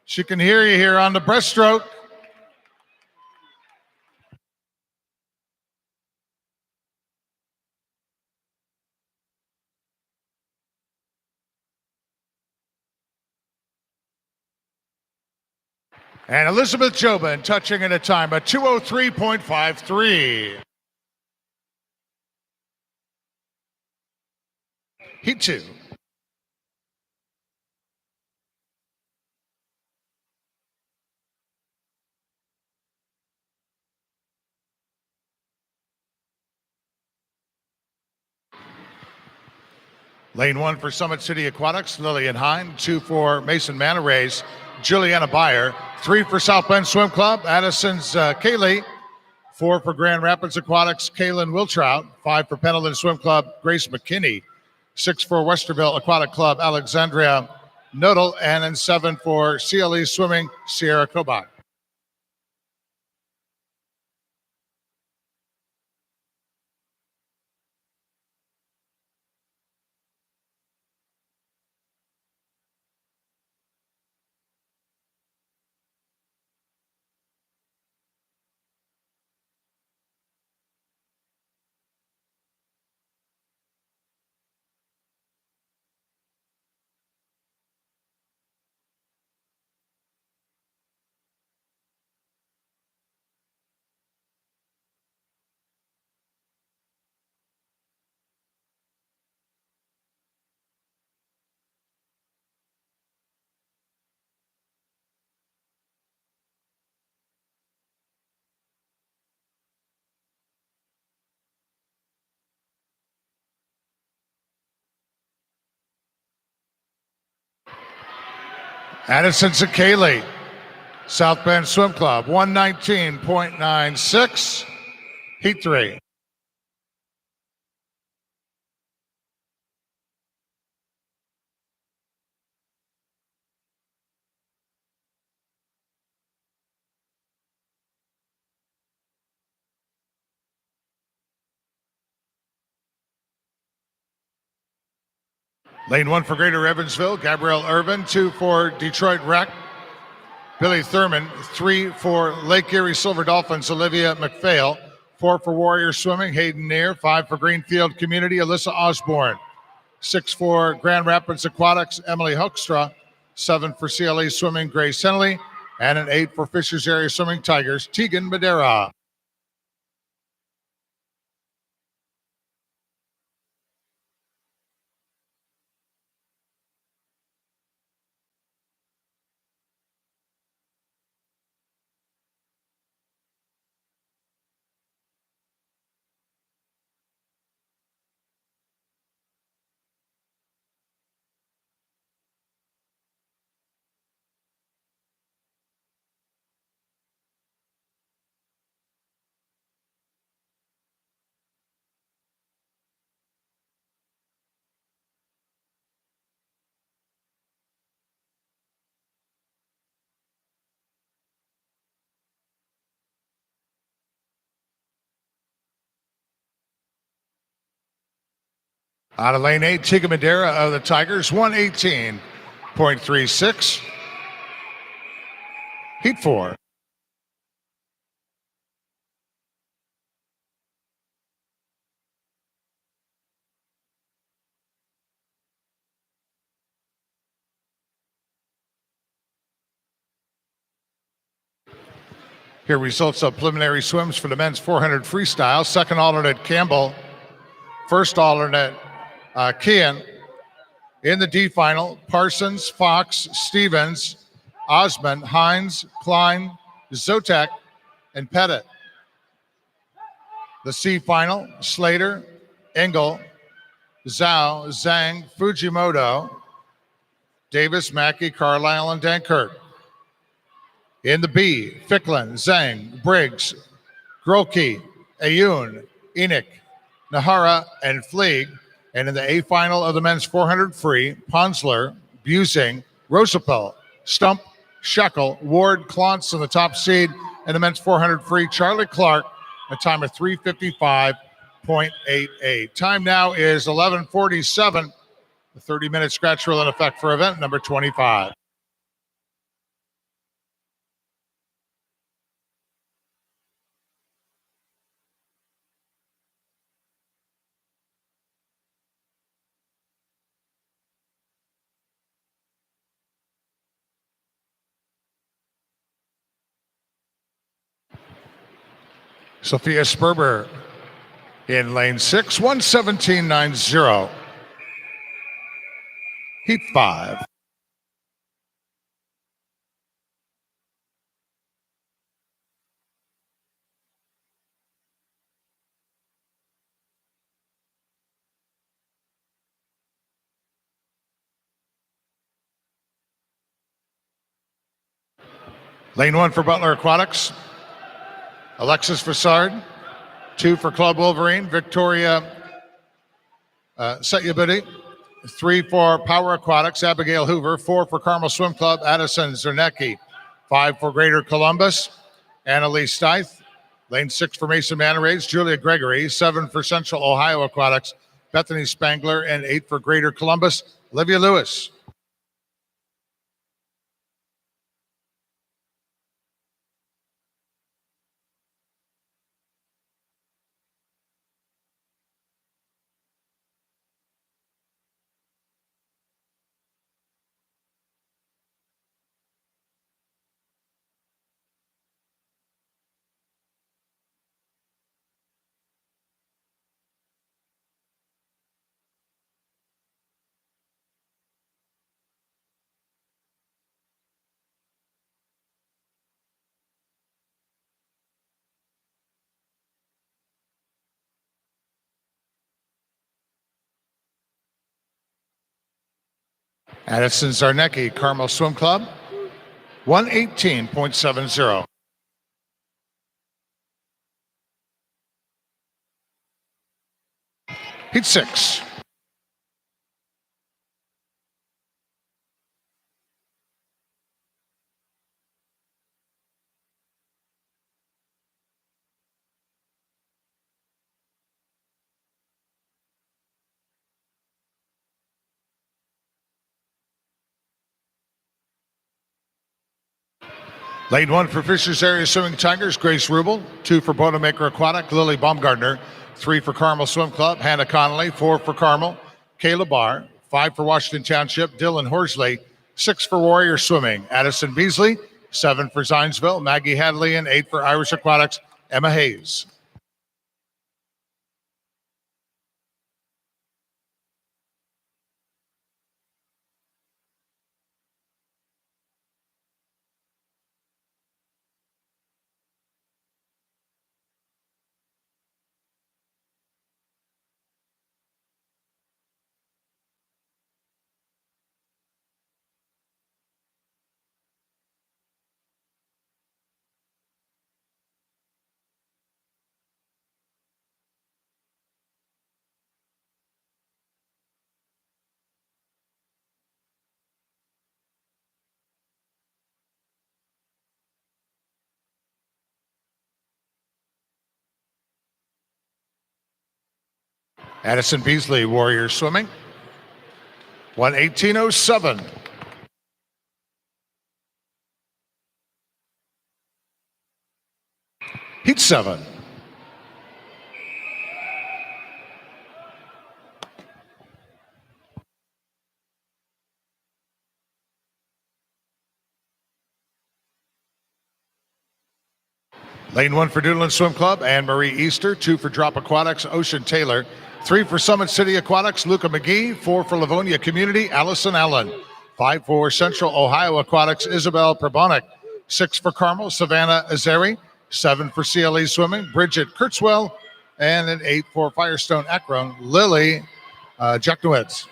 She can hear you here on the breaststroke. And Elizabeth Jobin touching at a time of 2:03.53. Heat 2. Lane 1 for Summit City Aquatics, Lillian Hine. 2 for Mason Manor Rays, Juliana Beyer. 3 for South Bend Swim Club, Addison's Kaylee. 4 for Grand Rapids Aquatics, Kaylin Wiltrout. 5 for Pendleton Swim Club, Grace McKinney. 6 for Westerville Aquatic Club, Alexandria Nodal. And then 7 for CLE Swimming, Sierra Kobach. Addison Zakeli, South Bend Swim Club, 119.96, Heat 3. Lane 1 for Greater Evansville, Gabrielle Irvin. 2 for Detroit Rec, Billy Thurman. 3 for Lake Erie Silver Dolphins, Olivia McPhail. 4 for Warrior Swimming, Hayden Neer. 5 for Greenfield Community, Alyssa Osborne. 6 for Grand Rapids Aquatics, Emily Hoekstra. 7 for CLE Swimming, Grace Henley. And an 8 for Fishers Area Swimming Tigers, Tegan Madera. Out of lane 8, Tegan Madera of the Tigers, 118.36. Heat 4. Here results of preliminary swims for the men's 400 freestyle. Second alternate, Campbell. First alternate, Kean. In the D final, Parsons, Fox, Stevens, Osmond, Hines, Klein, Zotek, and Pettit. The C final, Slater, Engel, Zhao, Zhang, Fujimoto, Davis, Mackey, Carlisle, and Dankirk. In the B, Ficklin, Zhang, Briggs, Grolke, Ayun, Enoch, Nahara, and Fleeg. And in the A final of the men's 400 free, Ponsler, Busing, Rosapel, Stump, Shekel, Ward, Klontz in the top seed. In the men's 400 free, Charlie Clark, a time of 3:55.88. Time now is 11:47. The 30-minute scratch rule in effect for event number 25. Sophia Sperber in lane 6, 117.90. Heat 5. Lane 1 for Butler Aquatics, Alexis Fassard. 2 for Club Wolverine, Victoria Setyabudi. 3 for Power Aquatics, Abigail Hoover. 4 for Carmel Swim Club, Addison Zernecki. 5 for Greater Columbus, Annalise Stith. Lane 6 for Mason Manarays, Julia Gregory. 7 for Central Ohio Aquatics, Bethany Spangler. And 8 for Greater Columbus, Olivia Lewis. Addison Zarnecki, Carmel Swim Club, 118.70. Heat 6. Lane 1 for Fishers Area Swimming Tigers, Grace Rubel. 2 for Boilermaker Aquatic, Lily Baumgartner. 3 for Carmel Swim Club, Hannah Connolly. 4 for Carmel, Kayla Barr. 5 for Washington Township, Dylan Horsley. 6 for Warrior Swimming, Addison Beasley. 7 for Zionsville, Maggie Hadley. And 8 for Irish Aquatics, Emma Hayes. Addison Beasley, Warrior Swimming, 118.07. Heat 7. Lane 1 for Doodland Swim Club, Anne-Marie Easter. 2 for Drop Aquatics, Ocean Taylor. 3 for Summit City Aquatics, Luca McGee. 4 for Livonia Community, Allison Allen. 5 for Central Ohio Aquatics, Isabel Probonic. 6 for Carmel, Savannah Azeri. 7 for CLE Swimming, Bridget Kurtzwell. And an 8 for Firestone Akron, Lily Jeknowitz.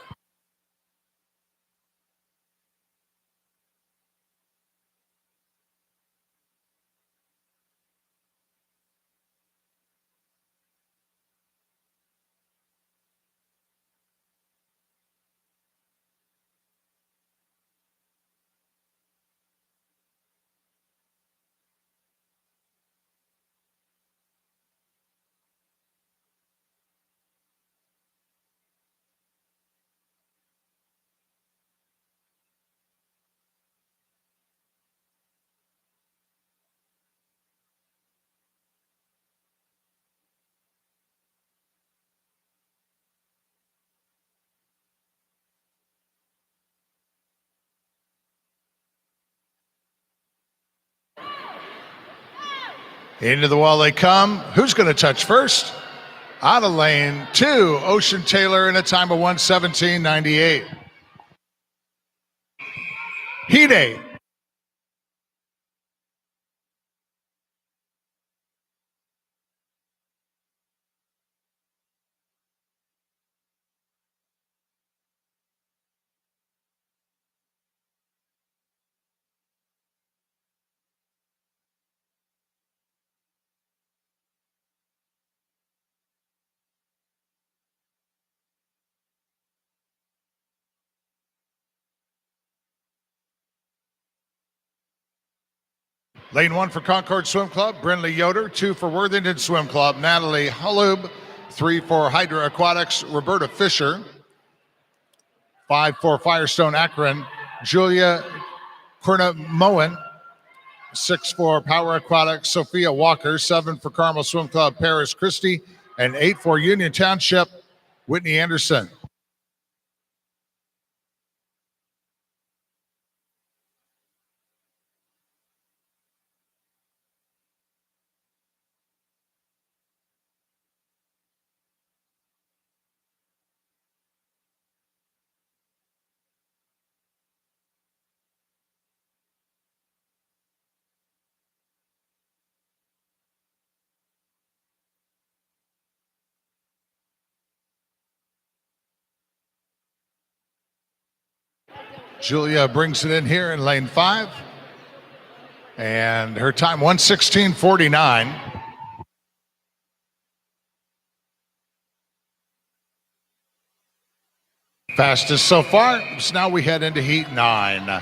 Into the wall they come. Who's going to touch first? Out of lane 2, Ocean Taylor in a time of 1:17.98. Heat 8. Lane 1 for Concord Swim Club, Brinley Yoder. 2 for Worthington Swim Club, Natalie Hullub. 3 for Hydra Aquatics, Roberta Fisher. 5 for Firestone Akron, Julia Kurnamoen. 6 for Power Aquatics, Sophia Walker. 7 for Carmel Swim Club, Paris Christie. And 8 for Union Township, Whitney Anderson. Julia brings it in here in lane 5. And her time, 1:16.49. Fastest so far. So now we head into heat 9.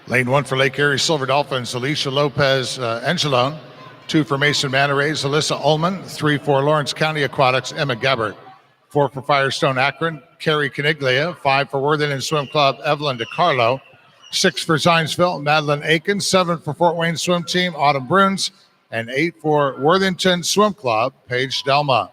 Lane 1 for Lake Erie Silver Dolphins, Alicia Lopez Angelone. 2 for Mason Manarays, Alyssa Ullman. 3 for Lawrence County Aquatics, Emma Gabbert. 4 for Firestone Akron, Carrie Caniglia. 5 for Worthington Swim Club, Evelyn DiCarlo. 6 for Zionsville, Madeline Aiken. 7 for Fort Wayne Swim Team, Autumn Bruns. And 8 for Worthington Swim Club, Paige Delma.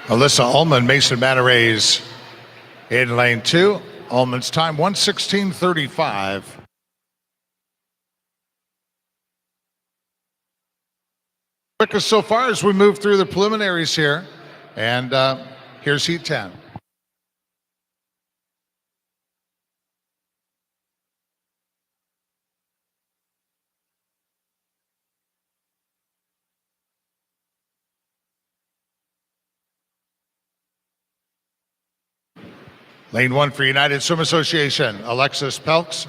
Alyssa Ullman, Mason Manarays in lane 2. Ullman's time, 1:16.35. Quickest so far as we move through the preliminaries here. And here's heat 10. Lane 1 for United Swim Association, Alexis Pelks.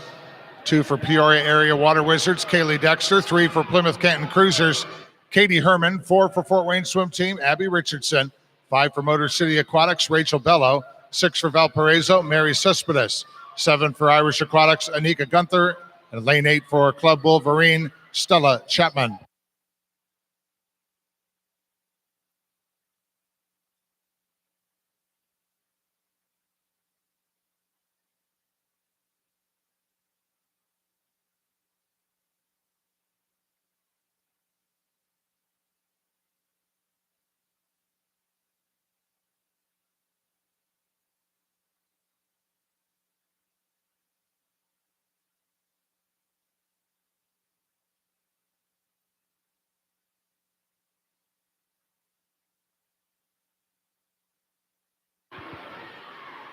2 for Peoria Area Water Wizards, Kaylee Dexter. 3 for Plymouth Canton Cruisers, Katie Herman. 4 for Fort Wayne Swim Team, Abby Richardson. 5 for Motor City Aquatics, Rachel Bello. 6 for Valparaiso, Mary Cespedes. 7 for Irish Aquatics, Anika Gunther. And lane 8 for Club Wolverine, Stella Chapman.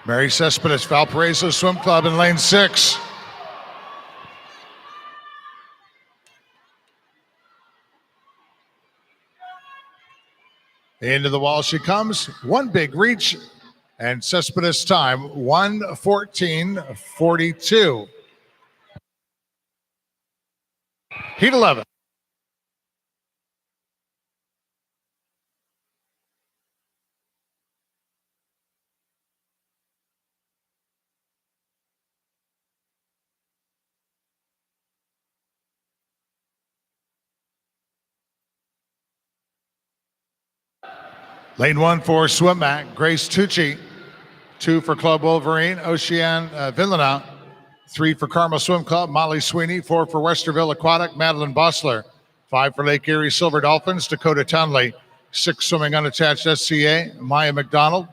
Mary Cespedes, Valparaiso Swim Club in lane 6. Into the wall she comes. One big reach. And Cespedes time, 1:14.42. Heat 11. Lane 1 for swim back, Grace Tucci. 2 for Club Wolverine, Oceane Villena. 3 for Carmel Swim Club, Molly Sweeney. 4 for Westerville Aquatic, Madeline Bossler. 5 for Lake Erie Silver Dolphins, Dakota Townley. 6 swimming unattached SCA, Maya McDonald.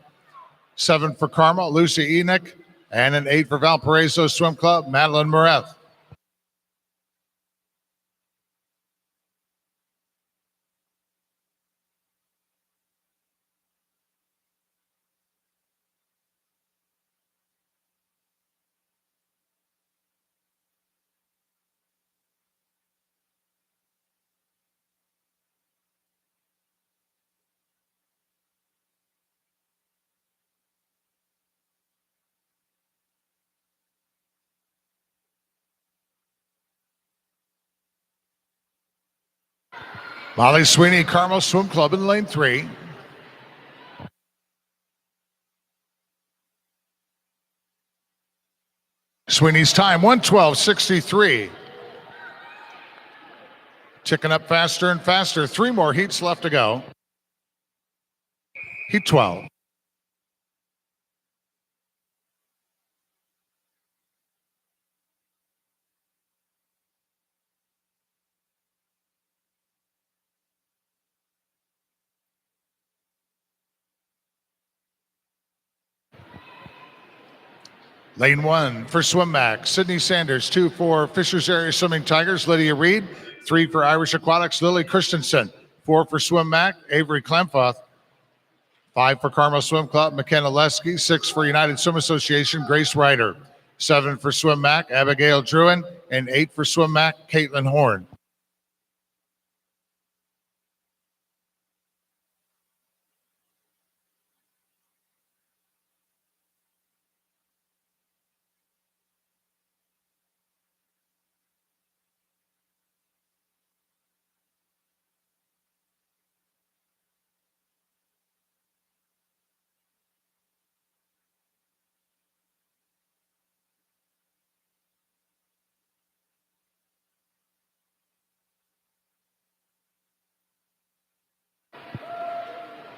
7 for Carmel, Lucy Enoch. And an 8 for Valparaiso Swim Club, Madeline Moreth. Molly Sweeney, Carmel Swim Club in lane 3. Sweeney's time, 1:12.63. Ticking up faster and faster. 3 more heats left to go. Heat 12. Lane 1 for swim back, Sydney Sanders. 2 for Fishers Area Swimming Tigers, Lydia Reed. 3 for Irish Aquatics, Lily Christensen. 4 for swim back, Avery Klemfoth. 5 for Carmel Swim Club, McKenna Lesky. 6 for United Swim Association, Grace Ryder. 7 for swim back, Abigail Druin. And 8 for swim back, Caitlin Horn.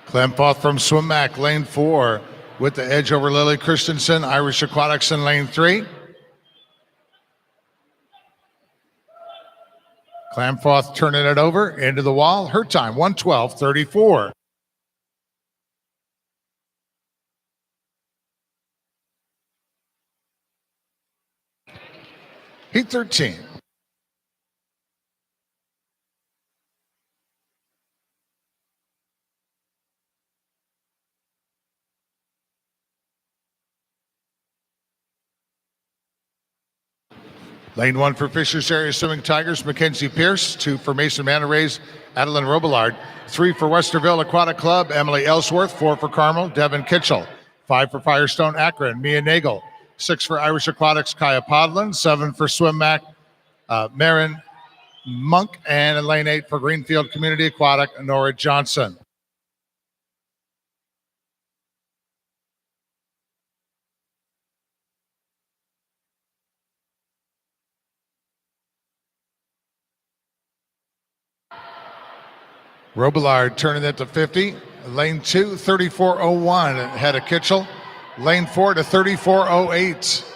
Klemfoth from swim back, lane 4, with the edge over Lily Christensen, Irish Aquatics in lane 3. Klemfoth turning it over into the wall. Her time, 1:12.34. Heat 13. Lane 1 for Fishers Area Swimming Tigers, Mackenzie Pierce. 2 for Mason Manor Rays, Adeline Robillard. 3 for Westerville Aquatic Club, Emily Ellsworth. 4 for Carmel, Devin Kitchell. 5 for Firestone Akron, Mia Nagel. 6 for Irish Aquatics, Kaya Podlin. 7 for Swim Mac, Marin Monk. And in lane 8 for Greenfield Community Aquatic, Nora Johnson. Robillard turning it to 50. Lane 2, 34.01 ahead of Kitchell. Lane 4 to 34.08.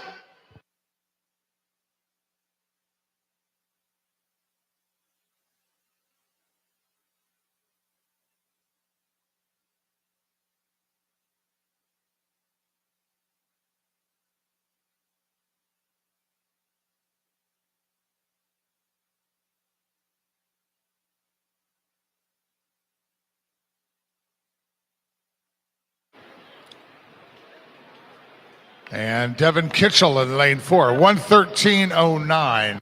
And Devin Kitchell in lane 4, 1:13.09.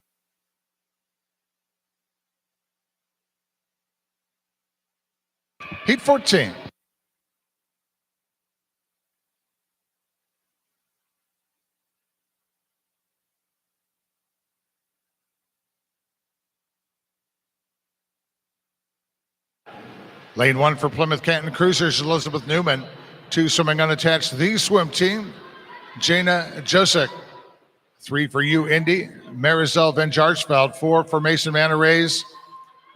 Heat 14. Lane 1 for Plymouth Canton Cruisers, Elizabeth Newman. 2 swimming unattached, the swim team, Jana Josic. 3 for you, Indy, Marisol Van Jarsveld. 4 for Mason Manor Rays,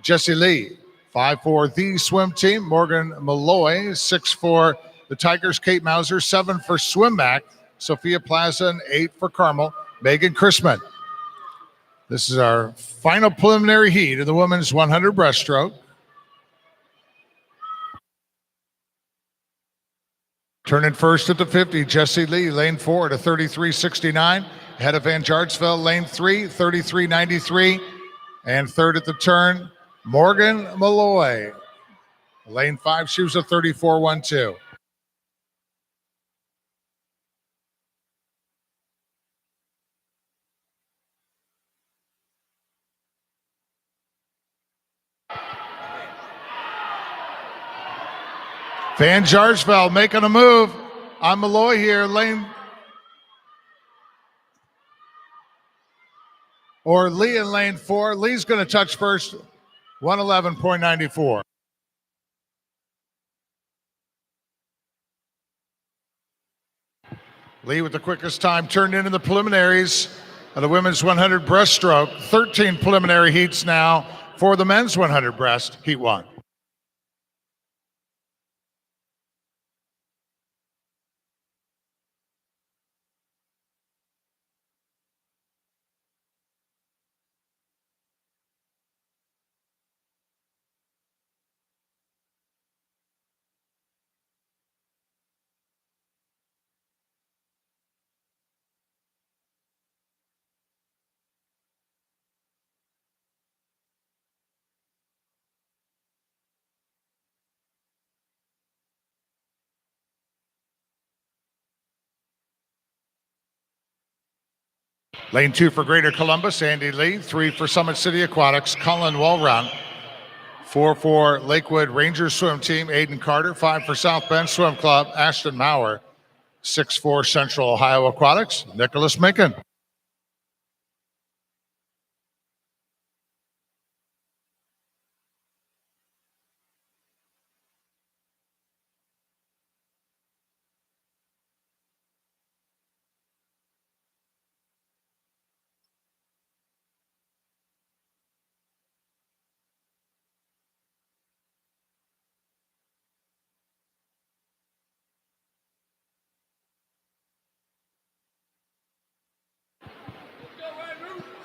Jesse Lee. 5 for the swim team, Morgan Malloy. 6 for the Tigers, Kate Mauser. 7 for Swimback, Sophia Plaza. And 8 for Carmel, Megan Chrisman. This is our final preliminary heat of the women's 100 breaststroke. Turning first at the 50, Jesse Lee, lane 4 at a 33.69. Ahead of Van Jarsveld, lane 3, 33.93. And third at the turn, Morgan Malloy. Lane 5, she was a 34.12. Van Jarsveld making a move on Malloy here, lane. Or Lee in lane 4. Lee's going to touch first, 111.94. Lee with the quickest time turned into the preliminaries of the women's 100 breaststroke. 13 preliminary heats now for the men's 100 breast, heat 1. Lane 2 for Greater Columbus, Andy Lee. 3 for Summit City Aquatics, Colin Walron. 4 for Lakewood Rangers Swim Team, Aiden Carter. 5 for South Bend Swim Club, Ashton Maurer. 6 for Central Ohio Aquatics, Nicholas Minkin.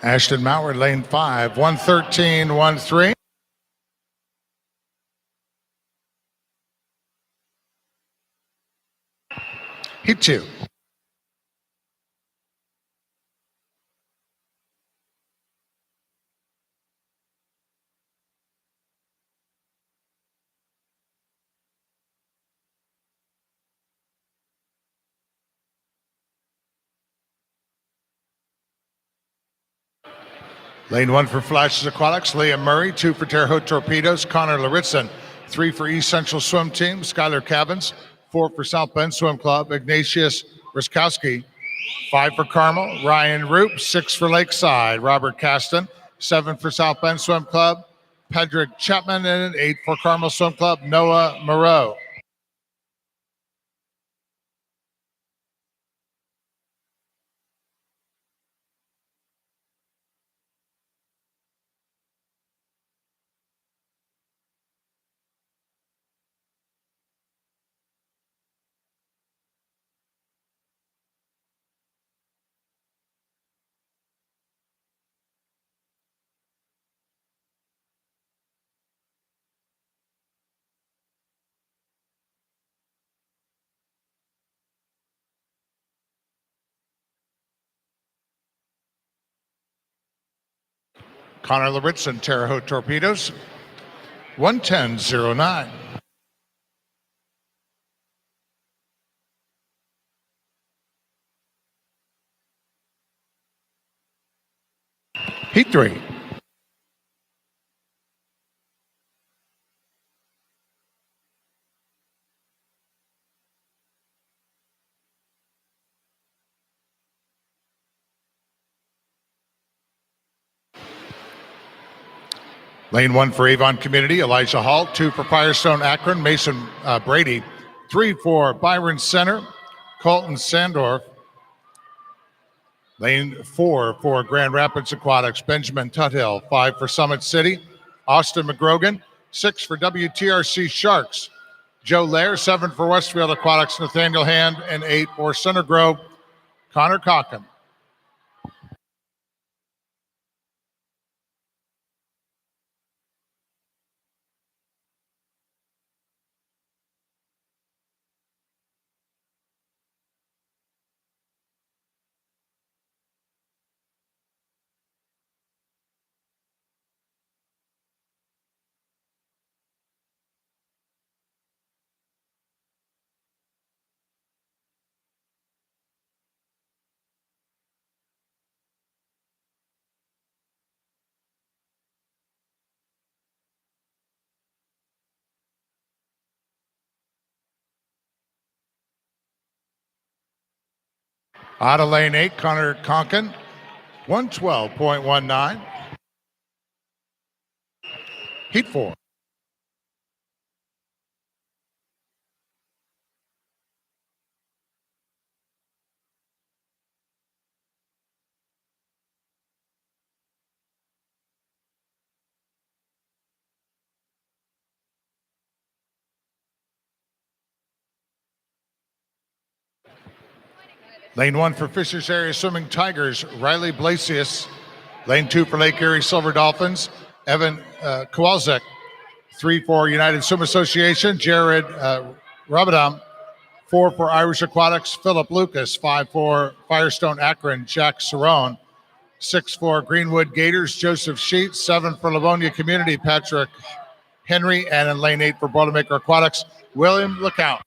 Ashton Maurer, lane 5, 113.13. Heat 2. Lane 1 for Flashes Aquatics, Leah Murray. 2 for Terre Haute Torpedoes, Connor Laritzen. 3 for East Central Swim Team, Skylar Cabins. 4 for South Bend Swim Club, Ignatius Ryskowski. 5 for Carmel, Ryan Roop. 6 for Lakeside, Robert Caston. 7 for South Bend Swim Club, Pedrick Chapman. And 8 for Carmel Swim Club, Noah Moreau. Connor Laritzen, Terre Haute Torpedoes, 110.09. Heat 3. Lane 1 for Avon Community, Elijah Hall. 2 for Firestone Akron, Mason Brady. 3 for Byron Center, Colton Sandorf. Lane 4 for Grand Rapids Aquatics, Benjamin Tuthill. 5 for Summit City, Austin McGrogan. 6 for WTRC Sharks, Joe Lair. 7 for Westfield Aquatics, Nathaniel Hand. And 8 for Center Grove, Connor Cocken. Out of lane 8, Connor Conkin, 112.19. Heat 4. Lane 1 for Fishers Area Swimming Tigers, Riley Blasius. Lane 2 for Lake Erie Silver Dolphins, Evan Kowalczyk. 3 for United Swim Association, Jared Rabadam. 4 for Irish Aquatics, Philip Lucas. 5 for Firestone Akron, Jack Cerrone. 6 for Greenwood Gators, Joseph Sheets. 7 for Livonia Community, Patrick Henry. And in lane 8 for Boilermaker Aquatics, William LeCount.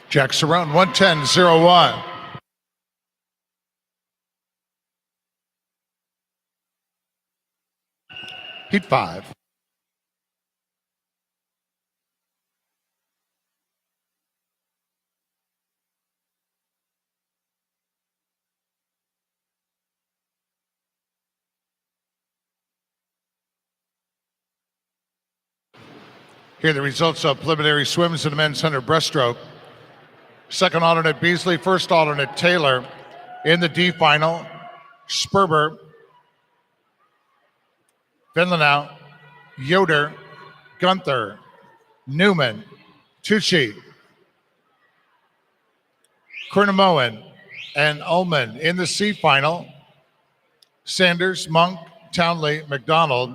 Jack Cerrone, 110.01. Heat 5. Here are the results of preliminary swims in the men's 100 breaststroke. Second alternate Beasley, first alternate Taylor. In the D final, Sperber, Finlanau, Yoder, Gunther, Newman, Tucci, Kurnamoen, and Ullman. In the C final, Sanders, Monk, Townley, McDonald,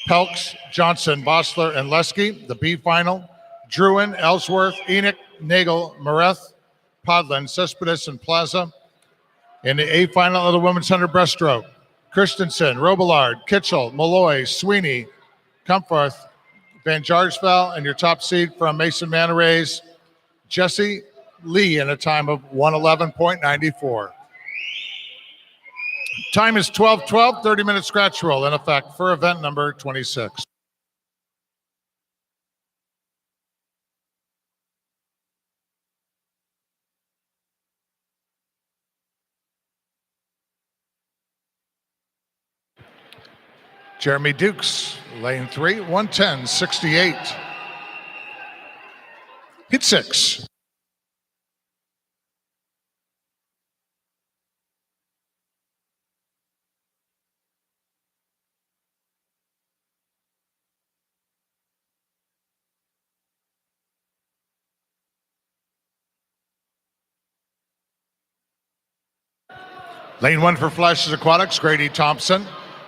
Pelks, Johnson, Bossler, and Lesky. The B final, Druin, Ellsworth, Enoch, Nagel, Mareth, Podlin, Cespedes, and Plaza. In the A final of the women's 100 breaststroke, Christensen, Robillard, Kitchell, Malloy, Sweeney, Comforth, Van Jarsveld, and your top seed from Mason Manor Rays, Jesse Lee, in a time of 111.94. Time is 12:12, 30-minute scratch roll in effect for event number 26. Jeremy Dukes, lane 3, 110.68. Hit 6. Lane 1 for Flashes Aquatics, Grady Thompson.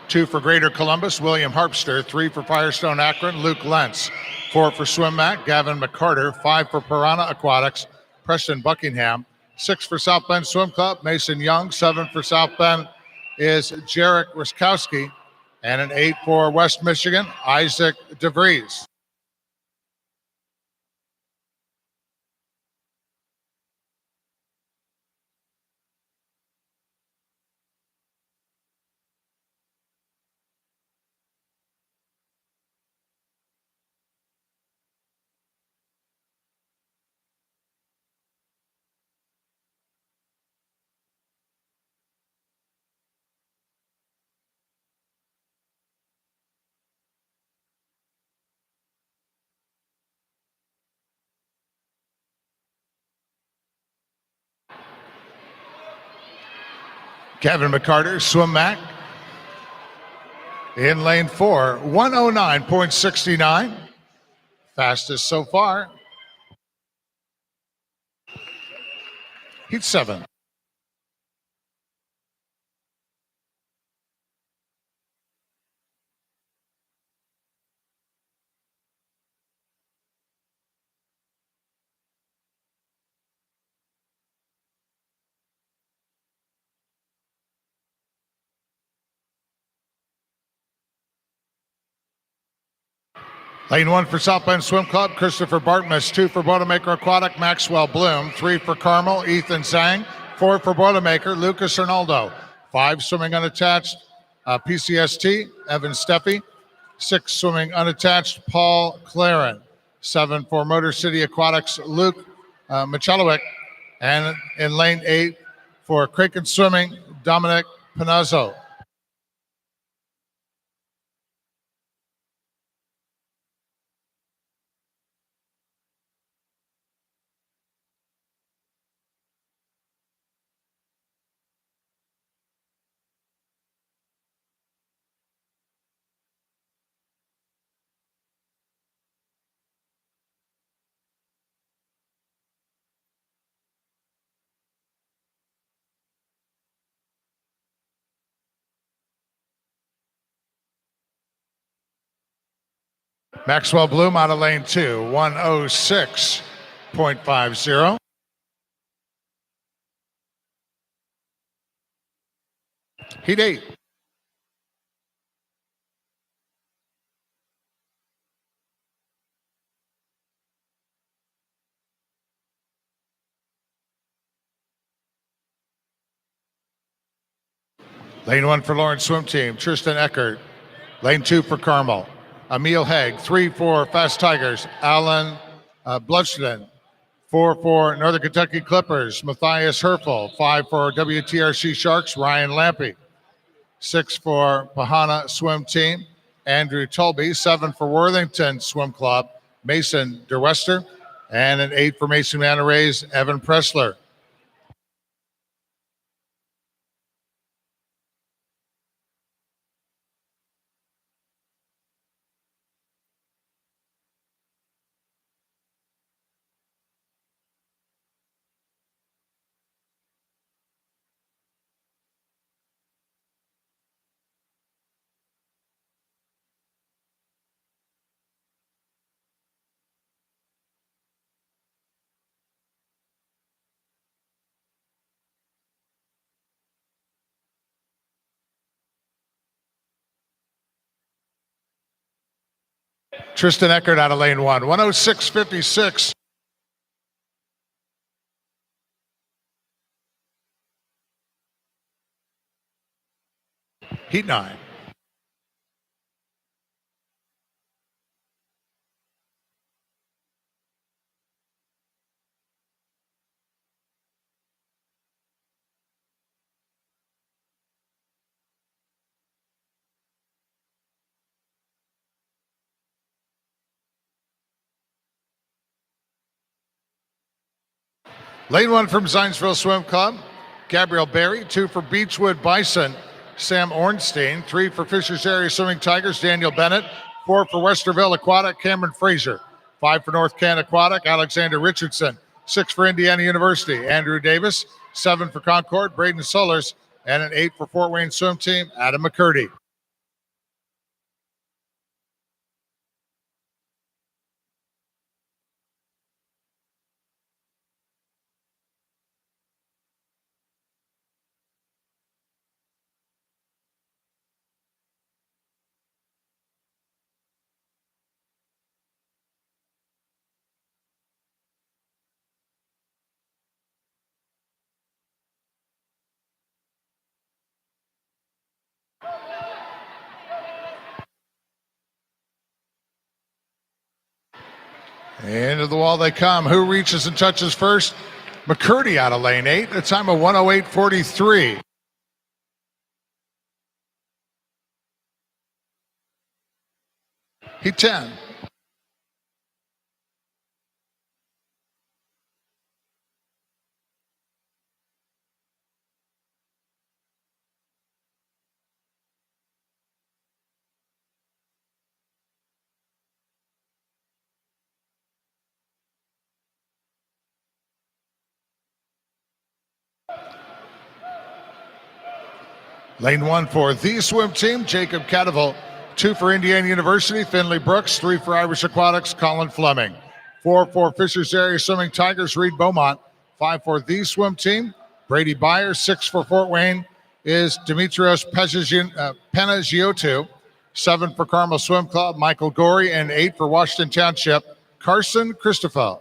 2 for Greater Columbus, William Harpster. 3 for Firestone Akron, Luke Lentz. 4 for Swim Mac, Gavin McCarter. 5 for Piranha Aquatics, Preston Buckingham. 6 for South Bend Swim Club, Mason Young. 7 for South Bend is Jarek Ruskowski. And an 8 for West Michigan, Isaac DeVries. Kevin McCarter, swim back. In lane 4, 109.69. Fastest so far. Heat 7. Lane 1 for South Bend Swim Club, Christopher Bartmus. 2 for Boilermaker Aquatic, Maxwell Bloom. 3 for Carmel, Ethan Zhang. 4 for Boilermaker, Lucas Arnaldo. 5 swimming unattached, PCST, Evan Steffi. 6 swimming unattached, Paul Claren. 7 for Motor City Aquatics, Luke Michalowicz. And in lane 8 for Kraken Swimming, Dominic Panazzo. Maxwell Bloom out of lane 2, 106.50. Heat 8. Lane 1 for Lawrence Swim Team, Tristan Eckert. Lane 2 for Carmel, Emil Haig. 3 for Fast Tigers, Alan Bloodston. 4 for Northern Kentucky Clippers, Matthias Herfel. 5 for WTRC Sharks, Ryan Lampy. 6 for Pahana Swim Team, Andrew Tolby. 7 for Worthington Swim Club, Mason DeWester. And an 8 for Mason Manor Rays, Evan Pressler. Tristan Eckert out of lane 1, 106.56. Heat 9. Lane 1 from Zionsville Swim Club, Gabrielle Berry. 2 for Beechwood Bison, Sam Ornstein. 3 for Fishers Area Swimming Tigers, Daniel Bennett. 4 for Westerville Aquatic, Cameron Frazier. 5 for North Can Aquatic, Alexander Richardson. 6 for Indiana University, Andrew Davis. 7 for Concord, Braden Solers. And an 8 for Fort Wayne Swim Team, Adam McCurdy. Into the wall they come. Who reaches and touches first? McCurdy out of lane 8, a time of 108.43. Heat 10. Lane 1 for the swim team, Jacob Catterville. 2 for Indiana University, Finley Brooks. 3 for Irish Aquatics, Colin Fleming. 4 for Fishers Area Swimming Tigers, Reed Beaumont. 5 for the swim team, Brady Byers. 6 for Fort Wayne is Dimitrios Panagiotou. 7 for Carmel Swim Club, Michael Gorey. And 8 for Washington Township, Carson Christopher.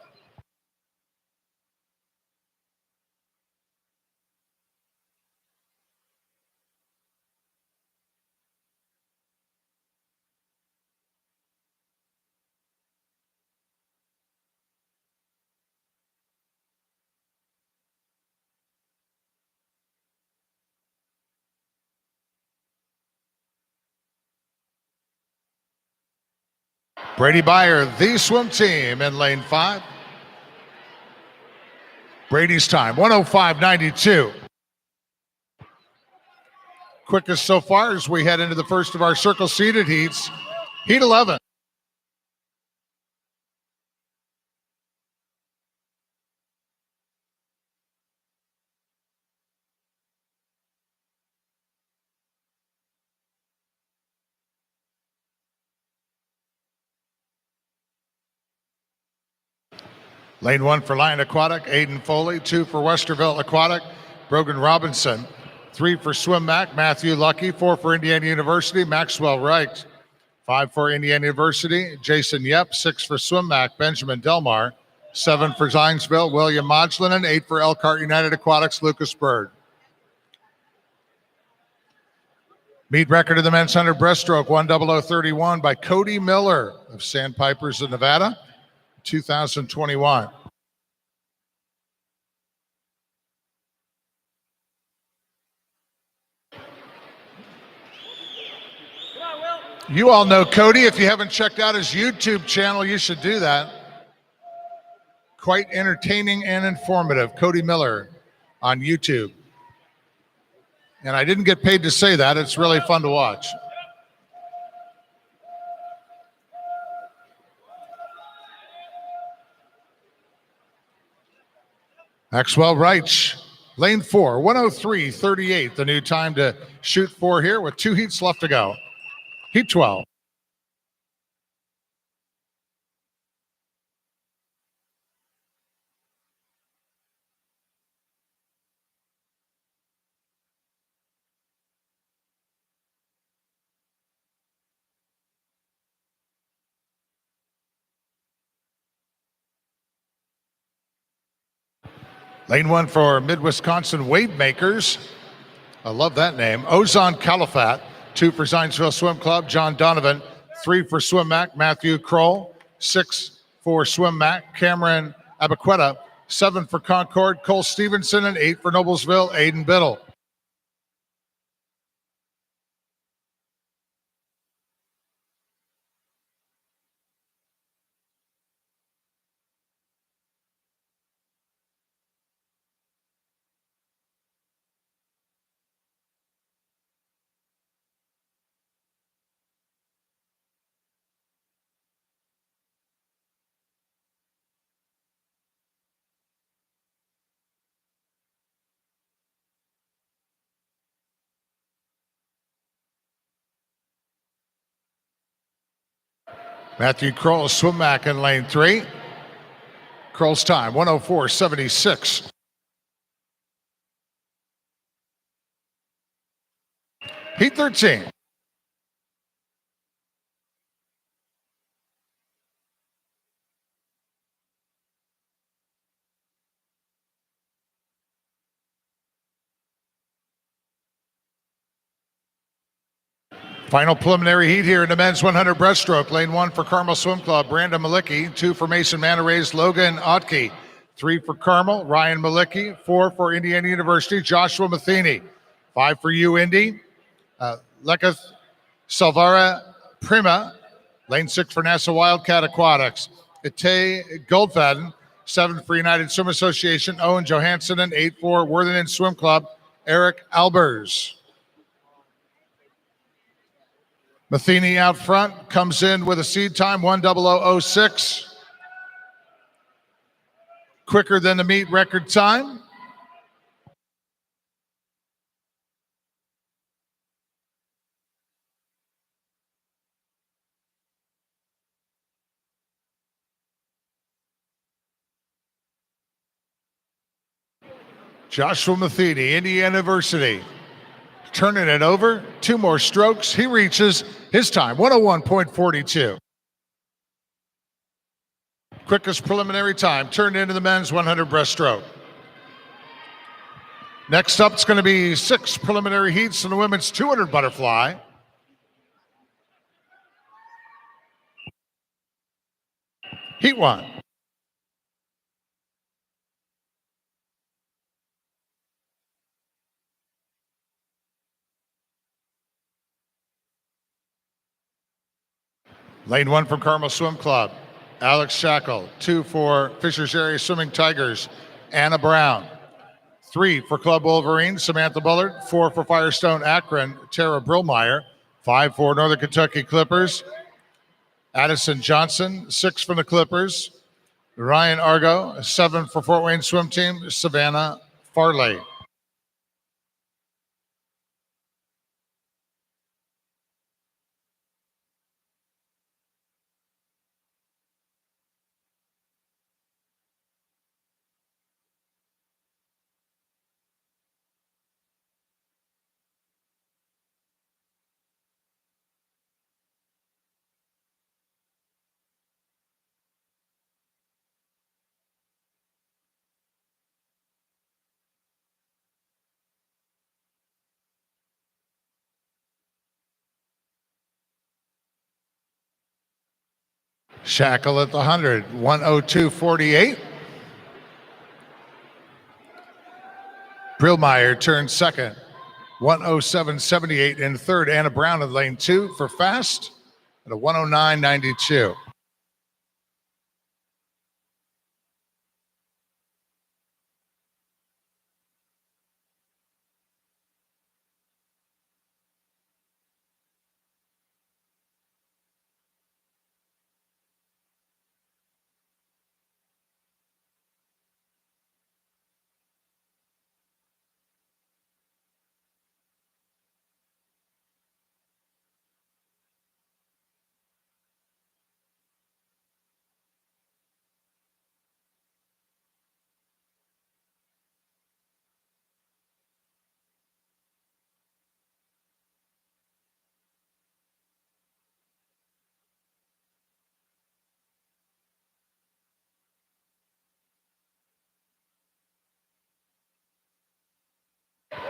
Brady Byer, the swim team, in lane 5. Brady's time, 105.92. Quickest so far as we head into the first of our circle seeded heats. Heat 11. Lane 1 for Lion Aquatic, Aiden Foley. 2 for Westerville Aquatic, Brogan Robinson. 3 for Swim Mac, Matthew Lucky. 4 for Indiana University, Maxwell Wright. 5 for Indiana University, Jason Yep. 6 for Swim Mac, Benjamin Delmar. 7 for Zionsville, William Modglin. 8 for Elkhart United Aquatics, Lucas Bird. Meet record of the men's 100 breaststroke, 1:00:31 by Cody Miller of Sandpipers of Nevada, 2021. You all know Cody. If you haven't checked out his YouTube channel, you should do that. Quite entertaining and informative. Cody Miller on YouTube. And I didn't get paid to say that. It's really fun to watch. Maxwell Wright, lane 4, 103.38. The new time to shoot for here with 2 heats left to go. Heat 12. Lane 1 for Mid-Wisconsin Wave Makers. I love that name. Ozan Califat. 2 for Zionsville Swim Club, John Donovan. 3 for Swim Mac, Matthew Kroll. 6 for Swim Mac, Cameron Abaqueta. 7 for Concord, Cole Stevenson. And 8 for Noblesville, Aiden Biddle. Matthew Kroll, Swim Mac in lane 3. Kroll's time, 104.76. Heat 13. Final preliminary heat here in the men's 100 breaststroke. Lane 1 for Carmel Swim Club, Brandon Malicki. 2 for Mason Manta Rays, Logan Otke. 3 for Carmel, Ryan Malicki. 4 for Indiana University, Joshua Matheny. 5 for UIndy, Leketh Salvara Prima. Lane 6 for NASA Wildcat Aquatics, Ite Goldfaden. 7 for United Swim Association, Owen Johansson. 8 for Worthington Swim Club, Eric Albers. Matheny out front comes in with a seed time 1:00:06. Quicker than the meet record time. Joshua Matheny, Indiana University. Turning it over, 2 more strokes. He reaches his time, 1:01:42. Quickest preliminary time turned into the men's 100 breaststroke. Next up, it's going to be 6 preliminary heats in the women's 200 butterfly. Heat 1. Lane 1 from Carmel Swim Club, Alex Shackle. 2 for Fishers Area Swimming Tigers, Anna Brown. 3 for Club Wolverine, Samantha Bullard. 4 for Firestone Akron, Tara Brillmeyer. 5 for Northern Kentucky Clippers, Addison Johnson. 6 from the Clippers, Ryan Argo. 7 for Fort Wayne Swim Team, Savannah Farley. Shackle at the 100, 1:02:48. Brillmeyer turns second, 1:07:78. In third, Anna Brown in lane 2 for fast at a 1:09:92.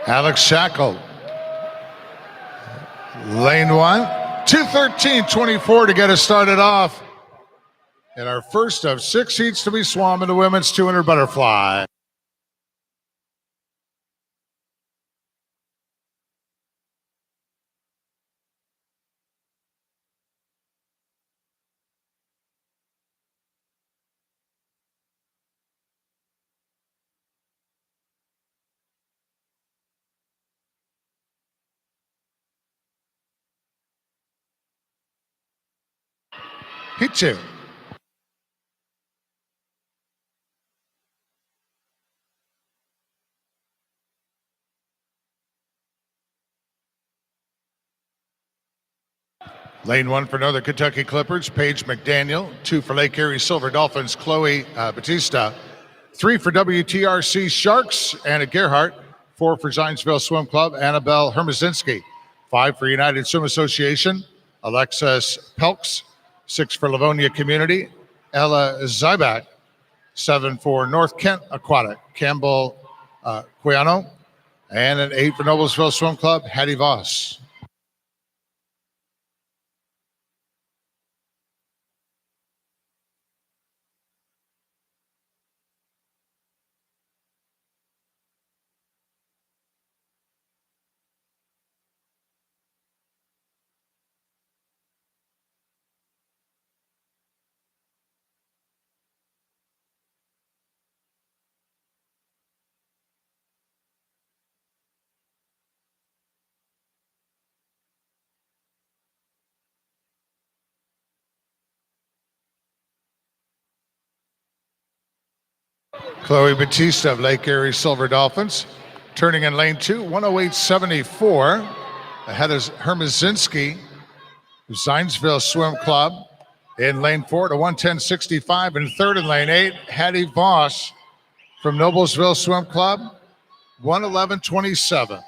Alex Shackle, lane 1, 2:13:24 to get us started off in our first of 6 heats to be swum in the women's 200 butterfly. Heat 2. Lane 1 for Northern Kentucky Clippers, Paige McDaniel. 2 for Lake Erie Silver Dolphins, Chloe Batista. 3 for WTRC Sharks, Anna Gerhart. 4 for Zionsville Swim Club, Annabelle Hermazinski. 5 for United Swim Association, Alexis Pelks. 6 for Livonia Community, Ella Zybak. 7 for North Kent Aquatic, Campbell Quiano. And an 8 for Noblesville Swim Club, Hattie Voss. Chloe Batista of Lake Erie Silver Dolphins, turning in lane 2, 108.74. Ahead is Hermazinski, Zionsville Swim Club. In lane 4 to 110.65. And third in lane 8, Hattie Voss from Noblesville Swim Club, 111.27.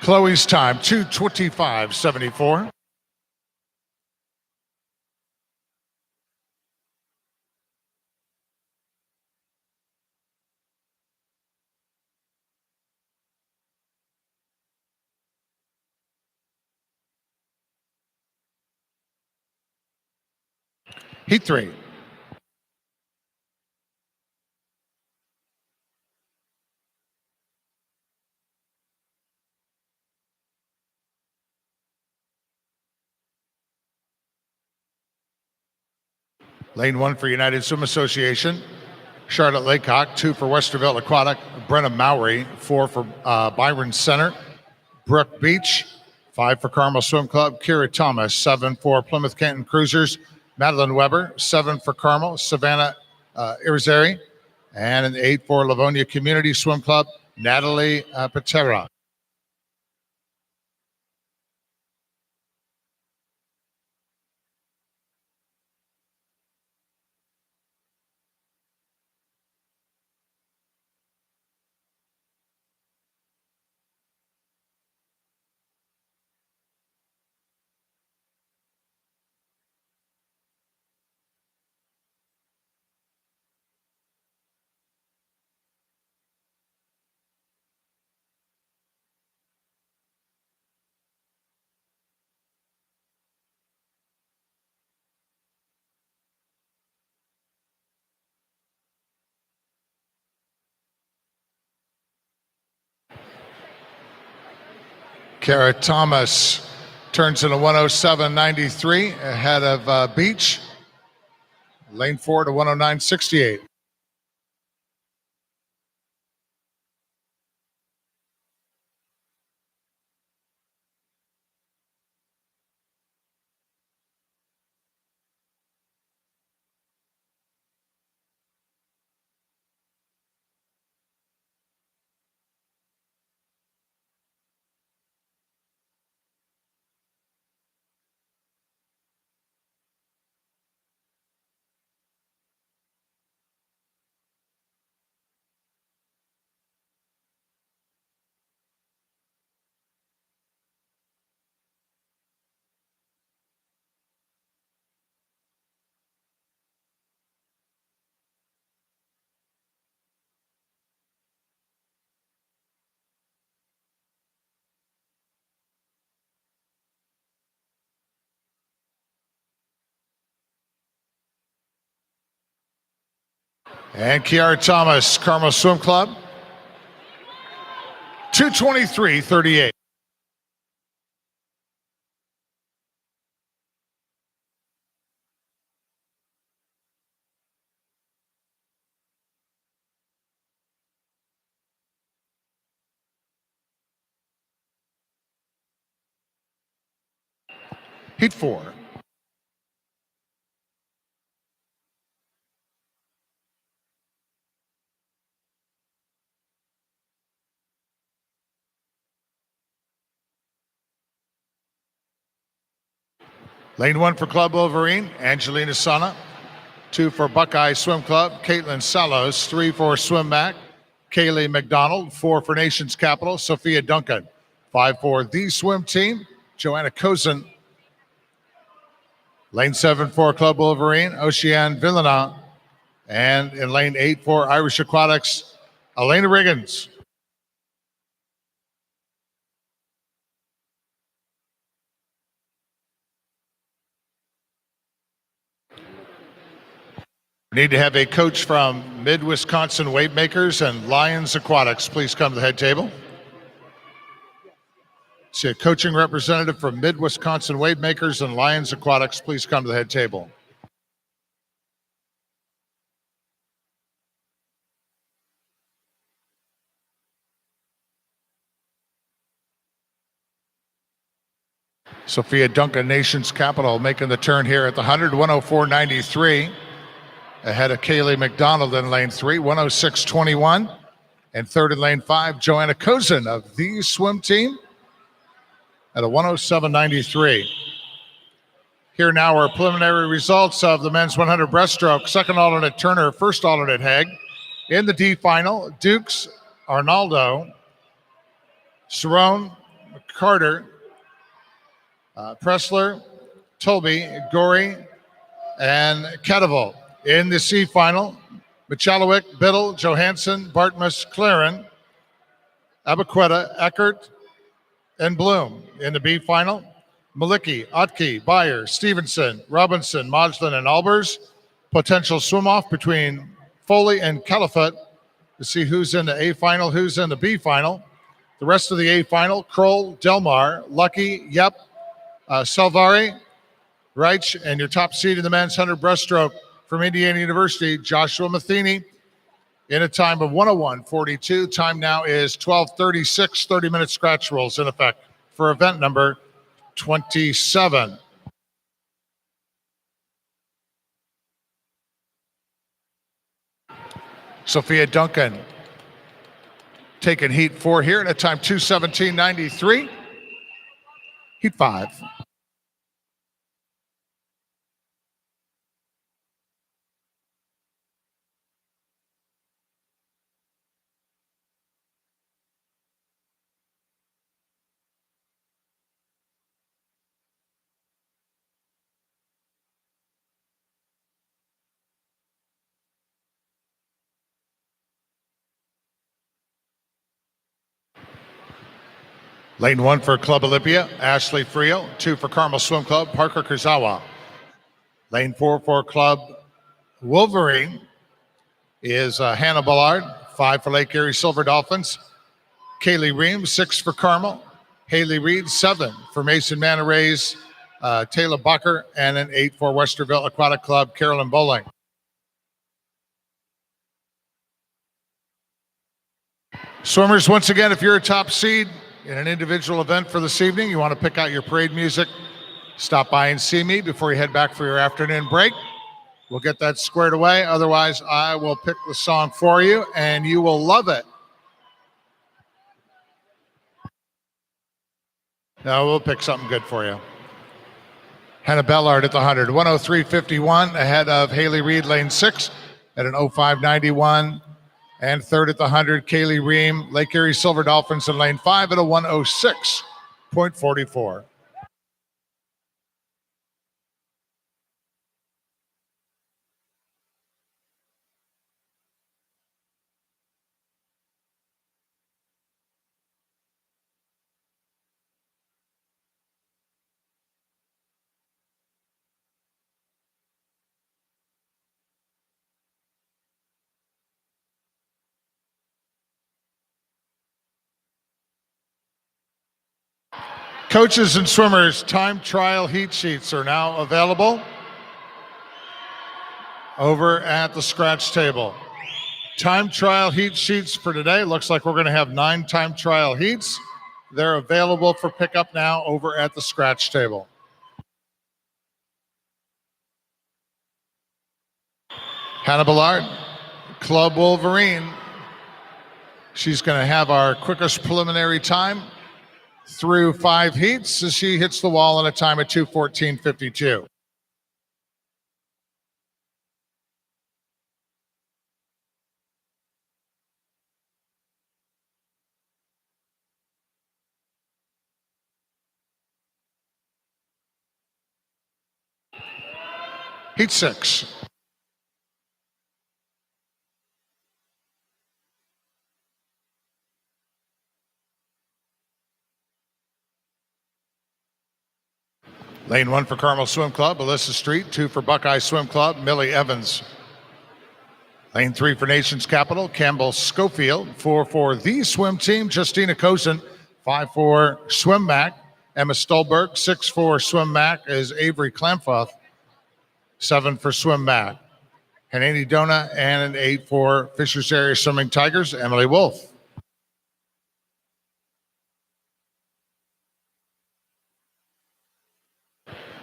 Chloe's time, 2:25.74. Heat 3. Lane 1 for United Swim Association, Charlotte Laycock. 2 for Westerville Aquatic, Brenna Mowry. 4 for Byron Center, Brooke Beach. 5 for Carmel Swim Club, Kira Thomas. 7 for Plymouth Canton Cruisers, Madeline Weber. 7 for Carmel, Savannah Irizarry. And an 8 for Livonia Community Swim Club, Natalie Patera. Kara Thomas turns in a 107.93 ahead of Beach. Lane 4 to 109.68. And Kiara Thomas, Carmel Swim Club, 2:23.38. Heat 4. Lane 1 for Club Wolverine, Angelina Sana. 2 for Buckeye Swim Club, Caitlin Salos. 3 for Swim Back, Kaylee McDonald. 4 for Nations Capital, Sophia Duncan. 5 for the swim team, Joanna Kozin. Lane 7 for Club Wolverine, Oceane Villena. And in lane 8 for Irish Aquatics, Elena Riggins. We need to have a coach from Mid-Wisconsin Weightmakers and Lions Aquatics. Please come to the head table. See a coaching representative from Mid-Wisconsin Weightmakers and Lions Aquatics. Please come to the head table. Sophia Duncan, Nations Capital, making the turn here at the 100, 104.93. Ahead of Kaylee McDonald in lane 3, 106.21. And third in lane 5, Joanna Kozin of the swim team at a 107.93. Here now are preliminary results of the men's 100 breaststroke. Second alternate Turner, first alternate Haig. In the D final, Dukes, Arnaldo, Cerrone, Carter, Pressler, Toby, Gorey, and Ketteval. In the C final, Michalowicz, Biddle, Johansson, Bartmus, Claren, Abaqueta, Eckert, and Bloom. In the B final, Malicki, Otke, Beyer, Stevenson, Robinson, Modlin, and Albers. Potential swim-off between Foley and Caliphate to see who's in the A final, who's in the B final. The rest of the A final, Kroll, Delmar, Lucky, Yep, Salvari, Reich, and your top seed in the men's 100 breaststroke from Indiana University, Joshua Matheny, in a time of 101.42. Time now is 12:36. 30-minute scratch rules in effect for event number 27. Sophia Duncan taking heat 4 here at a time 2:17.93. Heat 5. Lane 1 for Club Olympia, Ashley Frio. 2 for Carmel Swim Club, Parker Kurzawa. Lane 4 for Club Wolverine is Hannah Ballard. 5 for Lake Erie Silver Dolphins, Kaylee Reams. 6 for Carmel, Haley Reed. 7 for Mason Manor Rays, Taylor Bucker. And an 8 for Westerville Aquatic Club, Carolyn Bowling. Swimmers, once again, if you're a top seed in an individual event for this evening, you want to pick out your parade music, stop by and see me before you head back for your afternoon break. We'll get that squared away. Otherwise, I will pick the song for you, and you will love it. No, we'll pick something good for you. Hannah Bellard at the 100, 103.51, ahead of Haley Reed, lane 6, at an 05.91. And third at the 100, Kaylee Ream, Lake Erie Silver Dolphins in lane 5 at a 106.44. Coaches and swimmers, time trial heat sheets are now available over at the scratch table. Time trial heat sheets for today. Looks like we're going to have 9 time trial heats. They're available for pickup now over at the scratch table. Hannah Ballard, Club Wolverine. She's going to have our quickest preliminary time through 5 heats as she hits the wall in a time of 2:14.52. Heat 6. Lane 1 for Carmel Swim Club, Alyssa Street. 2 for Buckeye Swim Club, Millie Evans. Lane 3 for Nation's Capital, Campbell Schofield. 4 for the swim team, Justina Kosen. 5 for Swim Mac, Emma Stolberg. 6 for Swim Mac is Avery Klamfuth. 7 for Swim Mac, Hanani Dona. And an 8 for Fishers Area Swimming Tigers, Emily Wolf.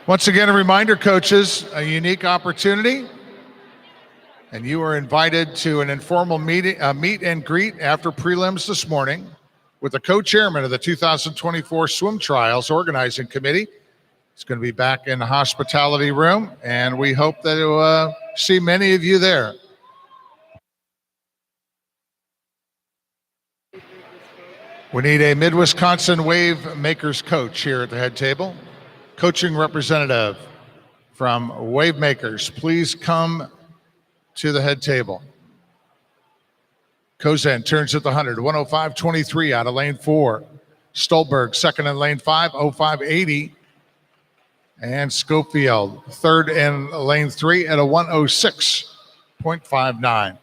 Once again, a reminder, coaches, a unique opportunity. And you are invited to an informal meet and greet after prelims this morning with the co-chairman of the 2024 Swim Trials Organizing Committee. It's going to be back in the hospitality room, and we hope that we'll see many of you there. We need a Mid-Wisconsin Wave Makers coach here at the head table. Coaching representative from Wave Makers, please come to the head table. Kozen turns at the 100, 105.23 out of lane 4. Stolberg second in lane 5, 05.80. And Schofield third in lane 3 at a 106.59.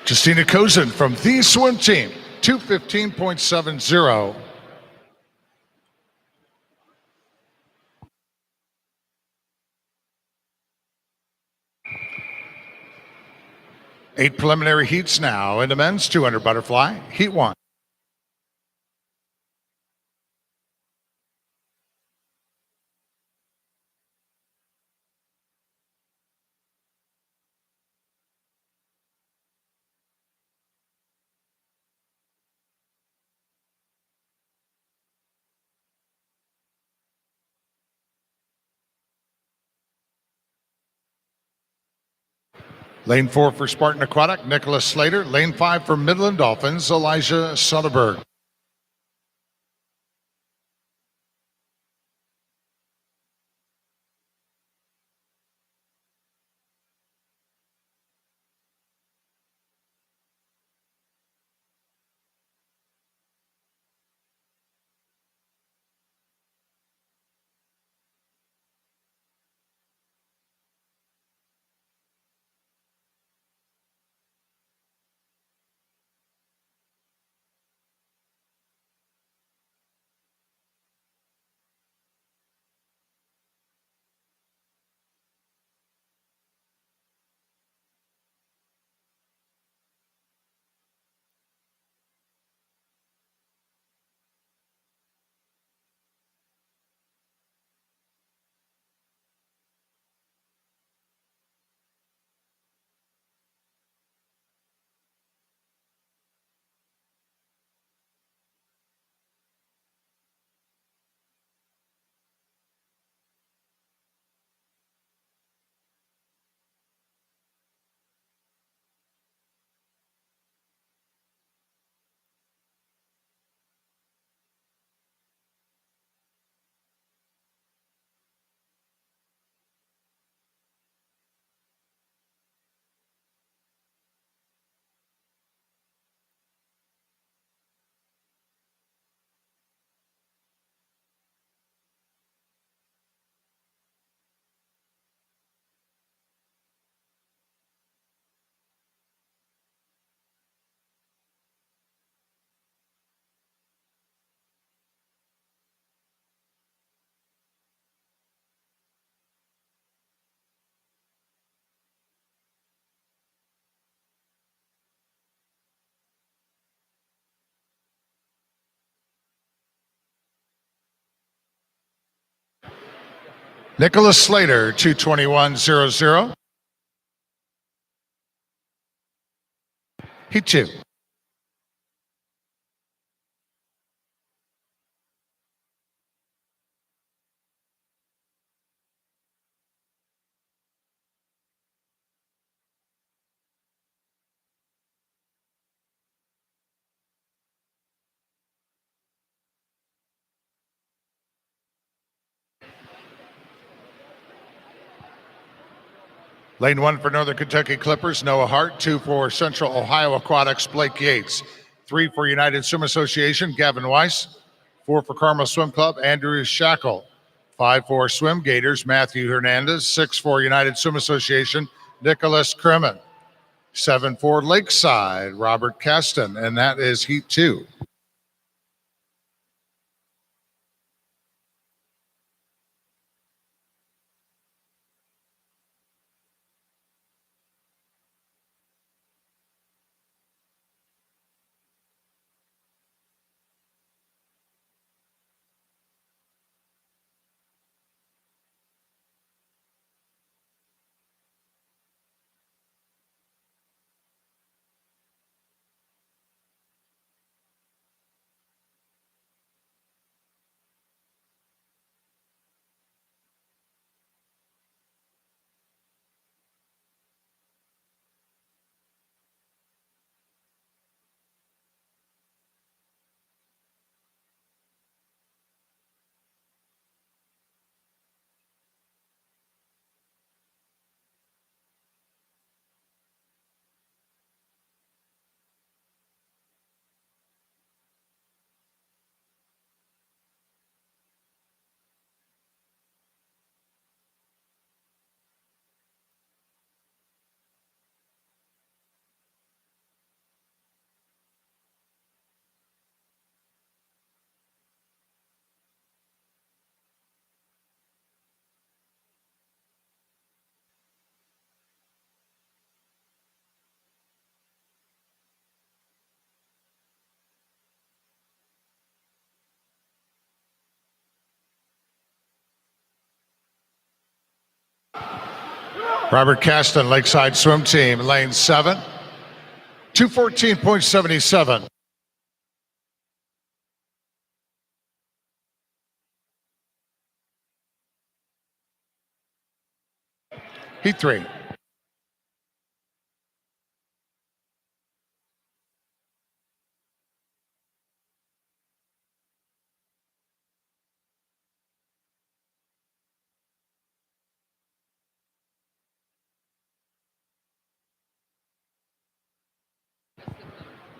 Justina Kozen from the swim team, 215.70. Eight preliminary heats now in the men's 200 butterfly, heat 1. Lane 4 for Spartan Aquatic, Nicholas Slater. Lane 5 for Midland Dolphins, Elijah Soderberg. Nicholas Slater, 221.00. Heat 2. Lane 1 for Northern Kentucky Clippers, Noah Hart. 2 for Central Ohio Aquatics, Blake Yates. 3 for United Swim Association, Gavin Weiss. 4 for Carmel Swim Club, Andrew Shackle. 5 for Swim Gators, Matthew Hernandez. 6 for United Swim Association, Nicholas Kremen. 7 for Lakeside, Robert Caston, and that is Heat 2. Robert Caston, Lakeside Swim Team, lane 7, 214.77. Heat 3.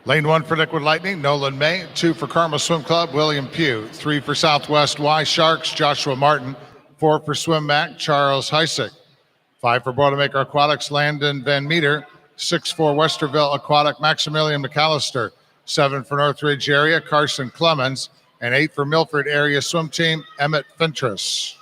Lane 1 for Liquid Lightning, Nolan May. 2 for Carmel Swim Club, William Pugh. 3 for Southwest Y Sharks, Joshua Martin. 4 for Swim Mac, Charles Heisick. 5 for Boilermaker Aquatics, Landon Van Meter. 6 for Westerville Aquatic, Maximilian McAllister. 7 for Northridge Area, Carson Clemens. And 8 for Milford Area Swim Team, Emmett Fentress.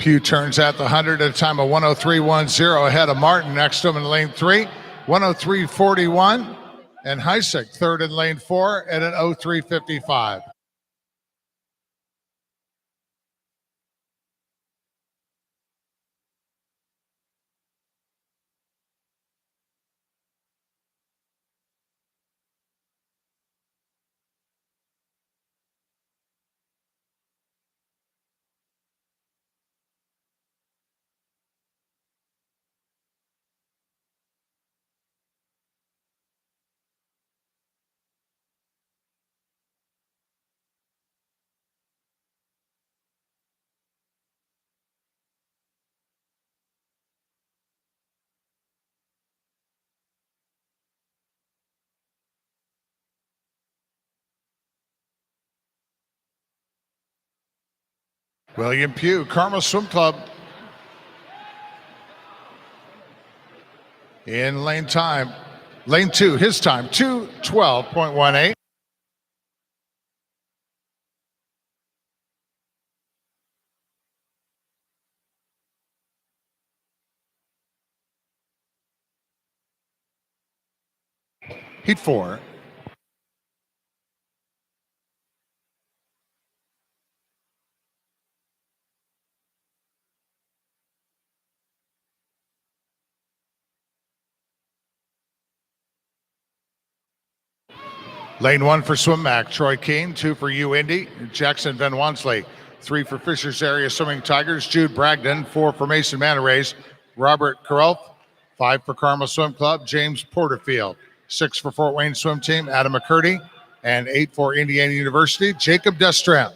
Pugh turns at the 100 at a time of 103.10 ahead of Martin. Next to him in lane 3, 103.41. And Heisick third in lane 4 at an 03.55. William Pugh, Carmel Swim Club. In lane time, lane 2, his time, 2:12.18. Heat 4. Lane 1 for Swim Mac, Troy Keane. 2 for U Indy, Jackson Van Wansley. 3 for Fishers Area Swimming Tigers, Jude Bragdon. 4 for Mason Manarays, Robert Carolf. 5 for Carmel Swim Club, James Porterfield. 6 for Fort Wayne Swim Team, Adam McCurdy. And 8 for Indiana University, Jacob Destram.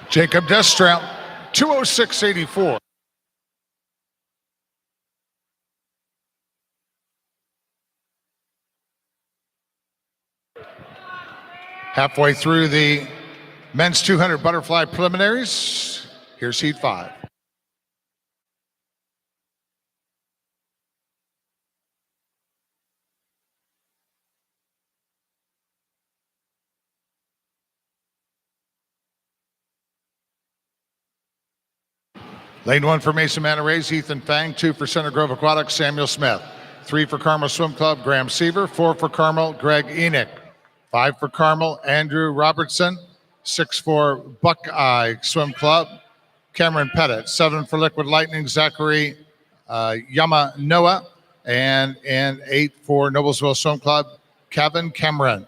Jacob Destram, 2:06.84. Halfway through the men's 200 butterfly preliminaries, here's Heat 5. Lane 1 for Mason Manarays, Ethan Fang. 2 for Center Grove Aquatics, Samuel Smith. 3 for Carmel Swim Club, Graham Seaver. 4 for Carmel, Greg Enoch. 5 for Carmel, Andrew Robertson. 6 for Buckeye Swim Club, Cameron Pettit. 7 for Liquid Lightning, Zachary Yamanoa. And 8 for Noblesville Swim Club, Kevin Cameron.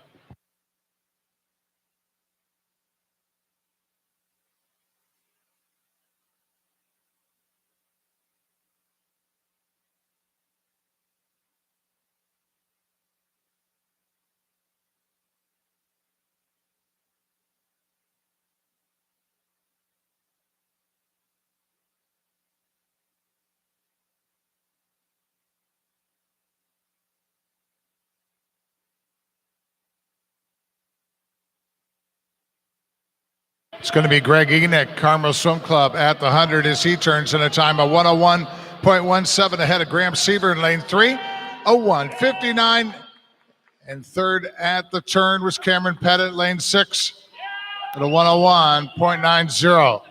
It's going to be Greg Enoch, Carmel Swim Club at the 100 as he turns in a time of 101.17 ahead of Graham Seaver in lane 3. 01.59. And third at the turn was Cameron Pettit, lane 6 at a 101.90.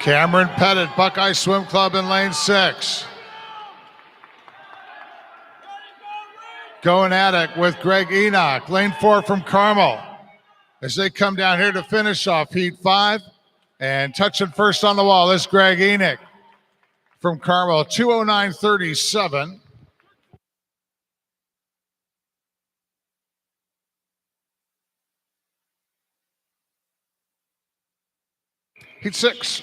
Cameron Pettit, Buckeye Swim Club in lane 6. Going at it with Greg Enoch, lane 4 from Carmel. As they come down here to finish off heat 5. And touching first on the wall is Greg Enoch from Carmel, 2:09:37. Heat 6.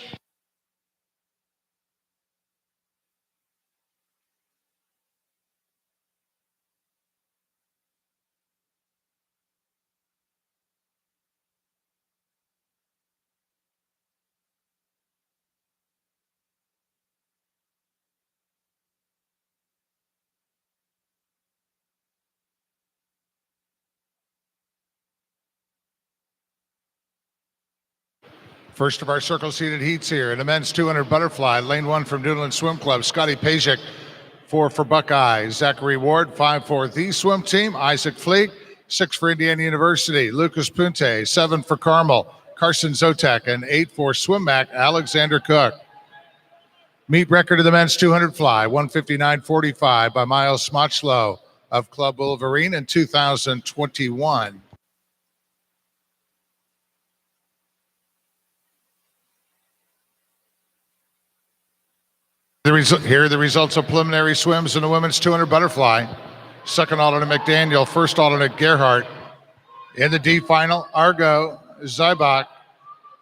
First of our circle-seated heats here in the men's 200 butterfly. Lane 1 from Newland Swim Club, Scotty Pajek, 4 for Buckeye. Zachary Ward, 5 for the swim team. Isaac Fleet, 6 for Indiana University. Lucas Punte, 7 for Carmel. Carson Zotek, and 8 for SwimMac, Alexander Cook. Meet record of the men's 200 fly, 159.45 by Miles Smochlow of Club Wolverine in 2021. Here are the results of preliminary swims in the women's 200 butterfly. Second alternate McDaniel, first alternate Gerhardt. In the D final, Argo, Zybach,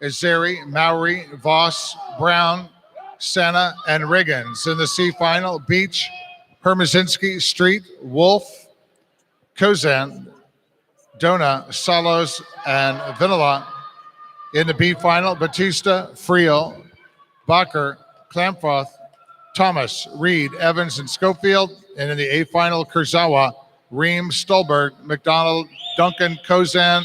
Azeri, Mowry, Voss, Brown, Senna, and Riggins. In the C final, Beach, Hermazinski, Street, Wolf, Kozan, Dona, Salos, and Vinila. In the B final, Batista, Friel, Bacher, Klamfoth, Thomas, Reed, Evans, and Schofield. And in the A final, Kurzawa, Ream, Stolberg, McDonald, Duncan, Kozan,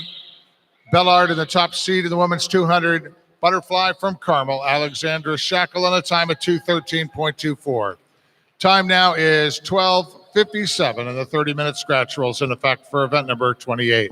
Bellard in the top seed in the women's 200 butterfly from Carmel, Alexandra Shackle, on a time of 2:13.24. Time now is 12:57, and the 30-minute scratch rolls in effect for event number 28.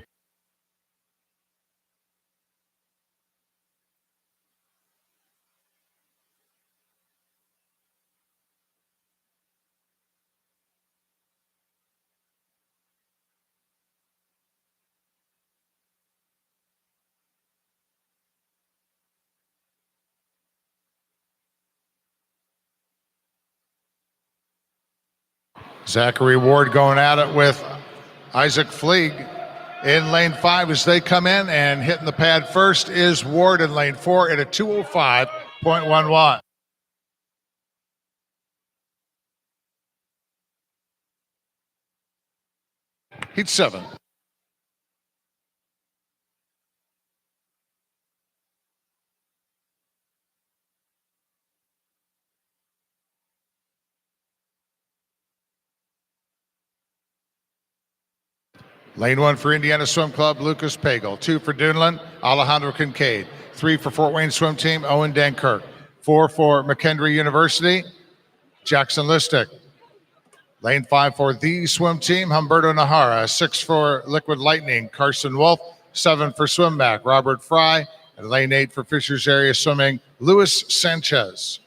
Zachary Ward going at it with Isaac Fleeg in lane 5 as they come in, and hitting the pad first is Ward in lane 4 at a 2:05.11. Heat 7. Lane 1 for Indiana Swim Club, Lucas Pagel. 2 for Duneland, Alejandro Kincaid. 3 for Fort Wayne Swim Team, Owen Dankirk. 4 for McKendree University, Jackson Listick. Lane 5 for the swim team, Humberto Nahara. 6 for Liquid Lightning, Carson Wolf. 7 for SwimMac, Robert Fry. And lane 8 for Fishers Area Swimming, Luis Sanchez.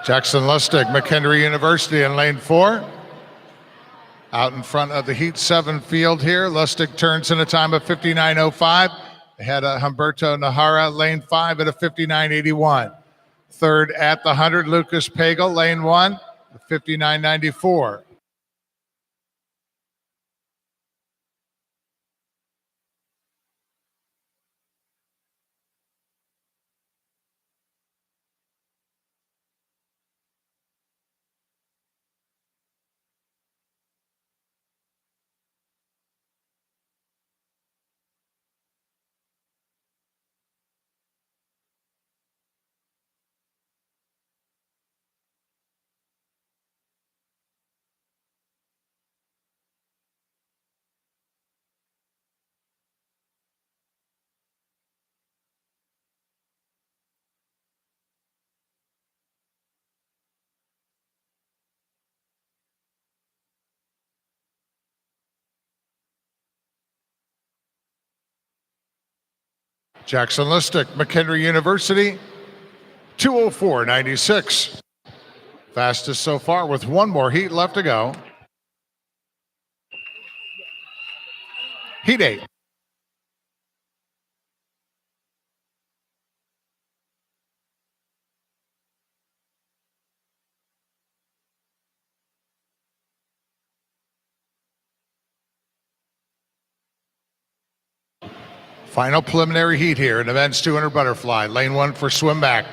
Jackson Lustig, McHenry University in lane 4. Out in front of the Heat 7 field here. Lustig turns in a time of 59.05. Ahead of Humberto Nahara, lane 5 at a 59.81. Third at the 100, Lucas Pagel, lane 1, 59.94. Jackson Listick, McHenry University, 2:04.96. Fastest so far with one more heat left to go. Heat 8. Final preliminary heat here in the men's 200 butterfly. Lane 1 for swim back.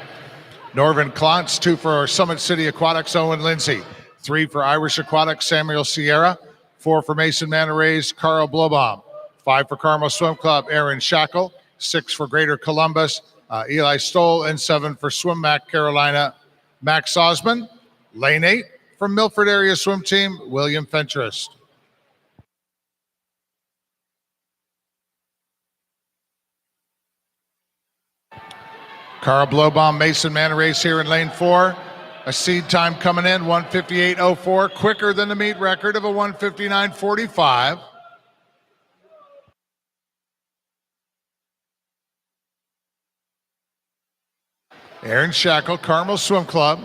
Norvin Klontz, 2 for Summit City Aquatics, Owen Lindsay. 3 for Irish Aquatics, Samuel Sierra. 4 for Mason Manor Rays, Carl Blobom. 5 for Carmel Swim Club, Aaron Shackle. 6 for Greater Columbus, Eli Stoll. And 7 for Swim Back Carolina, Max Osman. Lane 8 from Milford Area Swim Team, William Fentress. Carl Blobom, Mason Manor Race here in lane 4. A seed time coming in, 1:58.04, quicker than the meet record of a 1:59.45. Aaron Shackle, Carmel Swim Club.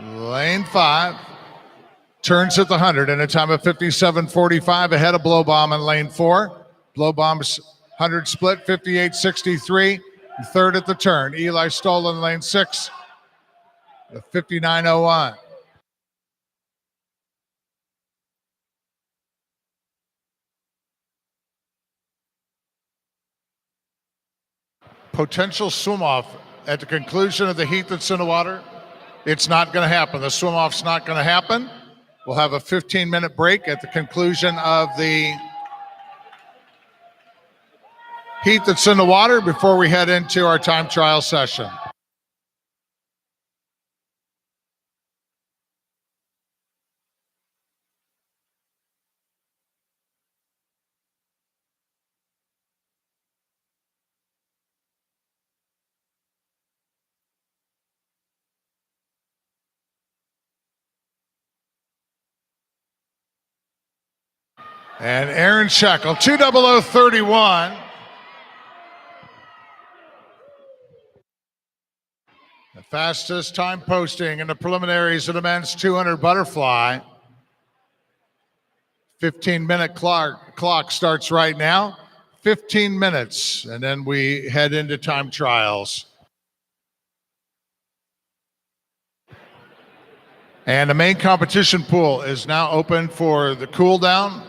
Lane 5. Turns at the 100 in a time of 57.45, ahead of Blobom in lane 4. Blobom's 100 split, 58.63. Third at the turn, Eli Stoll in lane 6, 59.01. Potential swim off at the conclusion of the heat that's in the water. It's not going to happen. The swim off's not going to happen. We'll have a 15-minute break at the conclusion of the heat that's in the water before we head into our time trial session. And Aaron Shackle, 2:00:31. The fastest time posting in the preliminaries of the men's 200 butterfly. 15-minute clock starts right now. 15 minutes, and then we head into time trials. And the main competition pool is now open for the cool down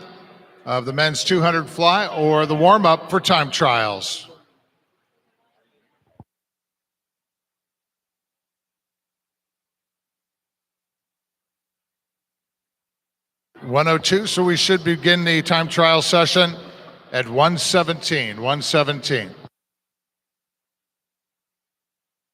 of the men's 200 fly or the warm-up for time trials. .102, so we should begin the time trial session at 1:17.